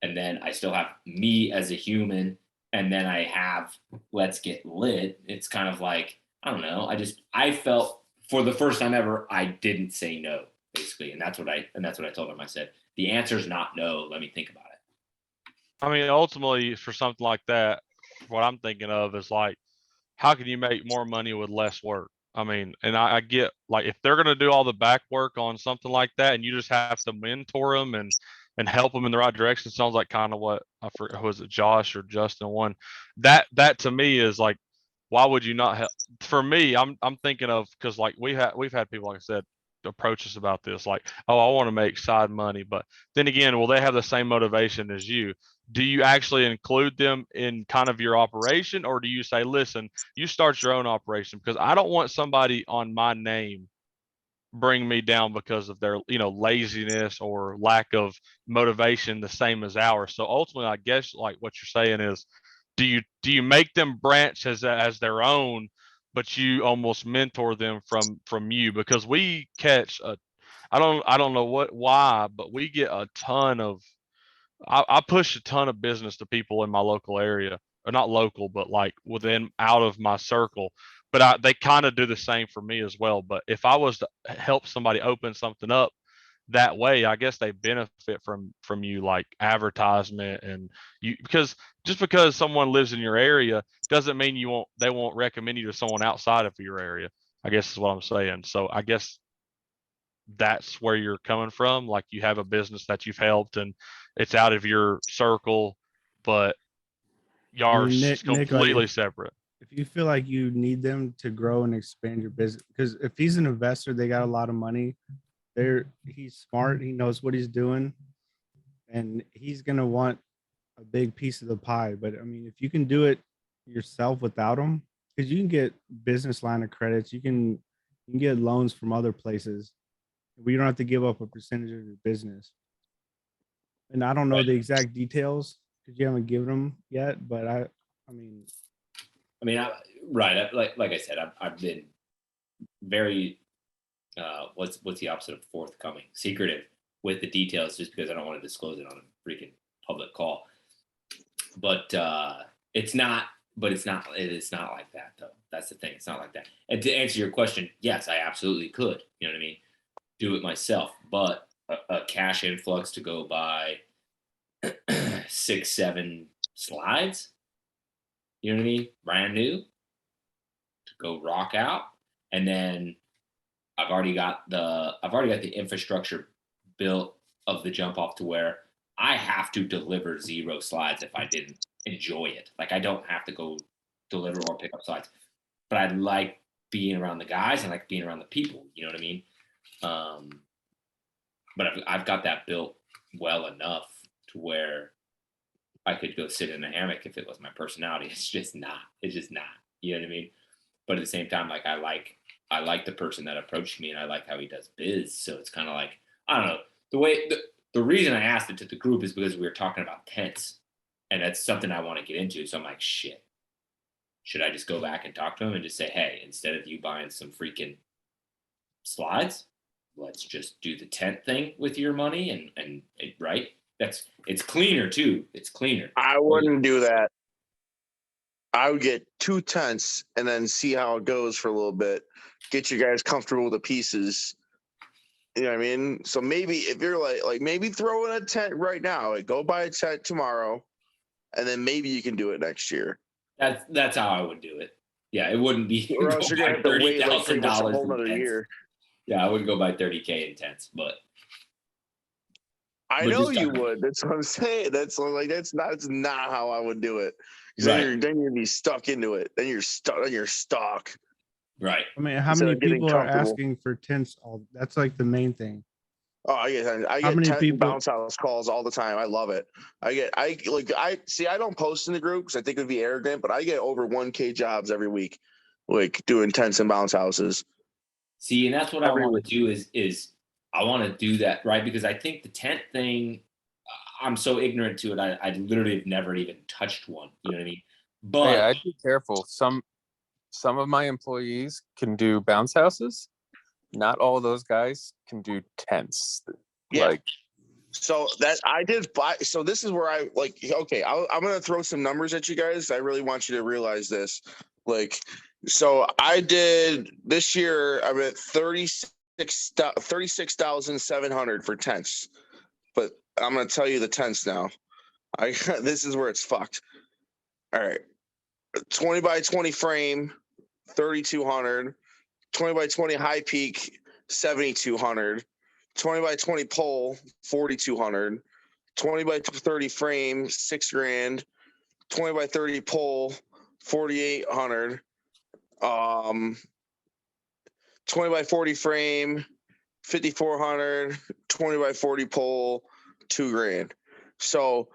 S1: and then I still have me as a human, and then I have let's get lit. It's kind of like, I don't know. I felt for the first time ever, I didn't say no, basically. And that's what I told him. I said, the answer is not no. Let me think about it.
S3: I mean, ultimately for something like that, what I'm thinking of is like, how can you make more money with less work? I mean, and I get like, if they're going to do all the back work on something like that and you just have to mentor them and help them in the right direction, sounds like kind of what I forget, was it Josh or Justin one, that to me is like, why would you not help? For me, I'm thinking of, because like we've had people, like I said, approach us about this, like, oh, I want to make side money, but then again, will they have the same motivation as you? Do you actually include them in kind of your operation, or do you say, listen, you start your own operation? Because I don't want somebody on my name bring me down because of their, laziness or lack of motivation, the same as ours. So ultimately, I guess like what you're saying is, do you make them branch as their own, but you almost mentor them from you? Because we catch I don't know why, but we get a ton of, I push a ton of business to people in my local area, or not local, but like within out of my circle. But they kind of do the same for me as well. But if I was to help somebody open something up that way, I guess they benefit from you, like advertisement, and you, because just because someone lives in your area doesn't mean they won't recommend you to someone outside of your area, I guess is what I'm saying. So I guess that's where you're coming from. Like, you have a business that you've helped and it's out of your circle, but
S4: I
S3: you're
S4: mean, Nick,
S3: completely
S4: like,
S3: separate.
S4: if you feel like you need them to grow and expand your business, because if he's an investor, they got a lot of money. He's smart. He knows what he's doing, and he's gonna want a big piece of the pie. But I mean, if you can do it yourself without him, because you can get business line of credits, you can get loans from other places, but you don't have to give up a percentage of your business. And I don't know the exact details because you haven't given them yet, but I mean,
S1: right. Like I said, I've been very, what's the opposite of forthcoming? Secretive with the details, just because I don't want to disclose it on a freaking public call. But it's not like that, though. That's the thing. It's not like that. And to answer your question, yes, I absolutely could. You know what I mean? Do it myself, but a cash influx to go buy 6-7 slides, you know what I mean, brand new, to go rock out, and then I've already got the infrastructure built of the jump off to where I have to deliver 0 slides if I didn't enjoy it. Like, I don't have to go deliver or pick up slides, but I like being around the guys and like being around the people. You know what I mean? But I've got that built well enough to where I could go sit in a hammock if it was my personality. It's just not. You know what I mean? But at the same time, like, I like the person that approached me, and I like how he does biz. So it's kind of like, I don't know. The reason I asked it to the group is because we were talking about tents, and that's something I want to get into. So I'm like, shit. Should I just go back and talk to him and just say, hey, instead of you buying some freaking slides, let's just do the tent thing with your money, and right? It's cleaner too. It's cleaner.
S2: I wouldn't do that. I would get 2 tents and then see how it goes for a little bit. Get you guys comfortable with the pieces. You know what I mean? So maybe if you're like maybe throw in a tent right now, like go buy a tent tomorrow, and then maybe you can do it next year.
S1: That's how I would do it. Yeah, it wouldn't be.
S2: Or else you're gonna have to wait like pretty much a whole nother year.
S1: Yeah, I wouldn't go buy $30K in tents, but
S2: I know you would. That's what I'm saying. That's not how I would do it.
S1: Right.
S2: Then you're gonna be stuck into it. Then you're stuck. Then you're stuck.
S1: Right.
S4: I mean, how
S2: Instead
S4: many
S2: of getting
S4: people are
S2: comfortable.
S4: asking for tents? That's like the main thing.
S2: Oh, I
S4: How
S2: get
S4: many
S2: 10
S4: people-
S2: bounce house calls all the time. I love it. I don't post in the group because I think it would be arrogant, but I get over 1K jobs every week, like doing tents and bounce houses.
S1: See, and that's what I
S2: Every
S1: want to do is I want to do that, right? Because I think the tent thing, I'm so ignorant to it. I literally have never even touched one. You know what I mean? But
S9: Hey, I'd be careful. Some of my employees can do bounce houses. Not all of those guys can do tents.
S2: Yeah.
S9: Like,
S2: So that I did buy. So this is where I like. Okay, I'm gonna throw some numbers at you guys. I really want you to realize this. Like, so I did this year. I'm at 36,700 for tents. But I'm gonna tell you the tents now. This is where it's fucked. All right, 20 by 20 frame, 3,200. 20 by 20 high peak, 7,200. 20 by 20 pole, 4,200. 20 by 30 frame, 6 grand. 20 by 30 pole, 4,800. 20 by 40 frame, 5,400. 20 by 40 pole, 2 grand. So,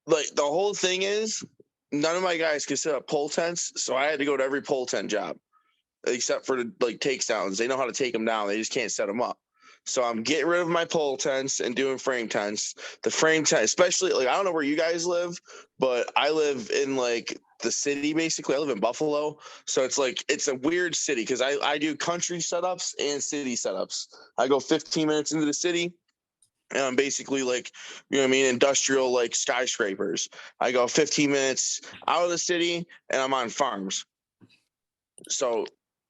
S2: like, the whole thing is none of my guys can set up pole tents, so I had to go to every pole tent job except for the like takedowns. They know how to take them down. They just can't set them up. So I'm getting rid of my pole tents and doing frame tents. The frame tent, especially like I don't know where you guys live, but I live in like the city basically. I live in Buffalo, so it's like it's a weird city because I do country setups and city setups. I go 15 minutes into the city. And I'm basically like, you know what I mean, industrial like skyscrapers. I go 15 minutes out of the city and I'm on farms. So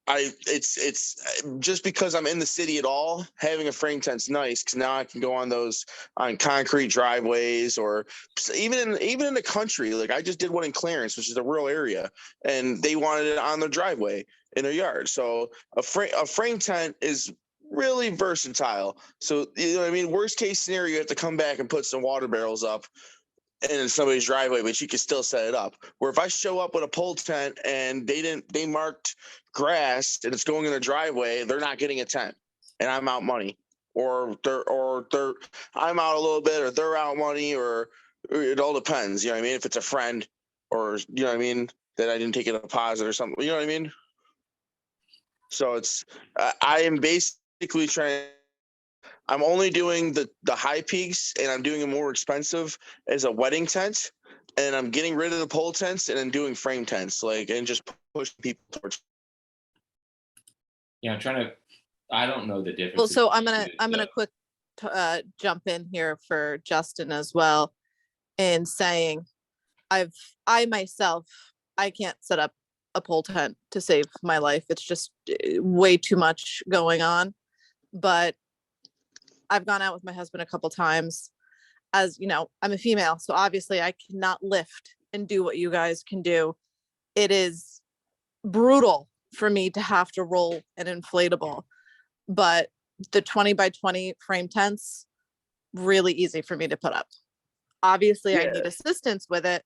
S2: it's just because I'm in the city at all, having a frame tent's nice because now I can go on those on concrete driveways or even in the country. Like I just did one in Clarence, which is a rural area, and they wanted it on their driveway in their yard. So a frame tent is really versatile. So you know what I mean. Worst case scenario, you have to come back and put some water barrels up in somebody's driveway, but you can still set it up. Where if I show up with a pole tent and they marked grass and it's going in their driveway, they're not getting a tent, and I'm out money, or I'm out a little bit, or they're out money, or it all depends. You know what I mean? If it's a friend, or you know what I mean, that I didn't take a deposit or something. You know what I mean? So it's I am basically trying. I'm only doing the high peaks, and I'm doing them more expensive as a wedding tent, and I'm getting rid of the pole tents and then doing frame tents, like, and just push people towards.
S1: yeah, I'm trying to. I don't know the difference.
S8: Well, so I'm gonna quick jump in here for Justin as well, in saying I myself can't set up a pole tent to save my life. It's just way too much going on. But I've gone out with my husband a couple times. As you know, I'm a female, so obviously I cannot lift and do what you guys can do. It is brutal for me to have to roll an inflatable, but the 20 by 20 frame tents, really easy for me to put up. Obviously, I need assistance with it,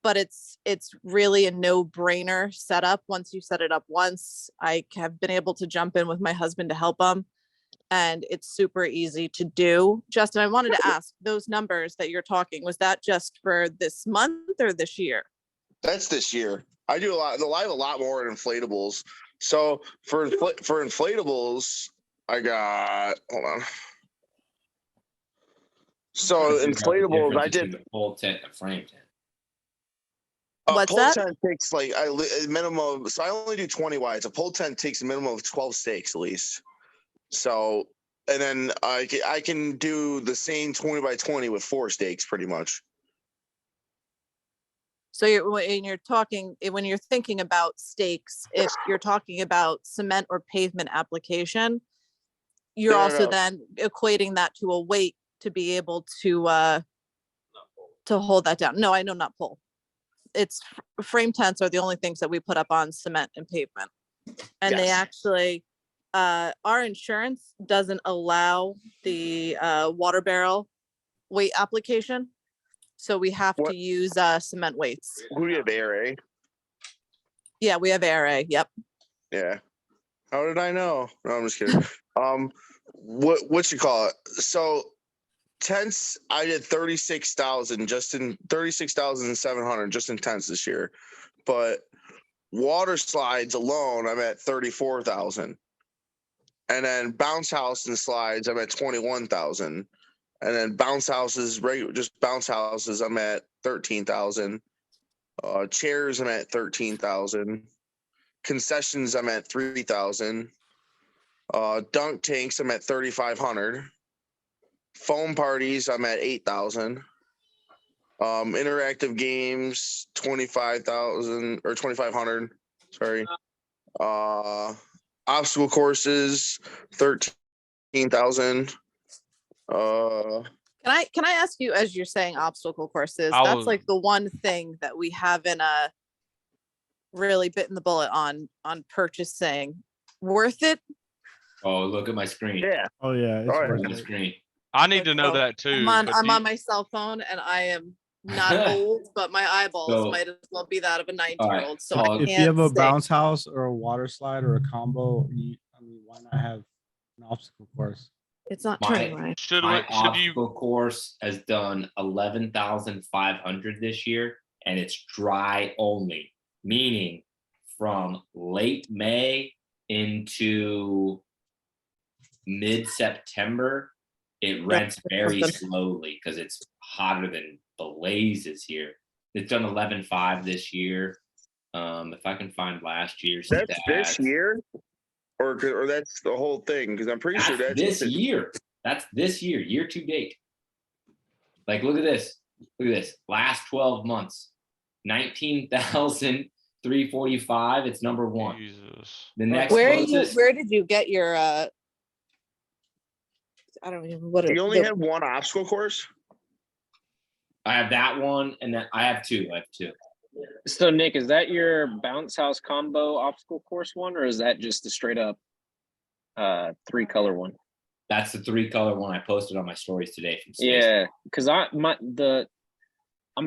S8: but it's really a no-brainer setup. Once you set it up once, I have been able to jump in with my husband to help him, and it's super easy to do. Justin, I wanted to ask, those numbers that you're talking, was that just for this month or this year?
S2: That's this year. I do a lot. I have a lot more inflatables. So for inflatables, I got, hold on. So inflatables, I did.
S1: The pole tent and frame tent.
S8: What's
S2: pole
S8: that?
S2: tent takes like a minimum. So I only do 20 wides. A pole tent takes a minimum of 12 stakes at least. So, and then I can do the same 20 by 20 with 4 stakes pretty much.
S8: So when you're thinking about stakes, if you're talking about cement or pavement application, you're also then equating that to a weight to be able to hold that down. No, I know, not pole. It's frame tents are the only things that we put up on cement and pavement. And they actually, our insurance doesn't allow the water barrel weight application. So we have
S2: What-
S8: to use cement weights.
S2: Who do you have, ARA?
S8: Yeah, we have ARA. Yep.
S2: Yeah. How did I know? No, I'm just kidding. What you call it? So tents, I did 36,000 just in 36,700 just in tents this year. But water slides alone, I'm at 34,000. And then bounce house and slides, I'm at 21,000. And then bounce houses, just bounce houses, I'm at 13,000. Chairs, I'm at 13,000. Concessions, I'm at 3,000. Dunk tanks, I'm at 3,500. Foam parties, I'm at 8,000. Interactive games, 25,000 or 2,500. Sorry. Obstacle courses, 13,000.
S8: Can I ask you, as you're saying obstacle courses,
S3: I
S8: that's
S3: was-
S8: like the one thing that we haven't really bitten the bullet on purchasing. Worth it?
S1: Oh, look at my screen.
S2: Yeah.
S4: Oh yeah, it's
S2: Oh, yeah.
S4: worth
S1: Look at my
S4: it.
S1: screen.
S3: I need to know
S8: Well,
S3: that too.
S8: I'm
S3: but do
S8: on
S3: you-
S8: my cell phone and I am not old, but my eyeballs
S1: So-
S8: might as well be that of a 90-year-old. So
S1: Well,
S8: I
S4: If
S8: can't
S4: you have a
S8: say-
S4: bounce house or a water slide or a combo, I mean, why not have an obstacle course?
S8: It's not
S1: My-
S8: turning right.
S3: should
S1: My
S3: we, should you
S1: obstacle course has done 11,500 this year, and it's dry only, meaning from late May into mid-September, it rents very
S8: something.
S1: slowly because it's hotter than blazes here. It's done 11.5 this year. If I can find last year's
S2: That's this
S1: stats.
S2: year? Or that's the whole thing? Because I'm pretty sure
S1: That's
S2: that's
S1: this year. That's this year to date. Like, look at this. Look at this. Last 12 months, 19,345. It's number one.
S3: Jesus.
S1: The next
S8: Where
S1: closest,
S8: did you get your I don't even know what
S2: Do
S8: it
S2: you only
S8: the-
S2: have one obstacle course?
S1: I have that one, and then I have two.
S6: So Nick, is that your bounce house combo obstacle course one, or is that just the straight up 3-color one?
S1: That's the 3-color one I posted on my stories today from Space.
S6: Yeah, because I'm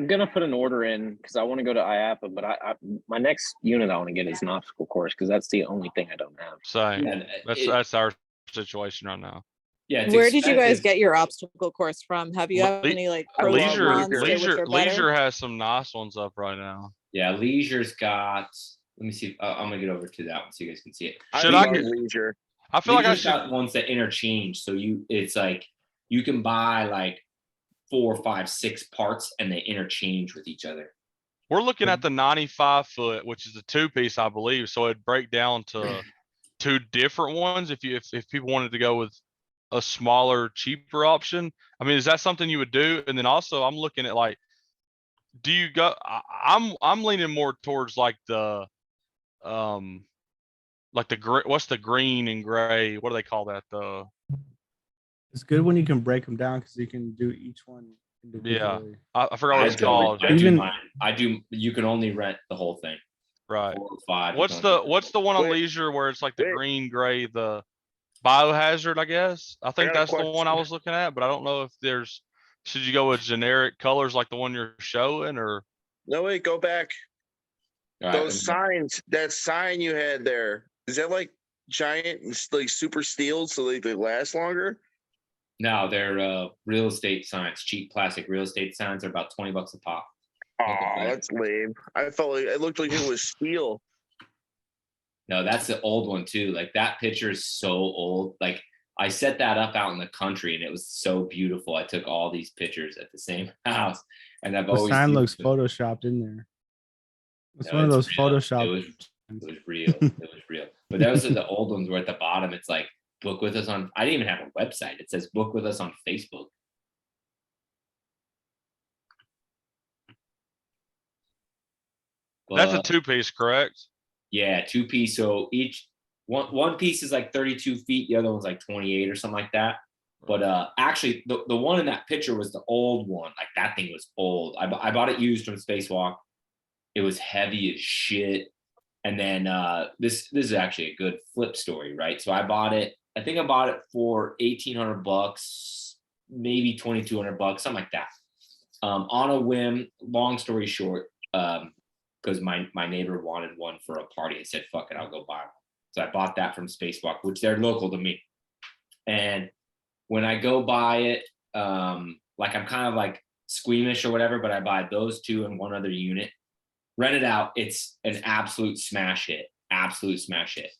S6: gonna put an order in because I want to go to IAPA, but I my next unit I want to get is an obstacle course because that's the only thing I don't have.
S3: Same.
S1: And
S3: That's our situation right now.
S1: yeah. It's
S8: Where did you guys
S1: expensive.
S8: get your obstacle course from? Have you had
S3: Le-
S8: any like
S2: I
S8: pros
S2: love
S8: and
S3: Leisure,
S8: cons to which
S3: leisure,
S8: are better?
S3: leisure has some nice ones up right now.
S1: Yeah, Leisure's got. Let me see. I'm gonna get over to that one so you guys can see it.
S3: Should
S2: I
S3: I
S2: love
S3: get-
S2: leisure.
S3: I feel like I
S1: Leisure's
S3: should.
S1: got ones that interchange. So it's like you can buy like 4, 5, 6 parts, and they interchange with each other.
S3: We're looking at the 95-foot, which is a 2-piece, I believe. So it'd break down to 2 different ones if people wanted to go with a smaller, cheaper option. I mean, is that something you would do? And then also, I'm looking at like, do you go? I'm leaning more towards like the what's the green and gray? What do they call that?
S4: It's good when you can break them down because you can do each one individually.
S3: I forgot what it's
S1: do-
S3: called.
S1: I do
S4: Even-
S1: mine. I do. You can only rent the whole thing.
S3: Right.
S1: 4 or 5. you
S3: What's
S1: don't get
S3: the one on
S2: Wait,
S3: leisure where it's like the
S2: wait.
S3: green, gray, the biohazard, I guess? I think
S2: got a
S3: that's the one I
S2: question.
S3: was looking at, but I don't know if should you go with generic colors like the one you're showing or?
S2: No, wait, go back.
S1: All right,
S2: Those signs, that sign you had there, is that like giant and like super steel so they last longer?
S1: No, they're real estate signs. Cheap plastic real estate signs are about $20 a pop.
S2: Oh,
S1: Okay.
S2: that's lame. I felt like it looked like it was steel.
S1: No, that's the old one too. Like that picture is so old. Like I set that up out in the country and it was so beautiful. I took all these pictures at the same house, and I've
S4: The
S1: always
S4: sign
S1: used
S4: looks
S1: them.
S4: photoshopped in there. It's
S1: No,
S4: one of
S1: it's
S4: those
S1: real.
S4: Photoshop.
S1: It was real. It was real. But those are the old ones where at the bottom it's like book with us on. I didn't even have a website. It says book with us on Facebook.
S3: That's a
S1: But,
S3: 2-piece, correct?
S1: yeah, 2-piece. So each one piece is like 32 feet. The other one's like 28 or something like that. But actually, the one in that picture was the old one. Like that thing was old. I bought it used from Spacewalk. It was heavy as shit. And then this is actually a good flip story, right? So I bought it. I think I bought it for $1,800, maybe $2,200, something like that. on a whim, long story short, because my neighbor wanted one for a party. I said, fuck it, I'll go buy one. So I bought that from Spacewalk, which they're local to me. And when I go buy it, like I'm kind of like squeamish or whatever, but I buy those two and one other unit. Rent it out. It's an absolute smash hit. Absolute smash hit.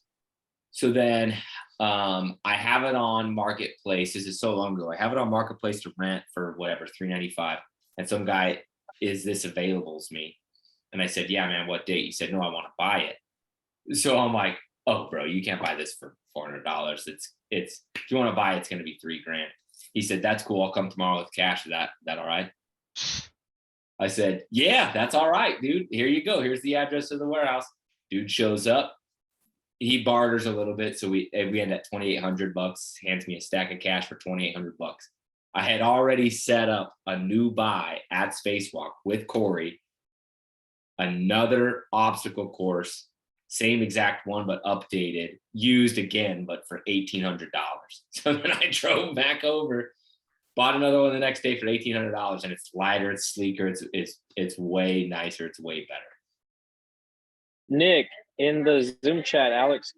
S1: So then I have it on Marketplace. This is so long ago. I have it on Marketplace to rent for whatever, $3.95. And some guy, is this available to me? And I said, yeah, man, what date? He said, no, I want to buy it. So I'm like, oh, bro, you can't buy this for $400. It's if you want to buy it, it's going to be $3,000. He said, that's cool. I'll come tomorrow with cash. Is that all right? I said, yeah, that's all right, dude. Here you go. Here's the address of the warehouse. Dude shows up. He barters a little bit. So we end at $2,800, hands me a stack of cash for $2,800. I had already set up a new buy at Spacewalk with Corey, another obstacle course, same exact one, but updated, used again, but for $1,800. So then I drove back over, bought another one the next day for $1,800, and it's lighter, it's sleeker, it's way nicer, it's way better.
S6: Nick, in the Zoom chat, Alex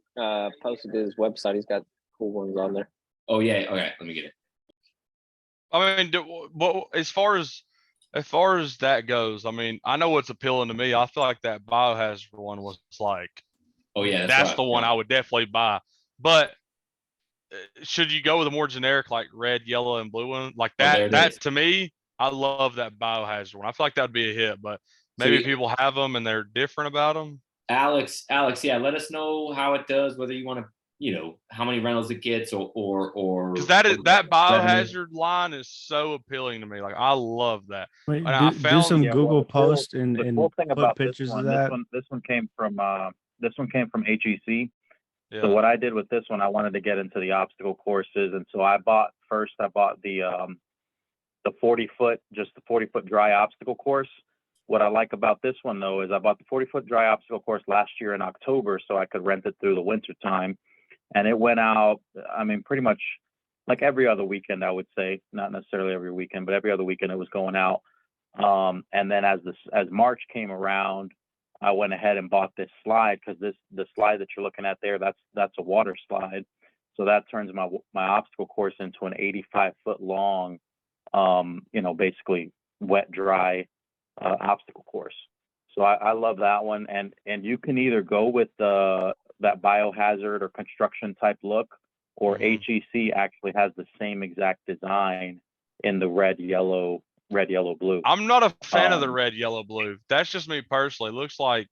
S6: posted his website. He's got cool ones on there.
S1: Oh yeah, okay, let me get it.
S3: I mean, as far as that goes, I mean, I know what's appealing to me. I feel like that Biohazard one was like,
S1: oh yeah,
S3: that's the one I would definitely buy. But should you go with a more generic, like red, yellow, and blue one like that? That to me, I love that Biohazard one. I feel like that'd be a hit. But maybe people have them and they're different about them.
S1: Alex, yeah, let us know how it does. Whether you want to, how many rentals it gets, or
S3: because that Biohazard line is so appealing to me. Like I love that.
S4: Wait,
S3: And
S4: do some Google
S10: the cool-
S4: post and
S10: cool thing
S4: put
S10: about
S4: pictures
S10: this
S4: of
S10: one,
S4: that.
S10: This one came from HEC.
S3: Yeah.
S10: So what I did with this one, I wanted to get into the obstacle courses, and so I bought the 40-foot, just the 40-foot dry obstacle course. What I like about this one though is I bought the 40-foot dry obstacle course last year in October, so I could rent it through the winter time, and it went out. I mean, pretty much like every other weekend, I would say, not necessarily every weekend, but every other weekend it was going out. And then as March came around, I went ahead and bought this slide, because the slide that you're looking at there, that's a water slide. So that turns my obstacle course into an 85-foot long, basically wet, dry obstacle course. So I love that one. And you can either go with that biohazard or construction type look, or HEC actually has the same exact design in the red, yellow, blue.
S3: I'm not a fan of the red, yellow, blue. That's just me personally. It looks like,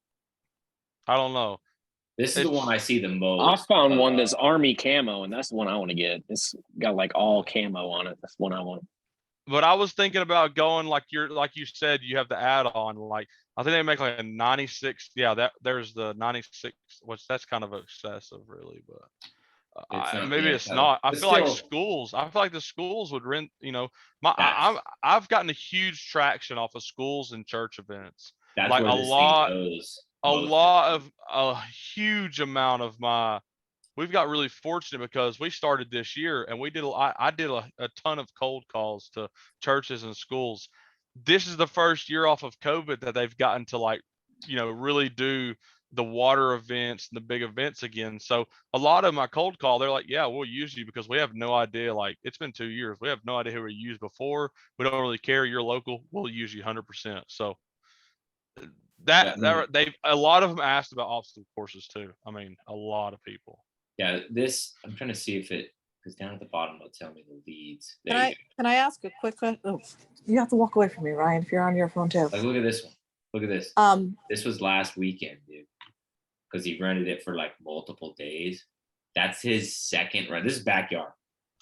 S3: I don't know.
S1: This is the one I see the most.
S6: I found one that's army camo, and that's the one I want to get. It's got like all camo on it. That's the one I want.
S3: But I was thinking about going like you said, you have the add-on. Like I think they make like a 96. Yeah, there's the 96, which that's kind of excessive, really. But maybe it's not. I feel like the schools would rent. I've gotten a huge traction off of schools and church events.
S1: That's
S3: like
S1: where
S3: a
S1: this
S3: lot,
S1: thing goes.
S3: a huge amount of my. We've got really fortunate because we started this year and I did a ton of cold calls to churches and schools. This is the first year off of COVID that they've gotten to really do the water events and the big events again. So a lot of my cold call, they're like, yeah, we'll use you because we have no idea. Like it's been 2 years. We have no idea who we used before. We don't really care. You're local. We'll use you 100%. So a lot of them asked about obstacle courses too. I mean, a lot of people.
S1: Yeah, I'm trying to see if it, because down at the bottom it'll tell me the leads.
S8: Can I ask a quick question? Oh, you have to walk away from me, Ryan, if you're on your phone too.
S1: Like, look at this one. Look at this. This was last weekend, dude. Because he rented it for like multiple days. That's his second rent. This is backyard.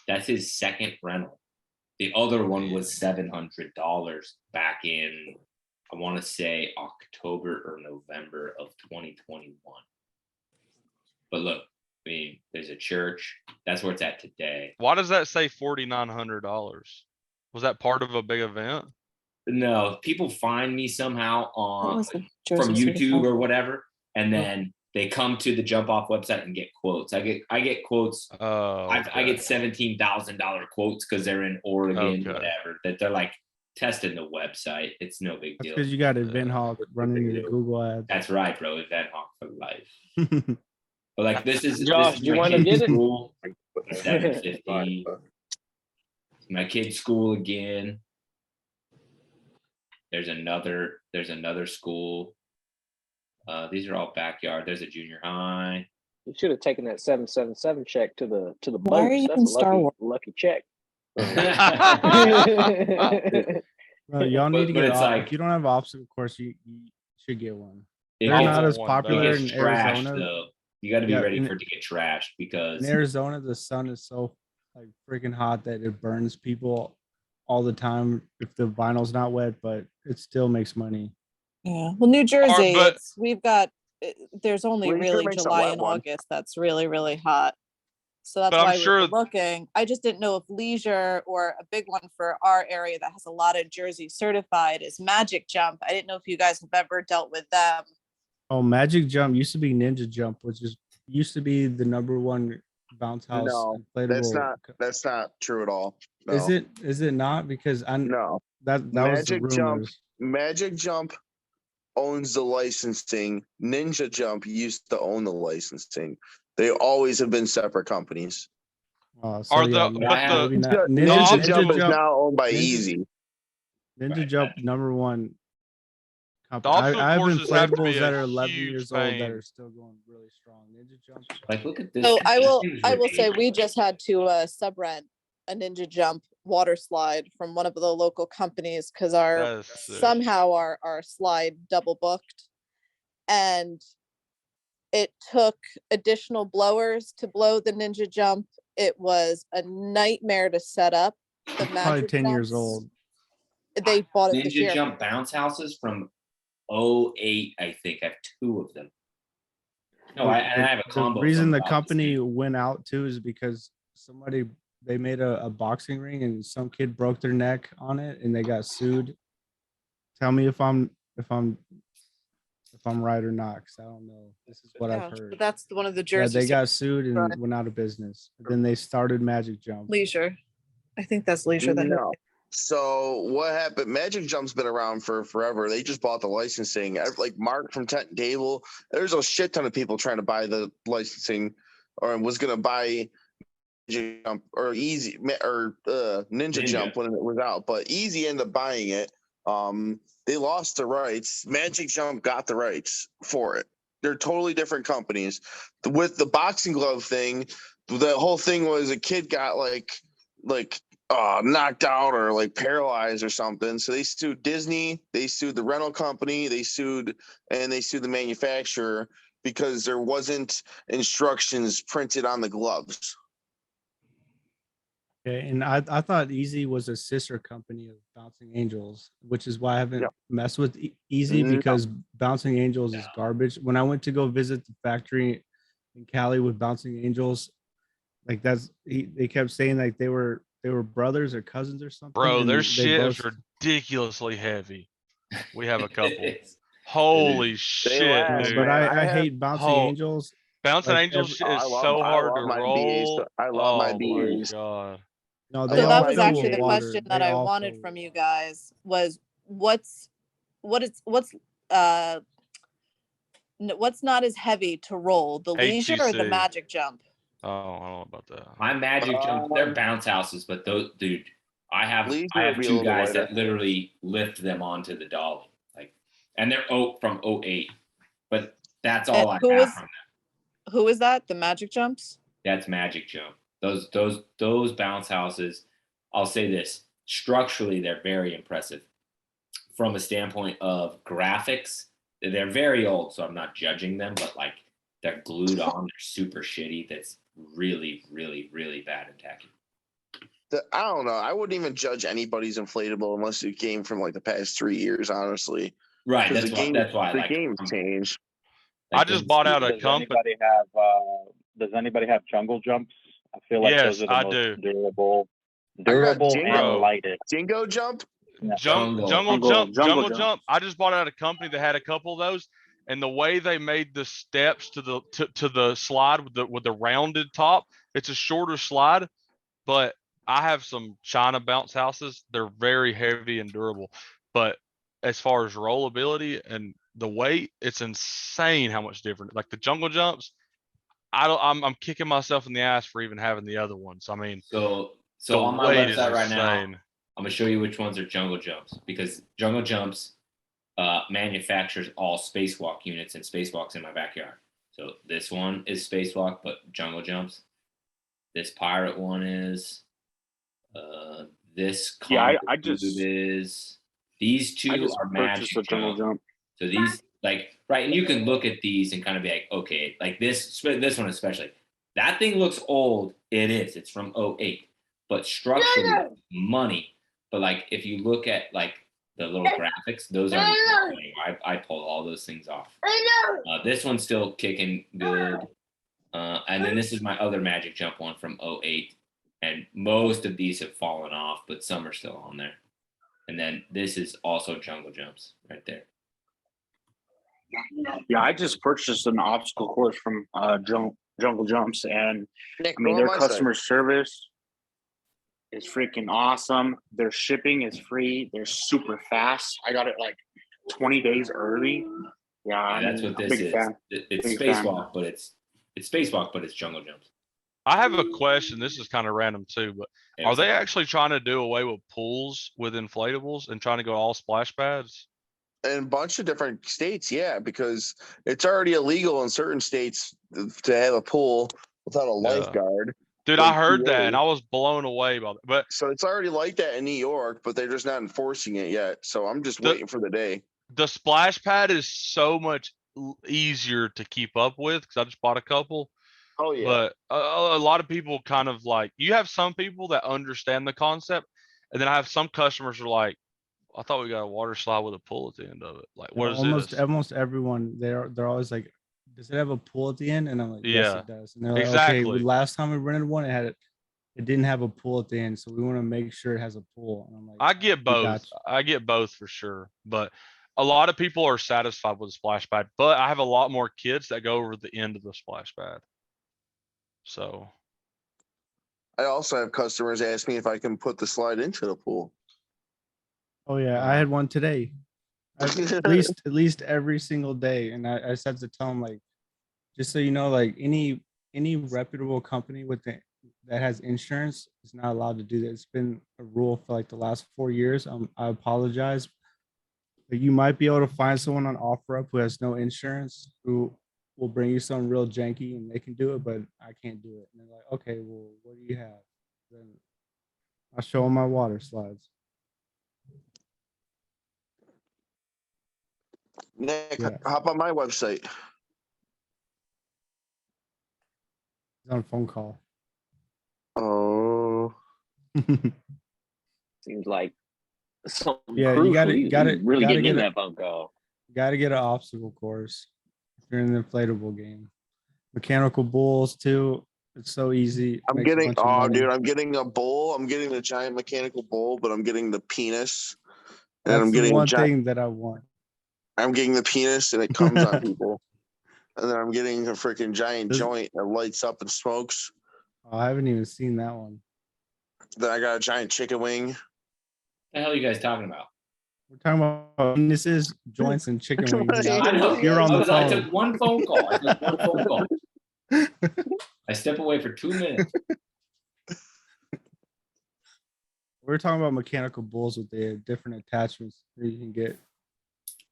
S1: That's his second rental. The other one was $700 back in, I want to say October or November of 2021. But look, I mean, there's a church. That's where it's at today.
S3: Why does that say $4,900? Was that part of a big event?
S1: No, people find me somehow from YouTube or whatever, and then they come to the Jump Off website and get quotes. I get quotes.
S3: Oh, okay.
S1: I get $17,000 quotes because they're in Oregon, whatever. That they're like, testing the website. It's no big
S4: That's
S1: deal.
S4: because you got Event Hawk running your Google ads.
S1: That's right, bro. Event Hawk for life. But like this is
S6: Josh,
S1: this
S6: do you
S1: my
S6: want to
S1: kid's
S6: get it?
S1: school. 750. My kid's school again. There's another school. These are all backyard. There's a junior high.
S6: You should have taken that 777 check to the
S8: Why are
S6: boats.
S8: you
S6: That's
S8: in
S6: a
S8: Star Wars?
S6: lucky check.
S4: Y'all need to
S1: But
S4: get
S1: it's
S4: off.
S1: like-
S4: If you don't have obstacle course, you should get one.
S1: It
S4: They're
S1: gets-
S4: not as
S3: one,
S4: popular
S1: it
S4: in
S1: gets trashed
S4: Arizona.
S1: though. You got to be
S4: Yeah,
S1: ready
S4: in-
S1: for it to get trashed because
S4: In Arizona, the sun is so like freaking hot that it burns people all the time if the vinyl's not wet, but it still makes money.
S8: Yeah. Well, New Jersey,
S3: but-
S8: we've got, there's only
S2: Leisure
S8: really
S2: makes a
S8: July
S2: wet
S8: and
S2: one.
S8: August that's really, really hot. So that's
S3: But I'm
S8: why we
S3: sure-
S8: were looking. I just didn't know if Leisure or a big one for our area that has a lot of Jersey certified is Magic Jump. I didn't know if you guys have ever dealt with them.
S4: Oh, Magic Jump used to be Ninja Jump, which used to be the #1 bounce house.
S2: No,
S4: inflatable.
S2: That's not true at all. No.
S4: Is it not? Because I
S2: No.
S4: that was the
S2: Magic Jump.
S4: rumors.
S2: Magic Jump owns the licensing. Ninja Jump used to own the licensing. They always have been separate companies.
S3: Are the-
S4: maybe
S3: but the-
S4: maybe not.
S2: Ninja
S3: obstacle-
S2: Jump is now owned by
S4: Ninja-
S2: Easy.
S4: Ninja
S1: Right,
S4: Jump
S1: right.
S4: #1
S3: The
S4: company.
S3: obstacle
S4: I have
S3: courses have to be
S4: inflatables
S3: a
S4: that are 11
S3: huge
S4: years old that
S3: pain.
S4: are still going really strong. Ninja Jump.
S1: like look at this.
S8: So I
S1: This
S8: will,
S1: thing's
S8: I will say we
S1: ridiculous.
S8: just had to sub rent a Ninja Jump water slide from one of the local companies because
S3: That is sick.
S8: somehow our slide double booked, and it took additional blowers to blow the Ninja Jump. It was a nightmare to set up. The
S4: Probably
S8: magic
S4: 10 years
S8: jumps.
S4: old.
S8: They bought it this
S1: Ninja
S8: year.
S1: Jump bounce houses from 08, I think. I have 2 of them. No, and I have a combo.
S4: The
S1: of
S4: reason
S1: them
S4: the
S1: about this
S4: company
S1: thing.
S4: went out too is because they made a boxing ring and some kid broke their neck on it and they got sued. Tell me if I'm right or not, because I don't know. This is what
S8: Yeah,
S4: I've heard.
S8: but that's one of the
S4: Yeah,
S8: Jersey
S4: they got sued and
S8: Right.
S4: went out of business. Then they started Magic Jump.
S8: Leisure. I think that's Leisure. That
S2: No. So what happened? Magic Jump's been around for forever. They just bought the licensing. Like Mark from Tent Table, there's a shit ton of people trying to buy the licensing, or was gonna buy Ninja Jump or Easy or Ninja Jump when it was out, but Easy ended up buying it. They lost the rights. Magic Jump got the rights for it. They're totally different companies. With the boxing glove thing, the whole thing was a kid got like knocked out or like paralyzed or something. So they sued Disney, they sued the rental company, they sued the manufacturer because there wasn't instructions printed on the gloves.
S4: Okay, and I thought Easy was a sister company of Bouncing Angels, which is why I haven't
S2: Yeah.
S4: messed with Easy
S2: No.
S4: because Bouncing Angels is garbage. When I went to go visit the factory in Cali with Bouncing Angels, like they kept saying like they were brothers or cousins or something.
S3: Bro,
S4: and
S3: their
S4: they
S3: shit is
S4: both-
S3: ridiculously heavy. We have a couple.
S1: It's-
S3: Holy shit,
S2: last,
S3: dude.
S4: But
S2: man.
S4: I
S2: I have-
S4: hate Bouncing
S3: Oh,
S4: Angels.
S3: Bouncing
S4: like
S3: Angels
S4: every-
S3: shit is
S2: I
S3: so
S2: love
S3: hard to
S2: my
S3: roll.
S2: BAs. I love my
S3: Oh
S2: BAs.
S3: God.
S4: No,
S8: So
S4: they
S8: that
S4: all
S8: was
S4: fill
S8: actually
S4: with
S8: the
S4: water.
S8: question that
S4: They
S8: I
S4: all
S8: wanted
S4: fill
S8: from
S4: with
S8: you
S4: water.
S8: guys was what's not as heavy to roll, the Leisure or the
S3: HTC.
S8: Magic Jump?
S3: Oh, I don't know about that.
S1: My Magic Jump, they're bounce houses, but those, dude, I have
S2: Leisure would be a
S1: 2
S2: little
S1: guys
S2: lighter.
S1: that literally lift them onto the dolly, like, and they're from 08. But that's all I
S8: who
S1: have
S8: is-
S1: from them.
S8: Who is that? The Magic Jumps?
S1: That's Magic Jump. Those bounce houses, I'll say this, structurally they're very impressive. From a standpoint of graphics, they're very old, so I'm not judging them, but like they're glued on, they're super shitty. That's really, really, really bad and tacky.
S2: I don't know. I wouldn't even judge anybody's inflatable unless it came from like the past 3 years, honestly.
S1: Right.
S2: 'Cause
S1: That's why I
S2: the
S1: like
S2: game's changed.
S3: I just bought out a
S10: Does
S3: company.
S10: anybody have jungle jumps? I feel like
S3: Yes,
S10: those are the
S3: I
S10: most
S3: do.
S10: durable
S2: Jingo.
S10: and lightest.
S2: Jingo Jump?
S1: Jungle
S3: Jungle Jump. I just bought out a company that had a couple of those, and the way they made the steps to the slide with the rounded top, it's a shorter slide, but I have some China bounce houses. They're very heavy and durable, but as far as rollability and the weight, it's insane how much different. Like the jungle jumps, I'm kicking myself in the ass for even having the other ones. I mean,
S1: So
S3: the
S1: on my
S3: weight is
S1: website right now,
S3: insane.
S1: I'm gonna show you which ones are jungle jumps, because jungle jumps manufactures all spacewalk units, and spacewalks in my backyard. So this one is spacewalk, but jungle jumps. This pirate one is. This
S11: Yeah, I
S1: Booze
S11: just
S1: is. These
S11: I
S1: two
S11: just
S1: are
S11: purchased a
S1: magic
S11: jungle
S1: jump.
S11: jump.
S1: So these, like, right, and you can look at these and kind of be like, okay, like this one especially. That thing looks old. It is. It's from '08, but structurally, money. But like, if you look at like the little graphics, those are. I pulled all those things off. This one's still kicking good. And then this is my other magic jump one from '08, and most of these have fallen off, but some are still on there. And then this is also jungle jumps right there.
S11: Yeah, I just purchased an obstacle course from Jungle Jumps, and
S2: Nick,
S11: I mean
S2: go on
S11: their
S2: my
S11: customer
S2: site.
S11: service is freaking awesome. Their shipping is free. They're super fast. I got it like 20 days early. Yeah,
S1: Yeah, that's what
S11: I'm a
S1: this
S11: big
S1: is.
S11: fan.
S1: It's
S11: Big fan.
S1: spacewalk, but it's spacewalk, but it's jungle jumps.
S3: I have a question. This is kind of random too, but
S1: Yeah,
S3: are
S1: what's
S3: they
S1: up?
S3: actually trying to do away with pools with inflatables and trying to go all splash pads?
S2: In a bunch of different states, yeah, because it's already illegal in certain states to have a pool without a lifeguard.
S3: Dude,
S2: like
S3: I heard that
S2: PA.
S3: and I was blown away by that. But
S2: So it's already like that in New York, but they're just not enforcing it yet. So I'm just waiting for the day.
S3: the splash pad is so much easier to keep up with because I just bought a couple.
S2: Oh yeah.
S3: But a lot of people kind of like, you have some people that understand the concept, and then I have some customers who are like, I thought we got a water slide with a pool at the end of it. Like, what is this?
S4: Almost everyone, they're always like, does it have a pool at the end? And I'm like, yes,
S3: Yeah,
S4: it does. And they're like, okay,
S3: exactly.
S4: last time we rented one, it didn't have a pool at the end, so we want to make sure it has a pool. And I'm like,
S3: I get
S4: we
S3: both.
S4: got you.
S3: I get both for sure. But a lot of people are satisfied with the splash pad. But I have a lot more kids that go over the end of the splash pad. So
S2: I also have customers ask me if I can put the slide into the pool.
S4: Oh yeah, I had one today. At least every single day, and I just have to tell them, like, just so you know, like any reputable company that has insurance is not allowed to do that. It's been a rule for like the last 4 years. I apologize, but you might be able to find someone on OfferUp who has no insurance who will bring you something real janky and they can do it, but I can't do it. And they're like, okay, well, what do you have? Then I'll show them my water slides.
S2: Nick,
S4: Yeah.
S2: hop on my website.
S4: He's on a phone call.
S2: Oh.
S6: Seems like something
S4: Yeah,
S6: crucial.
S4: you gotta
S6: really
S4: gotta
S6: getting in
S4: get
S6: that phone call.
S4: Got to get an obstacle course if you're in the inflatable game. Mechanical bulls too. It's so easy.
S2: I'm
S4: Makes a
S2: getting,
S4: bunch of money.
S2: dude, I'm getting a bull. I'm getting the giant mechanical bull, but I'm getting the penis. And
S4: That's
S2: I'm
S4: the
S2: getting
S4: one thing that I want.
S2: I'm getting the penis and it comes on people. And then I'm getting a freaking giant joint that lights up and smokes.
S4: Oh, I haven't even seen that one.
S2: Then I got a giant chicken wing.
S1: What the hell are you guys talking about?
S4: We're talking about penises, joints, and chicken wings.
S1: Yeah, I know.
S4: You're on the
S1: I
S4: phone.
S1: took one phone call. I step away for 2 minutes.
S4: We're talking about mechanical bulls with the different attachments that you can get.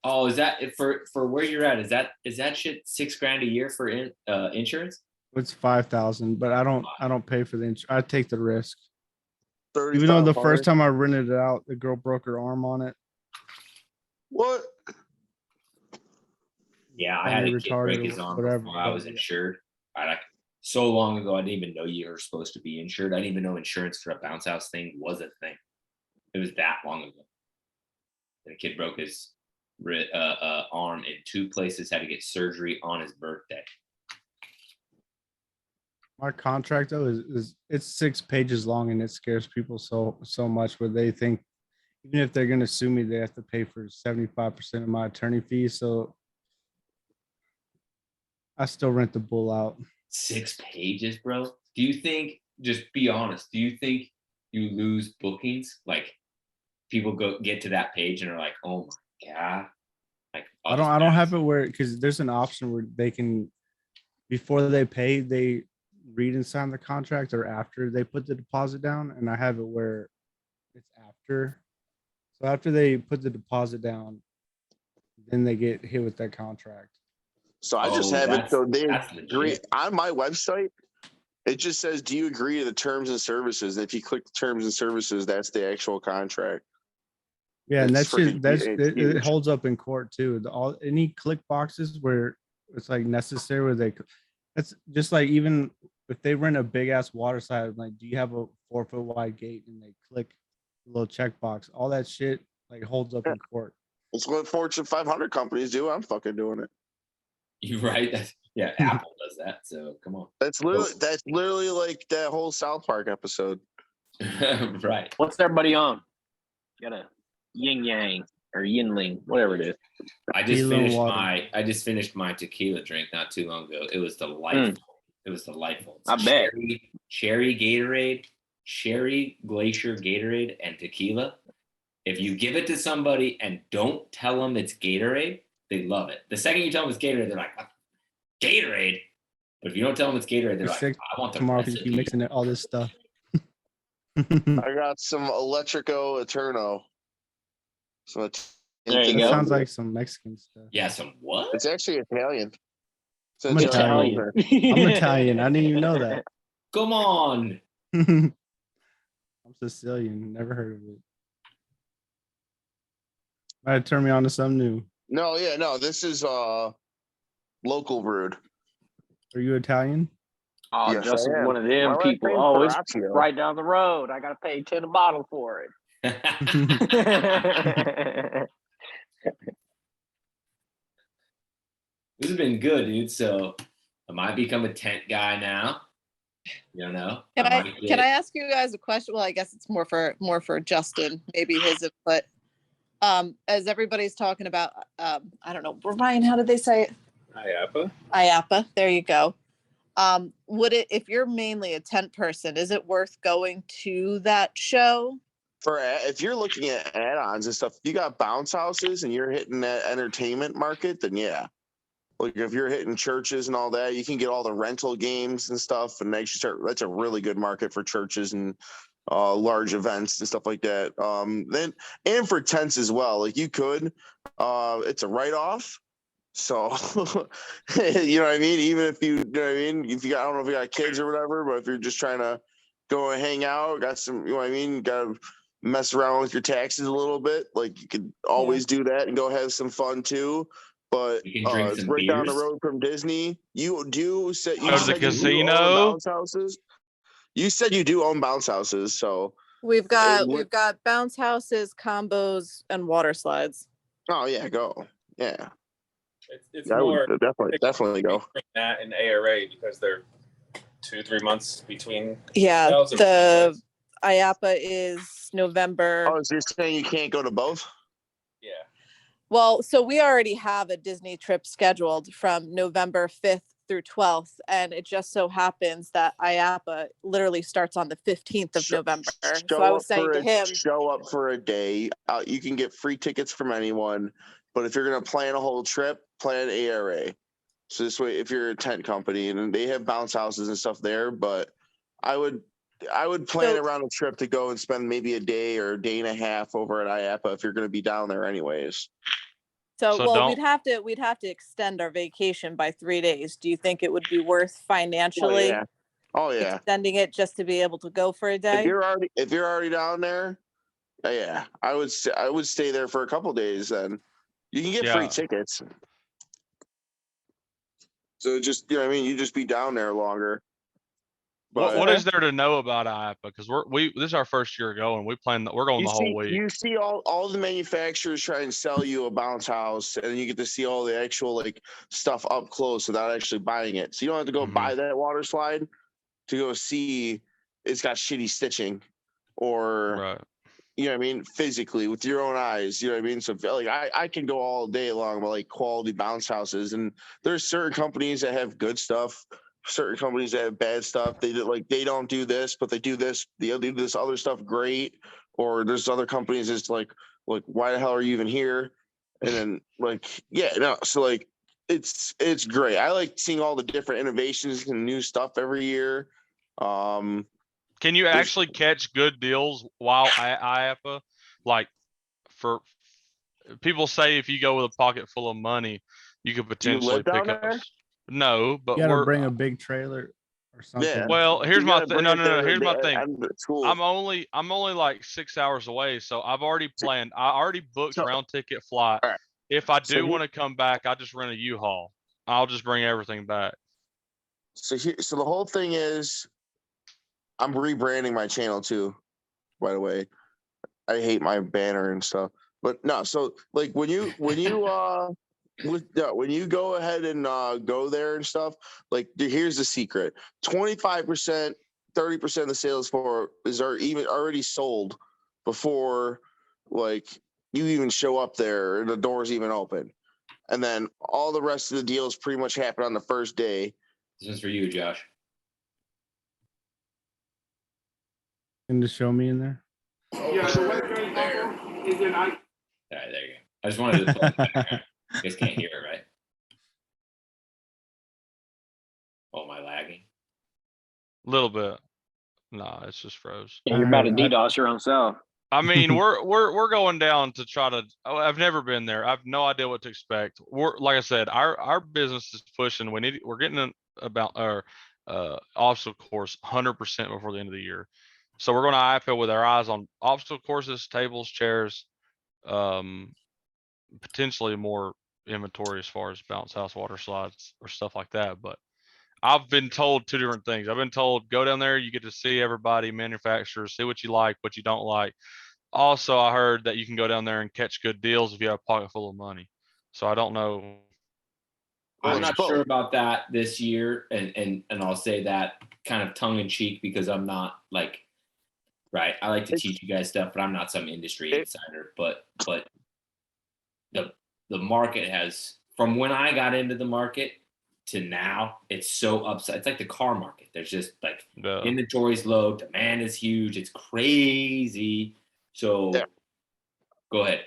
S1: Oh, is that for where you're at? Is that shit $6,000 a year for insurance?
S4: It's 5,000, but I don't pay for the insurance. I take the risk. Even though the first time I rented it out, the girl broke her arm on it.
S2: What?
S1: Yeah, I had a kid break his arm before I was insured. So long ago, I didn't even know you were supposed to be insured. I didn't even know insurance for a bounce house thing was a thing. It was that long ago. And the kid broke his arm in 2 places, had to get surgery on his birthday.
S4: My contract though is it's 6 pages long, and it scares people so much where they think even if they're gonna sue me, they have to pay for 75% of my attorney fees. So I still rent the bull out.
S1: 6 pages, bro. Do you think? Just be honest. Do you think you lose bookings. Like people get to that page and are like, oh my God. Like
S4: I don't have it where, because there's an option where they can, before they pay, they read and sign the contract, or after they put the deposit down. And I have it where it's after. So after they put the deposit down, then they get hit with that contract.
S2: So I just have it. So they
S1: that's
S2: agree
S1: legit.
S2: on my website. It just says, "Do you agree to the terms and services?" And if you click the terms and services, that's the actual contract.
S4: Yeah, and
S2: It's
S4: it
S2: huge.
S4: holds up in court too. Any click boxes where it's like necessary, where they, that's just like, even if they rent a big ass water slide, like, do you have a 4-foot wide gate? And they click the little checkbox, all that shit like holds up in court.
S2: It's what Fortune 500 companies do. I'm fucking doing it.
S1: You're right. Yeah, Apple does that. So come on.
S2: That's literally like that whole South Park episode.
S1: Right.
S6: What's everybody on? Got a yin yang or yinling, whatever it is.
S1: I just finished my tequila drink not too long ago. It was delightful. It was delightful. It's
S6: I bet.
S1: Cherry Gatorade, cherry glacier Gatorade, and tequila. If you give it to somebody and don't tell them it's Gatorade, they love it. The second you tell them it's Gatorade, they're like, Gatorade. But if you don't tell them it's Gatorade, they're like, I want the
S4: tomorrow
S1: recipe.
S4: you mixing all this stuff.
S2: I got some Electrico Eterno.
S6: There you
S4: That
S6: go.
S4: sounds like some Mexican stuff.
S1: Yeah, some what?
S2: It's actually Italian.
S4: I'm Italian. I'm Italian. I didn't even know that.
S1: Come on.
S4: I'm Sicilian. Never heard of it. Might have turned me on to something new.
S2: No, this is local brewed.
S4: Are you Italian?
S6: Oh,
S2: Yes,
S6: Justin's
S2: I am.
S6: one of them
S2: My last
S6: people.
S2: name's
S6: Oh, it's
S2: Horatio.
S6: right down the road. I gotta pay 10 a bottle for it.
S1: This has been good, dude. So I might become a tent guy now. You know.
S8: Can I ask you guys a question? Well, I guess it's more for Justin, maybe his input. As everybody's talking about, I don't know, Ryan, how did they say it? IAPA. There you go. Would it, if you're mainly a tent person, is it worth going to that show?
S2: If you're looking at add-ons and stuff, you got bounce houses and you're hitting that entertainment market, then yeah. Like if you're hitting churches and all that, you can get all the rental games and stuff, and that's a really good market for churches and large events and stuff like that. Then and for tents as well. Like you could, it's a write-off. So you know what I mean? Even if you know what I mean, if you got, I don't know if you got kids or whatever, but if you're just trying to go and hang out, got some, you know what I mean, got to mess around with your taxes a little bit, like you could always do that and go have some fun too. But it's right down the road from Disney. You do say you
S3: Go to
S2: said
S3: the
S2: you do own
S3: casino.
S2: bounce houses. You said you do own bounce houses, so
S8: We've got bounce houses, combos, and water slides.
S2: oh yeah, go. Yeah.
S9: It's
S2: I
S9: more
S2: would definitely go.
S9: that and ARA because they're 2-3 months between.
S8: Yeah,
S9: sales.
S8: the IAPA is November.
S2: Oh, so you're saying you can't go to both?
S9: Yeah.
S8: Well, so we already have a Disney trip scheduled from November 5th through 12th, and it just so happens that IAPA literally starts on the 15th of November. So I was saying to him,
S2: show up for a day. You can get free tickets from anyone, but if you're going to plan a whole trip, plan ARA. So this way, if you're a tent company and they have bounce houses and stuff there, but I would plan around a trip to go and spend maybe a day or a day and a half over at IAPA if you're going to be down there anyways.
S8: So well, we'd have to extend our vacation by 3 days. Do you think it would be worth financially?
S2: Oh yeah.
S8: Extending it just to be able to go for a day?
S2: If you're already down there, yeah, I would stay there for a couple days. Then you can get free tickets. So just, you know what I mean, you just be down there longer. But
S3: what is there to know about IAPA? Because this is our first year going. We're going the whole week.
S2: You see all the manufacturers try and sell you a bounce house, and you get to see all the actual like stuff up close without actually buying it. So you don't have to go buy that water slide to go see it's got shitty stitching or you know what I mean, physically with your own eyes, you know what I mean? So like I can go all day long about like quality bounce houses, and there's certain companies that have good stuff. certain companies that have bad stuff. They don't do this, but they do this. They do this other stuff great. Or there's other companies that's like why the hell are you even here? And then so like it's great. I like seeing all the different innovations and new stuff every year.
S3: Can you actually catch good deals while at IAPA? Like for people say, if you go with a pocket full of money, you could potentially pick up. No, but
S4: You gotta bring a big trailer or something.
S2: Yeah.
S3: Well, here's my thing. No. Here's my thing.
S2: Cool.
S3: I'm only like 6 hours away, so I've already planned. I already booked round ticket flight.
S2: Right.
S3: If I do want to come back, I just rent a U-Haul. I'll just bring everything back.
S2: So the whole thing is, I'm rebranding my channel too. By the way, I hate my banner and stuff, but no. So like when you when you go ahead and go there and stuff, like here's the secret: 25%, 30% of the sales for are even already sold before like you even show up there and the doors even open, and then all the rest of the deals pretty much happen on the first day.
S1: This is for you, Josh.
S4: Can you show me in there?
S1: Yeah, so what there is it? All right, there you go. I just wanted to play in the background. You guys can't hear it, right? Oh, am I lagging?
S3: A little bit. Nah, it's just froze.
S6: Yeah, you're about to DDoS your own self.
S3: I mean, we're going down to try to. I've never been there. I have no idea what to expect. Like I said, our business is pushing. We're getting about our obstacle course 100% before the end of the year. So we're going to IFL with our eyes on obstacle courses, tables, chairs, potentially more inventory as far as bounce house, water slides, or stuff like that. But I've been told two different things. I've been told go down there, you get to see everybody, manufacturers, see what you like, what you don't like. Also, I heard that you can go down there and catch good deals if you have a pocket full of money. So I don't know.
S1: I'm not sure about that this year, and I'll say that kind of tongue in cheek because I'm not like, right. I like to teach you guys stuff, but I'm not some industry insider. But the market has, from when I got into the market to now, it's so upside. It's like the car market. There's just like inventory's low, demand is huge. It's crazy. So go ahead.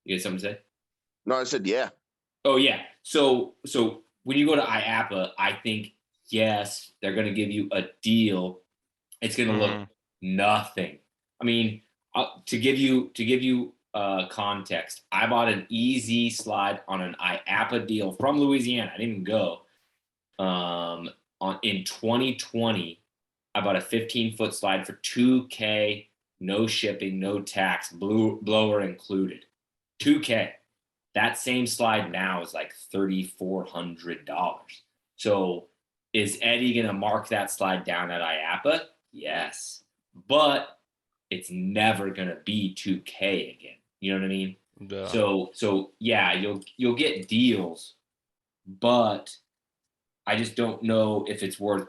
S1: You got something to say?
S2: No, I said yeah.
S1: Oh yeah. So when you go to IAPA, I think yes, they're going to give you a deal. It's going to look nothing. I mean, to give you context, I bought an easy slide on an IAPA deal from Louisiana. I didn't even go. In 2020, I bought a 15-foot slide for $2K, no shipping, no tax, blower included. $2K. That same slide now is like $3,400. So is Eddie going to mark that slide down at IAPA? Yes. But it's never going to be 2K again. You know what I mean?
S3: Yeah.
S1: So yeah, you'll get deals, but I just don't know if it's worth,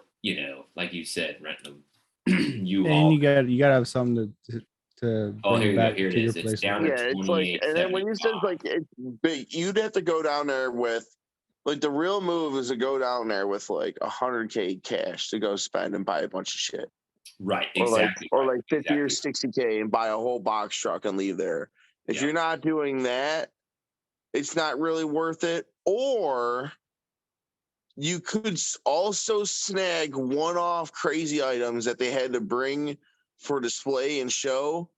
S1: like you said, renting them.
S4: And you gotta have something to
S1: Oh, here you
S4: back
S1: go. Here it
S4: to your
S1: is. It's
S4: place.
S1: down to
S2: It's like, and then when you said
S1: 28.75.
S2: like it's big, you'd have to go down there with like the real move is to go down there with like 100K cash to go spend and buy a bunch of shit.
S1: Right,
S2: Or
S1: exactly.
S2: like 50 or 60K and buy a whole box truck and leave there. If you're not doing that, it's not really worth it. Or you could also snag one-off crazy items that they had to bring for display and show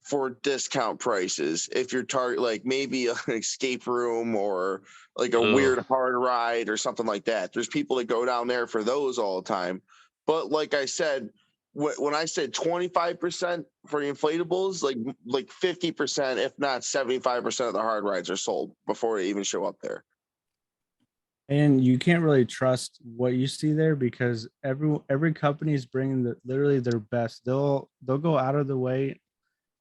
S2: for discount prices. If you're like maybe an escape room or like a weird hard ride or something like that. There's people that go down there for those all the time. But like I said, when I said 25% for the inflatables, like 50%, if not 75% of the hard rides are sold before they even show up there.
S4: And you can't really trust what you see there because every company is bringing literally their best. They'll go out of the way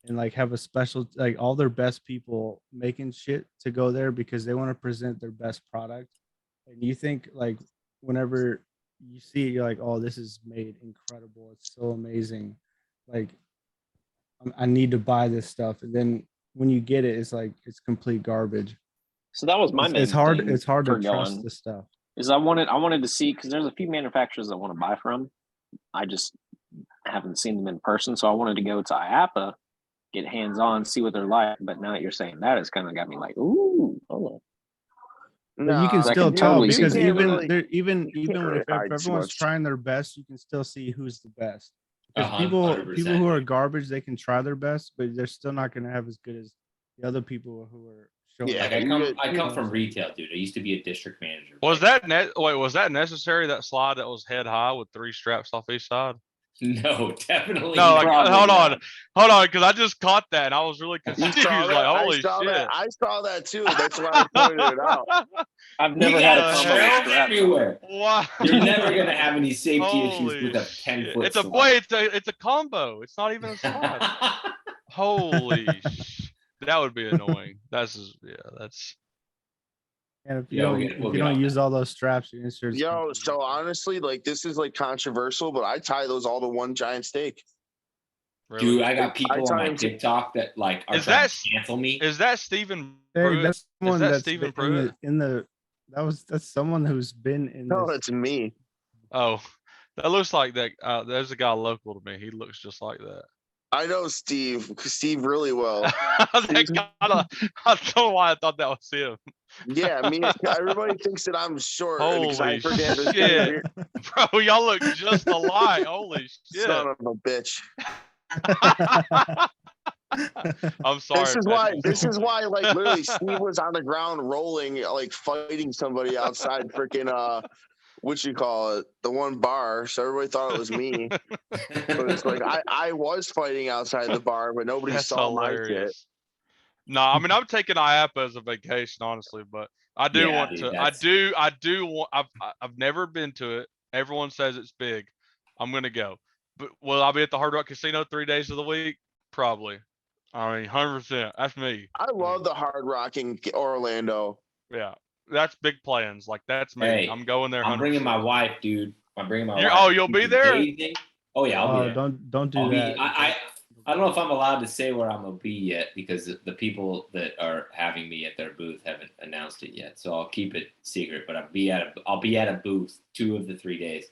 S4: and like have a special, like all their best people making shit to go there because they want to present their best product. And you think like whenever you see it, you're like, oh, this is made incredible. It's so amazing. Like I need to buy this stuff. And then when you get it, it's like it's complete garbage.
S6: So that was my main
S4: It's hard.
S6: thing
S4: It's hard to
S6: for
S4: trust
S6: going.
S4: the stuff.
S6: is I wanted to see, because there's a few manufacturers I want to buy from. I just haven't seen them in person, so I wanted to go to IAPA, get hands on, see what they're like. But now that you're saying that, it's kind of got me like, ooh, hold
S4: But you can
S6: I
S4: still
S6: can
S4: tell
S6: totally see
S4: because
S6: that.
S4: even
S2: really
S4: if
S2: hide too
S4: everyone's
S2: much.
S4: trying their best, you can still see who's the best. Because
S1: 100%.
S4: people who are garbage, they can try their best, but they're still not going to have as good as the other people who are showing.
S2: Yeah,
S1: Like I come from retail, dude. I used to be a district manager.
S3: Was that was that necessary? That slide that was head high with 3 straps off each side?
S1: No, definitely.
S3: No, like,
S6: Probably
S3: hold
S6: not.
S3: on, because I just caught that and I was really
S2: You
S3: confused.
S2: saw that?
S3: Like, holy shit!
S2: I saw that too. That's why I pointed it out.
S6: I've
S1: We
S6: never had a
S1: got
S6: combo with
S1: shelves
S6: straps on.
S1: everywhere.
S3: Wow.
S1: You're never gonna have any safety issues
S3: Holy
S1: with a
S3: shit.
S1: 10-foot
S3: It's a
S1: slide.
S3: it's a combo. It's not even a slide. Holy that would be annoying. That's
S4: And if you
S1: Yeah,
S4: don't,
S1: we'll
S4: if
S1: get
S4: you don't
S1: on
S4: use
S1: that.
S4: all those straps, your insurance.
S2: Yo,
S4: company-
S2: so honestly, like this is like controversial, but I tie those all to one giant steak.
S3: really.
S1: Dude, I got people on
S2: tie
S1: my
S2: them to-
S1: TikTok that like are
S3: Is
S1: trying
S3: that
S1: to cancel me.
S3: Is that Stephen
S4: Hey,
S3: Pruitt?
S4: that's someone
S3: that
S4: that's
S3: Stephen
S4: been
S3: Pruitt?
S4: in the that's someone who's been in
S2: No,
S4: this.
S2: that's me.
S3: Oh, that looks like that. There's a guy local to me. He looks just like that.
S2: I know Steve really well.
S3: That I don't know why I thought that was him.
S2: Yeah, me. Everybody thinks that I'm short because I
S3: Holy
S2: forget the
S3: shit, bro! Y'all look just alike. Holy shit!
S2: son of a bitch.
S3: I'm sorry.
S2: This is why, like, literally, Steve was on the ground rolling, like, fighting somebody outside freaking what you call it, the one bar. So everybody thought it was me. But it's like I was fighting outside the bar, but nobody
S3: That's
S2: saw my shit.
S3: hilarious. No, I mean I'm taking IAPA as a vacation, honestly, but I do
S1: Yeah,
S3: want
S1: dude,
S3: to.
S1: that's-
S3: I do want. I've never been to it. Everyone says it's big. I'm gonna go. But will I be at the Hard Rock Casino 3 days of the week? Probably. I mean, 100%. That's me.
S2: I love the Hard Rock in Orlando.
S3: Yeah, that's big plans. Like that's me.
S1: Hey,
S3: I'm going there.
S1: I'm bringing
S3: 100%.
S1: my wife, dude. I'm bringing my wife.
S3: Oh, you'll be
S1: She's
S3: there?
S1: amazing. Oh yeah, I'll be there.
S4: Don't do
S1: I'll be,
S4: that.
S1: I don't know if I'm allowed to say where I'm gonna be yet because the people that are having me at their booth haven't announced it yet. So I'll keep it secret. But I'll be at a booth 2 of the 3 days.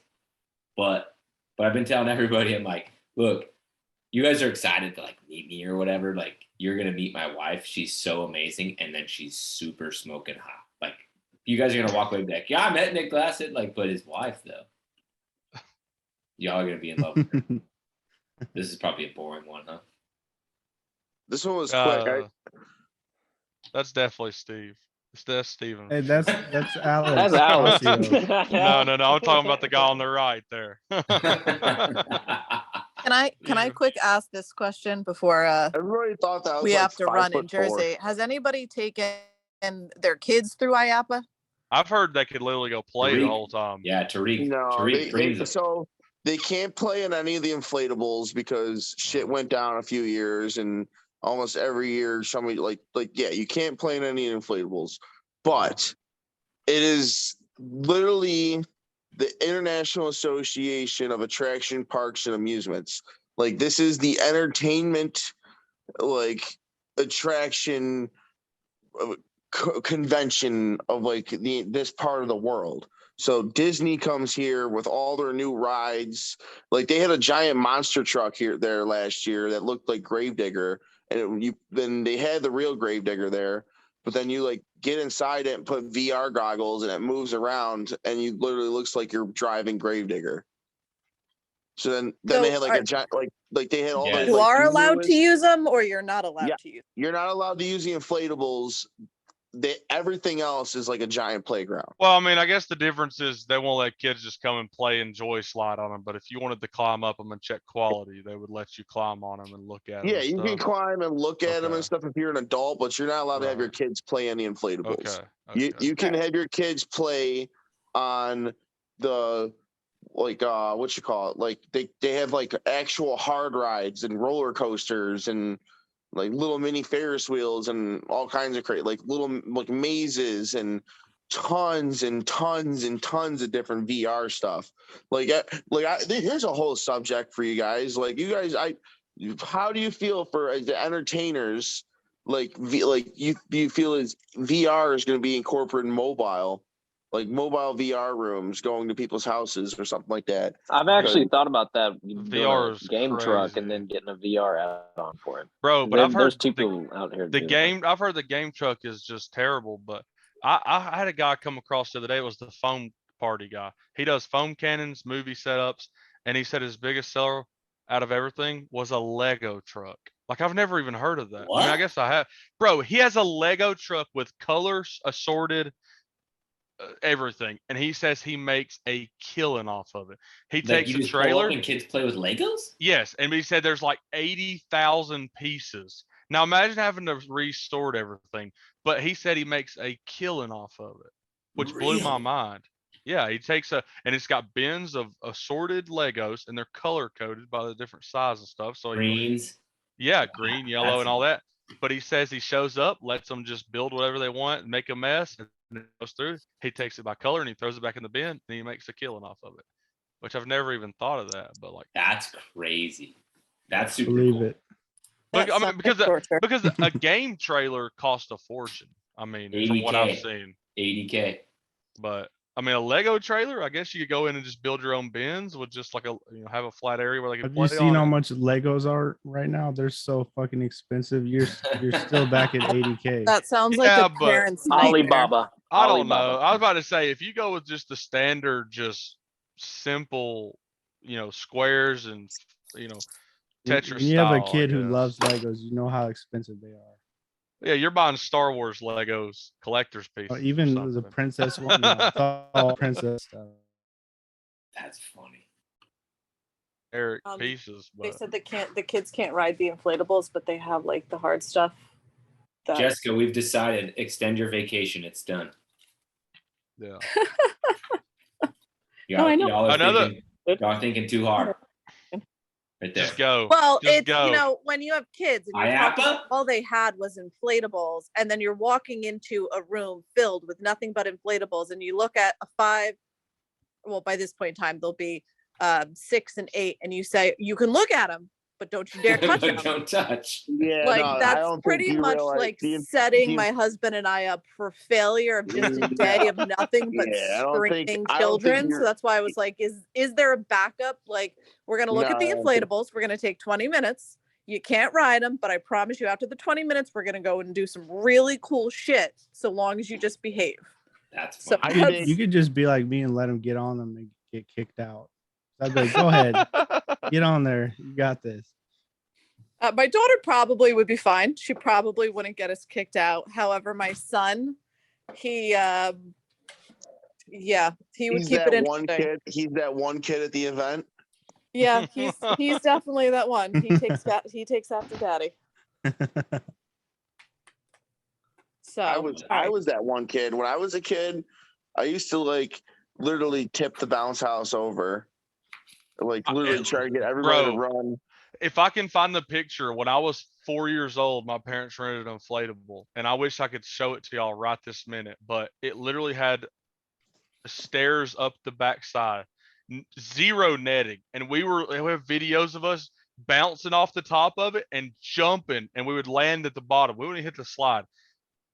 S1: But I've been telling everybody, I'm like, look, you guys are excited to like meet me or whatever. Like you're gonna meet my wife. She's so amazing, and then she's super smoking hot. Like you guys are gonna walk away and be like, yeah, I met Nick Glassett, like, but his wife though. Y'all are gonna be in love with her. This is probably a boring one, huh?
S2: This one was quick.
S3: That's definitely Steve. That's Steven.
S4: Hey, that's Alex.
S6: That's Alex.
S3: No. I'm talking about the guy on the right there.
S8: Can I quick ask this question before
S2: Everybody thought that was
S8: we
S2: like
S8: have to run in
S2: 5'4".
S8: Jersey? Has anybody taken their kids through IAPA?
S3: I've heard they could literally go play the
S1: Tariq.
S3: whole time.
S1: Yeah, Tariq.
S2: No,
S1: Tariq brings it.
S2: so they can't play in any of the inflatables because shit went down a few years, and almost every year somebody like yeah, you can't play in any inflatables. But it is literally the International Association of Attraction Parks and Amusements. Like this is the entertainment like attraction convention of like this part of the world. So Disney comes here with all their new rides. Like they had a giant monster truck there last year that looked like Gravedigger, and then they had the real Gravedigger there. But then you like get inside it and put VR goggles, and it moves around, and you literally looks like you're driving Gravedigger. So then they had like a giant like they had all those.
S8: You
S2: like,
S8: are allowed to
S2: cumulus-
S8: use them, or you're not allowed
S2: Yeah.
S8: to use.
S2: You're not allowed to use the inflatables. Everything else is like a giant playground.
S3: Well, I mean, I guess the difference is they won't let kids just come and play, enjoy, slide on them. But if you wanted to climb up them and check quality, they would let you climb on them and look at them.
S2: Yeah, you can climb and look at them and stuff if you're an adult, but you're not allowed to have your kids play any inflatables.
S3: Okay.
S2: You can have your kids play on the like what you call it, like they have like actual hard rides and roller coasters and like little mini Ferris wheels and all kinds of like little like mazes and tons and tons and tons of different VR stuff. Here's a whole subject for you guys. Like you guys, how do you feel for the entertainers? Like do you feel as VR is going to be incorporated in mobile? like mobile VR rooms, going to people's houses or something like that.
S6: I've actually thought about that. Doing
S3: VR
S6: a
S3: is
S6: game truck
S3: crazy.
S6: and then getting a VR add-on for it.
S3: Bro, but I've
S6: There's
S3: heard
S6: people out here.
S3: the
S6: doing
S3: game. I've heard the game truck is just terrible. But I had a guy come across the other day. It was the foam party guy. He does foam cannons, movie setups, and he said his biggest seller out of everything was a Lego truck. Like I've never even heard of that. I mean, I
S1: What?
S3: guess I have. Bro, he has a Lego truck with colors assorted, everything, and he says he makes a killing off of it. He
S1: Like
S3: takes
S1: you
S3: a
S1: just pull up
S3: trailer.
S1: and kids play with Legos?
S3: Yes, and he said there's like 80,000 pieces. Now imagine having to restore everything, but he said he makes a killing off of it, which blew my
S1: Really?
S3: mind. Yeah, he takes and it's got bins of assorted Legos, and they're color coded by the different size and stuff. So
S1: Greens.
S3: yeah, green, yellow,
S1: That's
S3: and all that. But he says he shows up, lets them just build whatever they want, and make a mess, and then it goes through. He takes it by color and he throws it back in the bin, and he makes a killing off of it. Which I've never even thought of that, but like,
S1: that's crazy. That's super
S4: Believe
S1: cool.
S4: it.
S3: but
S8: That
S3: I mean,
S8: sounds like torture.
S3: because a game trailer costs a fortune. I mean, from what I've
S1: 80K.
S3: seen.
S1: 80K.
S3: But I mean, a Lego trailer, I guess you could go in and just build your own bins with just like have a flat area where they can
S4: Have
S3: play
S4: you seen
S3: on
S4: how
S3: it.
S4: much Legos are right now? They're so fucking expensive. You're still back at 80K.
S8: That sounds like
S3: Yeah,
S8: a
S3: but
S8: parent's nightmare.
S6: Alibaba.
S3: I don't know.
S6: Alibaba.
S3: I was about to say, if you go with just the standard, just simple, squares and Tetris
S4: When you have a
S3: style, I
S4: kid who
S3: guess.
S4: loves Legos, you know how expensive they are.
S3: Yeah, you're buying Star Wars Legos collector's pieces.
S4: Or
S3: or
S4: even the
S3: something.
S4: princess one. No, it's all princess stuff.
S1: That's funny.
S3: Eric
S8: Um,
S3: pieces,
S8: They
S3: but
S8: said the kids can't ride the inflatables, but they have like the hard stuff. That
S1: Jessica, we've decided extend your vacation. It's done.
S3: yeah.
S8: No, I know.
S1: Y'all are
S3: Another-
S1: thinking, y'all are thinking too hard. Right there.
S3: Just go.
S8: Well,
S3: Just
S8: it's
S3: go.
S8: when you have kids and you're talking,
S1: IAPA?
S8: all they had was inflatables, and then you're walking into a room filled with nothing but inflatables, and you look at a 5. Well, by this point in time, they'll be 6 and 8, and you say you can look at them, but don't you dare touch them.
S1: Don't touch.
S2: Yeah,
S8: Like
S2: no, I
S8: that's
S2: don't think
S8: pretty
S2: you
S8: much
S2: realize
S8: like
S2: the-
S8: setting
S2: the-
S8: my husband and I up for failure of just a day of nothing but
S2: Yeah, I don't think-
S8: screaming
S2: I don't think
S8: children. So
S2: you're-
S8: that's why I was like, is there a backup? Like, we're gonna look at the
S2: No, I don't think-
S8: inflatables. We're gonna take 20 minutes. You can't ride them, but I promise you, after the 20 minutes, we're gonna go and do some really cool shit. So long as you just behave.
S1: That's
S8: So
S1: funny.
S8: that's-
S4: You could just be like me and let them get on them and get kicked out. I'd be like, go ahead, get on there. You got this.
S8: My daughter probably would be fine. She probably wouldn't get us kicked out. However, my son, he would
S2: He's
S8: keep
S2: that
S8: it
S2: one
S8: interesting.
S2: kid. He's that one kid at the event.
S8: Yeah, he's definitely that one. He takes after daddy. So
S2: I was that one kid. When I was a kid, I used to like literally tip the bounce house over. Like literally try to get everybody to run.
S3: If I can find the picture, when I was 4 years old, my parents rented an inflatable, and I wish I could show it to y'all right this minute, but it literally had stairs up the backside, zero netting, and we have videos of us bouncing off the top of it and jumping, and we would land at the bottom. We wouldn't hit the slide.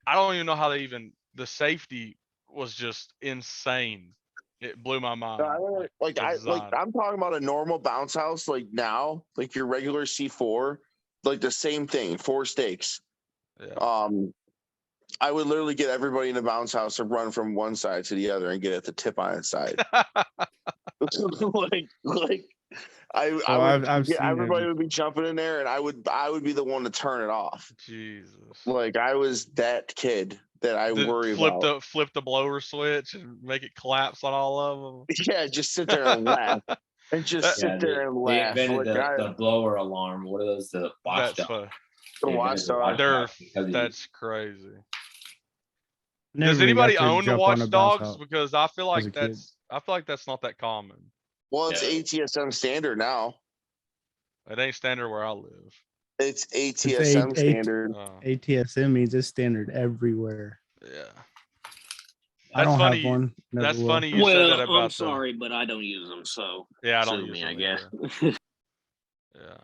S3: I don't even know how the safety was just insane. It blew my mind.
S2: I'm talking about a normal bounce house like now, like your regular C4, like the same thing, 4 stakes.
S3: Yeah.
S2: I would literally get everybody in the bounce house to run from one side to the other and get at the tip iron side.
S4: I've seen
S2: everybody
S4: it.
S2: would be jumping in there, and I would be the one to turn it off.
S3: Jesus.
S2: Like I was that kid that I worry about.
S3: Flip the blower switch and make it collapse on all of them.
S2: Yeah, just sit there and laugh. And just sit there and
S1: They
S2: laugh.
S1: invented
S2: Like,
S1: the blower alarm. What are those? The watchdog.
S2: The watchdog.
S3: That's crazy.
S4: Never
S3: Does
S4: even got
S3: anybody
S4: to
S3: own the
S4: jump on a bounce
S3: watchdogs?
S4: house
S3: Because I feel
S4: as a
S3: like
S4: kid.
S3: that's not that common.
S2: Well, it's ATSM standard now.
S3: It ain't standard where I live.
S2: It's
S4: It's
S2: ATSM standard.
S4: ATSM means it's standard everywhere.
S3: Yeah.
S4: I
S3: That's
S4: don't
S3: funny.
S4: have one. Never
S3: That's
S4: will.
S3: funny you said that about
S12: I'm sorry, but I don't use them, so
S3: Yeah, I don't
S12: sue
S3: use
S12: me,
S3: them
S12: I guess.
S3: either. Yeah.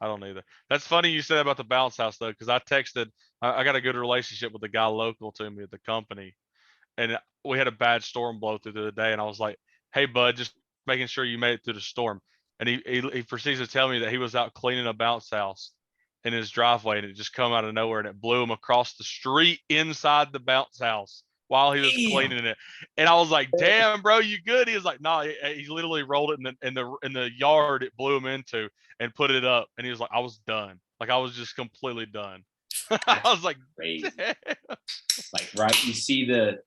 S3: I don't either. That's funny you said about the bounce house though, because I got a good relationship with the guy local to me at the company. and we had a bad storm blow through the other day, and I was like, "Hey, bud, just making sure you made it through the storm." And he proceeds to tell me that he was out cleaning a bounce house in his driveway, and it just come out of nowhere, and it blew him across the street inside the bounce house while he was cleaning it. And I was like, "Damn, bro, you good?" He was like, "No, he literally rolled it in the yard it blew him into and put it up." And he was like, "I was done. Like I was just completely done." I was like,
S1: Crazy.
S3: "Damn."
S1: Like, right, you see the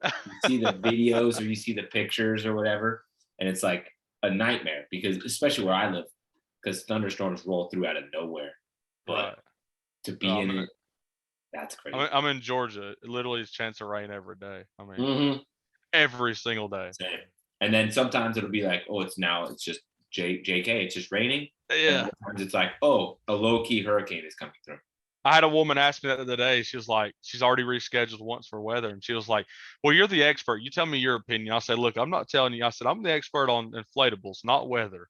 S1: videos or you see the pictures or whatever, and it's like a nightmare because especially where I live, because thunderstorms roll through out of nowhere. But
S3: Right.
S1: to be in it, that's crazy.
S3: I'm in Georgia. It literally is chance of rain every day. I mean,
S1: Mm-hmm.
S3: every single day.
S1: Same. And then sometimes it'll be like, oh, it's just JK, it's just raining.
S3: Yeah.
S1: And sometimes it's like, oh, a low key hurricane is coming through.
S3: I had a woman ask me that the other day. She was like, she's already rescheduled once for weather. And she was like, "Well, you're the expert. You tell me your opinion." I said, "Look, I'm not telling you." I said, "I'm the expert on inflatables, not weather.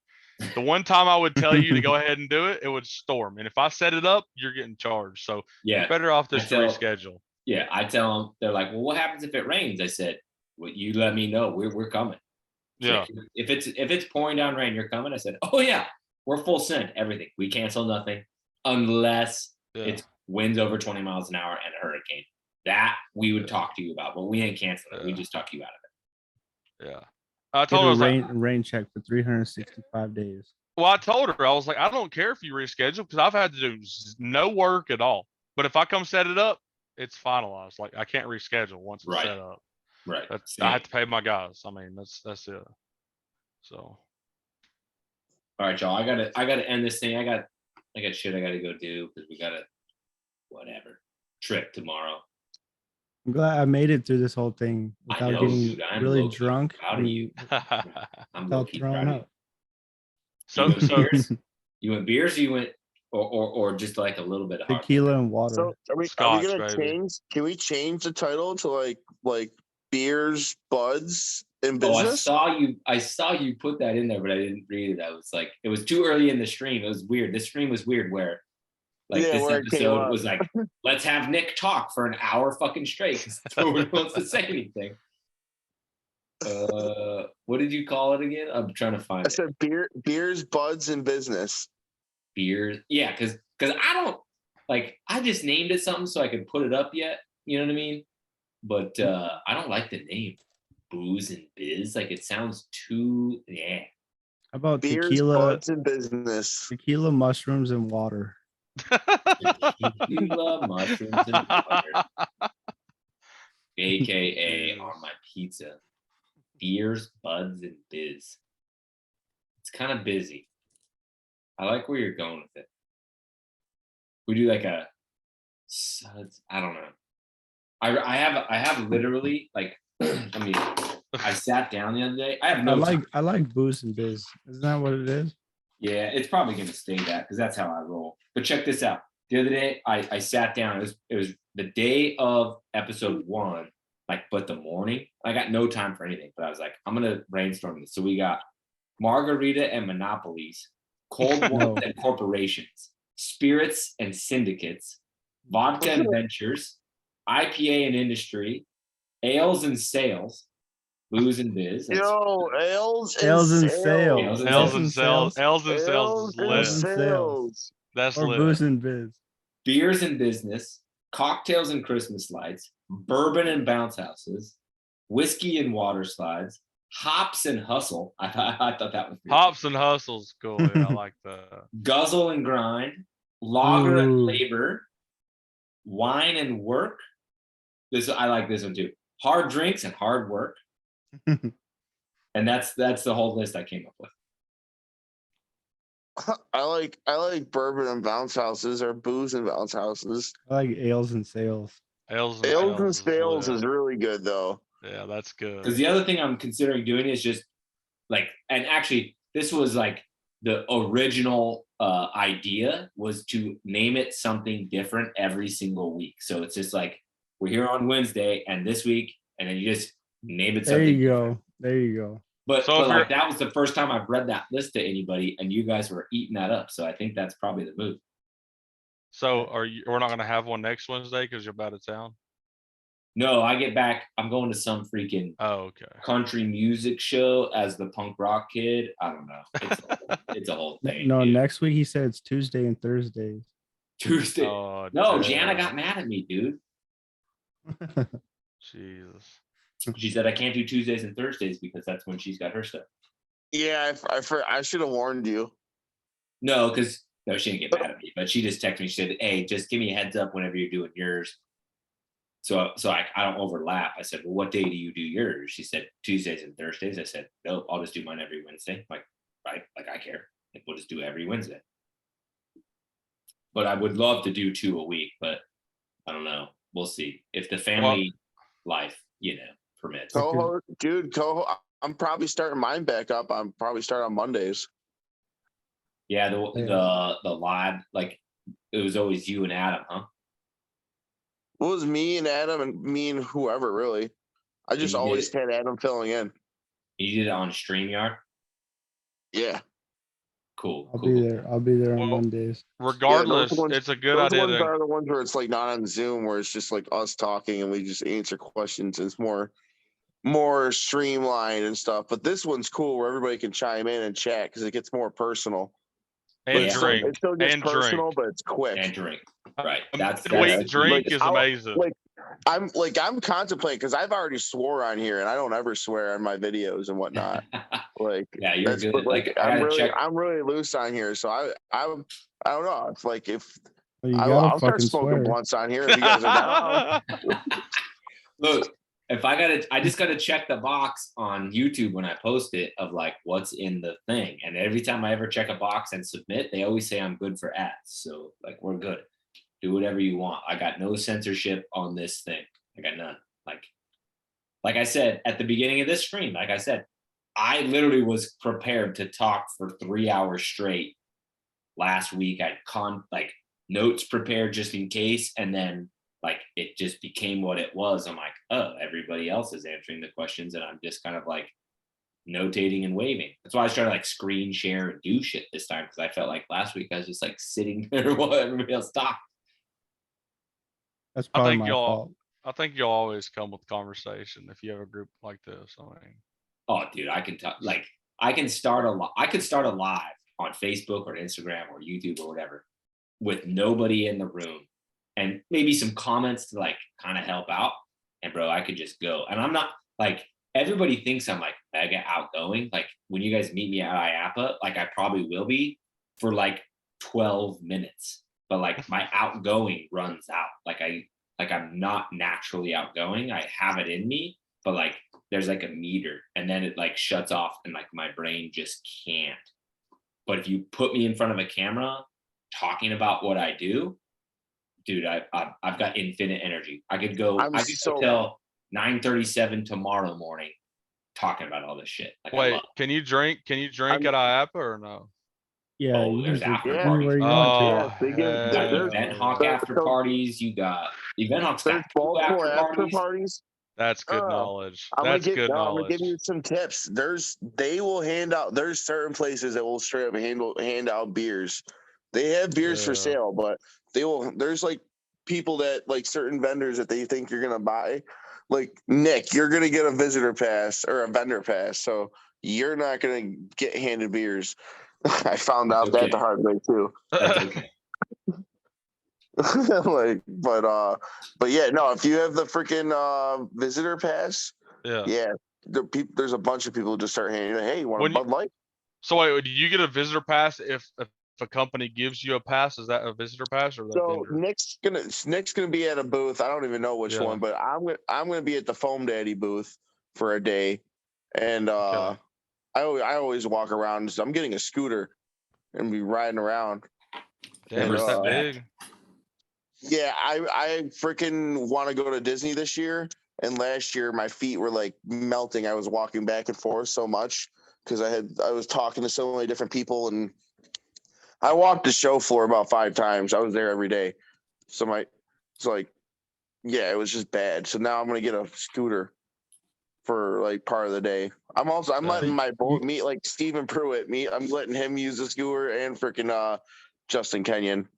S3: The one time I would tell you to go ahead and do it, it would storm. And if I set it up, you're getting charged. So you're better off just to reschedule."
S1: Yeah, I tell them, they're like, "Well, what happens if it rains?" I said, "Well, you let me know. We're coming."
S3: Yeah.
S1: Like, if it's pouring down rain, you're coming. I said, "Oh yeah, we're full send. Everything. We cancel nothing unless it's winds over 20 miles an hour and a hurricane. That we would talk to you about, but we ain't canceling it. We just talk you out of it."
S3: Yeah. I
S4: Get
S3: told
S4: a
S3: her,
S4: rain check for 365 days.
S3: well, I told her, I was like, "I don't care if you reschedule because I've had to do no work at all. But if I come set it up, it's finalized. Like I can't reschedule once it's set up.
S1: Right.
S3: I have to pay my guys. I mean, that's it. So.
S1: All right, y'all. I gotta end this thing. I got shit I gotta go do because we got a trip tomorrow.
S4: I'm glad I made it through this whole thing without getting
S1: dude, I'm
S4: really
S1: low-key
S4: drunk.
S1: proud of you. I'm
S4: without
S1: low-key
S4: throwing
S1: proud of you.
S4: up.
S3: So
S1: you went beers, or you went or just like a little bit of hard
S4: Tequila and water.
S2: So are we
S3: Scotch,
S2: gonna
S3: baby.
S2: change? Can we change the title to like beers, buds, and
S1: Oh,
S2: business?
S1: I saw you put that in there, but I didn't read it. I was like, it was too early in the stream. It was weird. This stream was weird where like this
S2: where it came
S1: episode
S2: up.
S1: was like, let's have Nick talk for an hour fucking straight because no one wants to say anything. What did you call it again? I'm trying to find
S2: I said beers, buds, and business.
S1: Beers. Yeah, because I don't like, I just named it something so I could put it up yet. You know what I mean? But I don't like the name Booze and Biz. Like it sounds too
S4: How about
S2: Beers,
S4: tequila,
S2: buds, and business.
S4: tequila, mushrooms, and water?
S1: tequila, mushrooms, and water. AKA on my pizza. Beers, buds, and biz. It's kind of busy. I like where you're going with it. We do like I don't know. I have literally like I mean I sat down the other day. I have no time.
S4: I like Booze and Biz. Isn't that what it is?
S1: Yeah, it's probably gonna stay that because that's how I roll. But check this out. The other day I sat down. It was the day of episode 1, but the morning. I got no time for anything, but I was like, I'm gonna brainstorm this. So we got margarita and monopolies, cold ones and corporations, spirits and syndicates, vodka and ventures, IPA and industry, ales and sales, booze and biz.
S2: Yo, ales
S4: and sales.
S3: Ales and sales. Ales and sales is lit. That's
S4: or
S3: lit.
S4: Booze and Biz.
S1: Beers and business, cocktails and Christmas lights, bourbon and bounce houses, whiskey and water slides, hops and hustle. I thought that was pretty
S3: Hops and hustles, cool. Yeah, I like that.
S1: Guzzle and grind, lager and labor, wine and work. I like this one too. Hard drinks and hard work. And that's the whole list I came up with.
S2: I like bourbon and bounce houses or booze and bounce houses.
S4: I like ales and sales.
S2: Ales and sales is really good though.
S3: Yeah, that's good.
S1: Because the other thing I'm considering doing is just like, and actually this was like the original idea was to name it something different every single week. So it's just like we're here on Wednesday and this week, and then you just name it something.
S4: There you go.
S1: But like that was the first time I've read that list to anybody, and you guys were eating that up. So I think that's probably the move.
S3: So we're not gonna have one next Wednesday because you're out of town?
S1: No, I get back. I'm going to some freaking
S3: Oh, okay.
S1: country music show as the punk rock kid. I don't know. It's a whole thing.
S4: No,
S1: dude.
S4: next week he said it's Tuesday and Thursdays.
S1: Tuesday.
S3: Oh,
S1: No,
S3: damn.
S1: Jana got mad at me, dude.
S3: Jesus.
S1: She said I can't do Tuesdays and Thursdays because that's when she's got her stuff.
S2: Yeah, I should have warned you.
S1: No, because no, she didn't get mad at me, but she just texted me. She said, "Hey, just give me a heads up whenever you're doing yours." So I don't overlap. I said, "Well, what day do you do yours?" She said, "Tuesdays and Thursdays." I said, "Nope, I'll just do mine every Wednesday." Like, right? Like I care. Like we'll just do it every Wednesday. But I would love to do 2 a week, but I don't know. We'll see if the family life, permits.
S2: Dude, I'm probably starting mine back up. I'm probably starting on Mondays.
S1: Yeah, the lad, like it was always you and Adam, huh?
S2: It was me and Adam and me and whoever, really. I just always had Adam filling in.
S1: You did it on StreamYard?
S2: Yeah.
S1: Cool.
S4: I'll be there on Mondays.
S3: Regardless, it's a good idea.
S2: Those ones are the ones where it's like not on Zoom, where it's just like us talking and we just answer questions. It's more streamlined and stuff. But this one's cool where everybody can chime in and chat because it gets more personal.
S3: And
S2: it's
S3: drink.
S2: It's still just
S3: and
S2: personal,
S3: drink.
S2: but it's quick.
S1: And drink. Right. That's
S3: drink is amazing.
S2: I'm contemplating because I've already swore on here and I don't ever swear on my videos and whatnot.
S1: Yeah, you're good.
S2: But, I'm really loose on here, so I don't know. It's like I'll start smoking blunts on here if you guys are down.
S1: Look, I just gotta check the box on YouTube when I post it of like what's in the thing, and every time I ever check a box and submit, they always say I'm good for ads. So like we're good. Do whatever you want. I got no censorship on this thing. I got none. Like I said at the beginning of this stream, like I said, I literally was prepared to talk for 3 hours straight last week. I had notes prepared just in case, and then like it just became what it was. I'm like, oh, everybody else is answering the questions, and I'm just kind of like notating and waving. That's why I started like screen share and do shit this time, because I felt like last week I was just like sitting there while everybody else talked.
S4: That's probably my fault.
S3: I think you'll always come with conversation if you have a group like this. I mean,
S1: oh, dude, I can talk. Like, I could start a live on Facebook or Instagram or YouTube or whatever with nobody in the room, and maybe some comments to like kind of help out. And bro, I could just go. And I'm not like, everybody thinks I'm like mega outgoing. Like when you guys meet me at IAPA, like I probably will be for like 12 minutes. But like my outgoing runs out. I'm not naturally outgoing. I have it in me, but like there's like a meter, and then it like shuts off, and like my brain just can't. But if you put me in front of a camera talking about what I do, dude, I've got infinite energy. I could go till 9:37 tomorrow morning talking about all this shit. Like,
S3: wait, can you drink at IAPA or no?
S4: Yeah,
S1: there's after
S4: parties.
S1: There's event hawk after parties. You got event hawks.
S2: There's Baltimore after parties.
S3: That's good knowledge.
S2: I'm gonna give you some tips. There's certain places that will straight up hand out beers. They have beers for sale, but there's like people that like certain vendors that they think you're gonna buy. Like Nick, you're gonna get a visitor pass or a vendor pass, so you're not gonna get handed beers. I found out that the hard way too.
S1: That's okay.
S2: But yeah, no. If you have the freaking visitor pass, there's a bunch of people who just start handing. Hey, you want a Bud Light?
S3: So wait, do you get a visitor pass if a company gives you a pass? Is that a visitor pass or?
S2: So Nick's gonna be at a booth. I don't even know which one, but I'm gonna be at the Foam Daddy booth for a day, and I always walk around. So I'm getting a scooter and be riding around.
S3: Damn, it's that big.
S2: Yeah, I freaking want to go to Disney this year. And last year my feet were like melting. I was walking back and forth so much because I was talking to so many different people, and I walked the show floor about 5 times. I was there every day. So it was just bad. So now I'm gonna get a scooter for like part of the day. I'm letting my boy meet like Stephen Pruitt I'm letting him use the scooter, and freaking Justin Kenyon.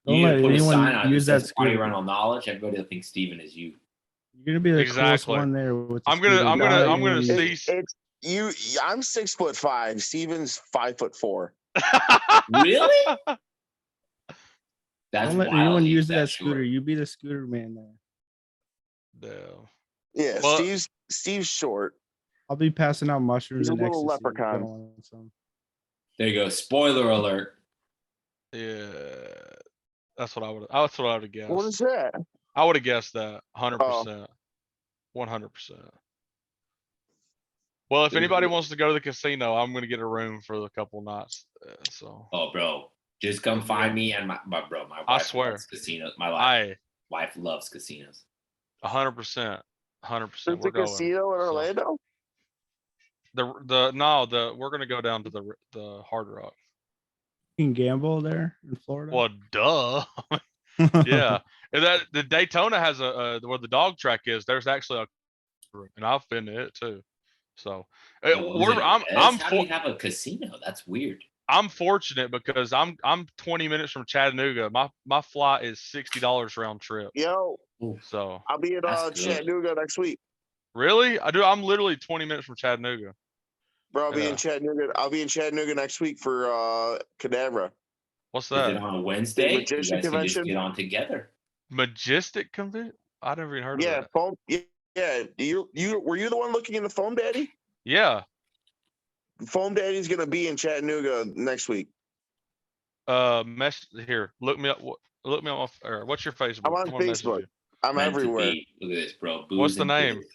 S1: You need to put a sign on that says Party Rental Knowledge. Everybody will think Steven is you.
S4: You're gonna be the coolest
S3: Exactly.
S4: one there with the
S3: I'm gonna
S4: scooter.
S3: see.
S2: It's you. I'm 6'5". Steven's 5'4".
S1: Really? That's
S4: Don't let
S1: wild.
S4: anyone
S1: he's
S4: use
S1: that
S4: that
S1: short.
S4: scooter. You be the scooter man there.
S3: No.
S2: Yeah,
S3: Well-
S2: Steve's short.
S4: I'll be passing out mushrooms
S2: He's a
S4: and
S2: little
S4: ecstasy. if you
S2: leprechaun.
S4: don't want some.
S1: There you go. Spoiler alert.
S3: Yeah. That's what I would have guessed.
S2: What is that?
S3: I would have guessed that 100%.
S2: Oh.
S3: 100%. Well, if
S1: There's
S3: anybody
S1: the-
S3: wants to go to the casino, I'm gonna get a room for a couple nights. So
S1: Oh, bro, just come find me and my bro. My wife
S3: I swear.
S1: loves casinos. My wife loves casinos.
S3: 100%. 100%.
S2: There's
S3: We're
S2: a
S3: going.
S2: casino in Orlando.
S3: We're gonna go down to the Hard Rock.
S4: You can gamble there in Florida.
S3: Well, duh. Yeah, and that the Daytona has where the dog track is. There's actually a, and I've been to it too. So
S1: How do you have a casino? That's weird.
S3: I'm fortunate because I'm 20 minutes from Chattanooga. My flight is $60 round trip.
S2: Yo,
S3: So
S2: I'll be in
S1: That's good.
S2: Chattanooga next week.
S3: really, I'm literally 20 minutes from Chattanooga.
S2: Bro, I'll be
S3: Yeah.
S2: in Chattanooga. I'll be in Chattanooga next week for Cadabra.
S3: What's
S1: Is it
S3: that?
S1: on a Wednesday? You
S2: Majestic
S1: guys can just
S2: Convention?
S1: get on together.
S3: Majestic convention? I never even heard of
S2: Yeah,
S3: that.
S2: foam. Yeah. You were you the one looking into Foam Daddy?
S3: Yeah.
S2: Foam Daddy's gonna be in Chattanooga next week.
S3: Here. Look me up. Look me up. What's your Facebook?
S2: I'm on
S3: gonna message
S2: Facebook.
S3: you.
S2: I'm
S1: Meant to
S2: everywhere.
S1: be. Look at this, bro.
S3: What's
S1: Booze
S3: the
S1: and
S3: name?
S1: Biz.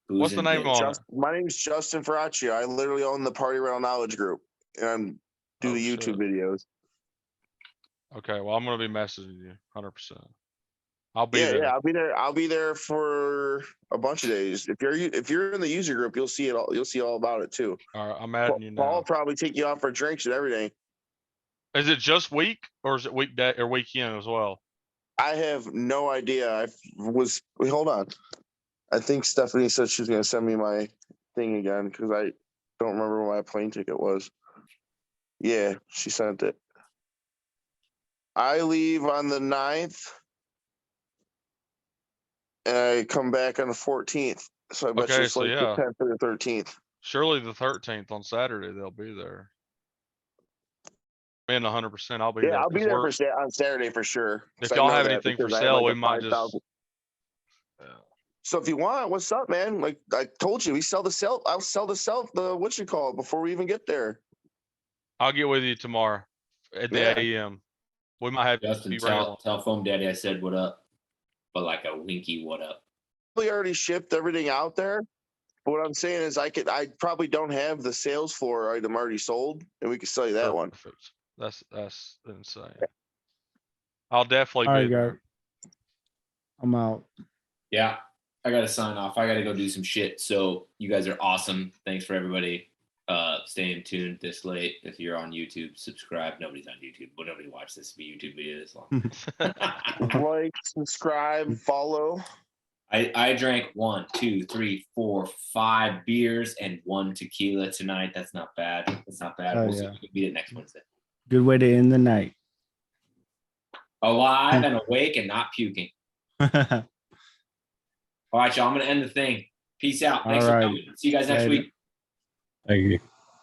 S1: Booze
S3: What's the
S1: and
S3: name
S1: Biz.
S3: on it?
S2: My name's Justin Ferraccio. I literally own the Party Rail Knowledge Group and do
S3: Oh,
S2: the YouTube
S3: shit.
S2: videos.
S3: Okay, well, I'm gonna be messaging you 100%. I'll be there.
S2: Yeah, I'll be there. I'll be there for a bunch of days. If you're in the user group, you'll see it all. You'll see all about it too.
S3: All right, I'm adding you
S2: Paul will
S3: now.
S2: probably take you out for drinks and everything.
S3: Is it just week or is it weekday or weekend as well?
S2: I have no idea. Hold on. I think Stephanie said she's gonna send me my thing again because I don't remember what my plane ticket was. Yeah, she sent it. I leave on the 9th and I come back on the 14th. So I bet you
S3: Okay,
S2: it's
S3: so
S2: like
S3: yeah.
S2: the 10th or the 13th.
S3: Surely the 13th on Saturday they'll be there. Man, 100%. I'll be there.
S2: Yeah, I'll be
S3: 'cause
S2: there
S3: we're-
S2: on Saturday for sure.
S3: If
S2: 'Cause I
S3: y'all
S2: know
S3: have
S2: that
S3: anything for
S2: because I have
S3: sale,
S2: like
S3: we
S2: a
S3: might just.
S2: 5,000. So if you want, what's up, man? Like I told you, we sell the self. I'll sell the self. The what you call it before we even get there.
S3: I'll get with you tomorrow at the
S2: Yeah.
S3: AM. We might have
S1: Justin,
S3: to be ready.
S1: tell Foam Daddy I said what up, but like a winky what up.
S2: We already shipped everything out there. But what I'm saying is, I probably don't have the sales floor item already sold, and we can sell you that one.
S3: Perfect. That's insane. I'll definitely
S4: All right,
S3: be there.
S4: guys. I'm out.
S1: Yeah, I gotta sign off. I gotta go do some shit. So you guys are awesome. Thanks for everybody staying tuned this late. If you're on YouTube, subscribe. Nobody's on YouTube, but nobody watched this YouTube video this long.
S2: Like, subscribe, follow.
S1: I drank 1, 2, 3, 4, 5 beers and 1 tequila tonight. That's not bad. That's not bad.
S4: Oh,
S1: We'll see
S4: yeah.
S1: if we can beat it next Wednesday.
S4: Good way to end the night.
S1: Alive and awake and not puking. All right, y'all. I'm gonna end the thing. Peace out. Thanks
S4: All
S1: for
S4: right.
S1: coming. See you guys next
S4: Later.
S1: week.
S9: Thank you.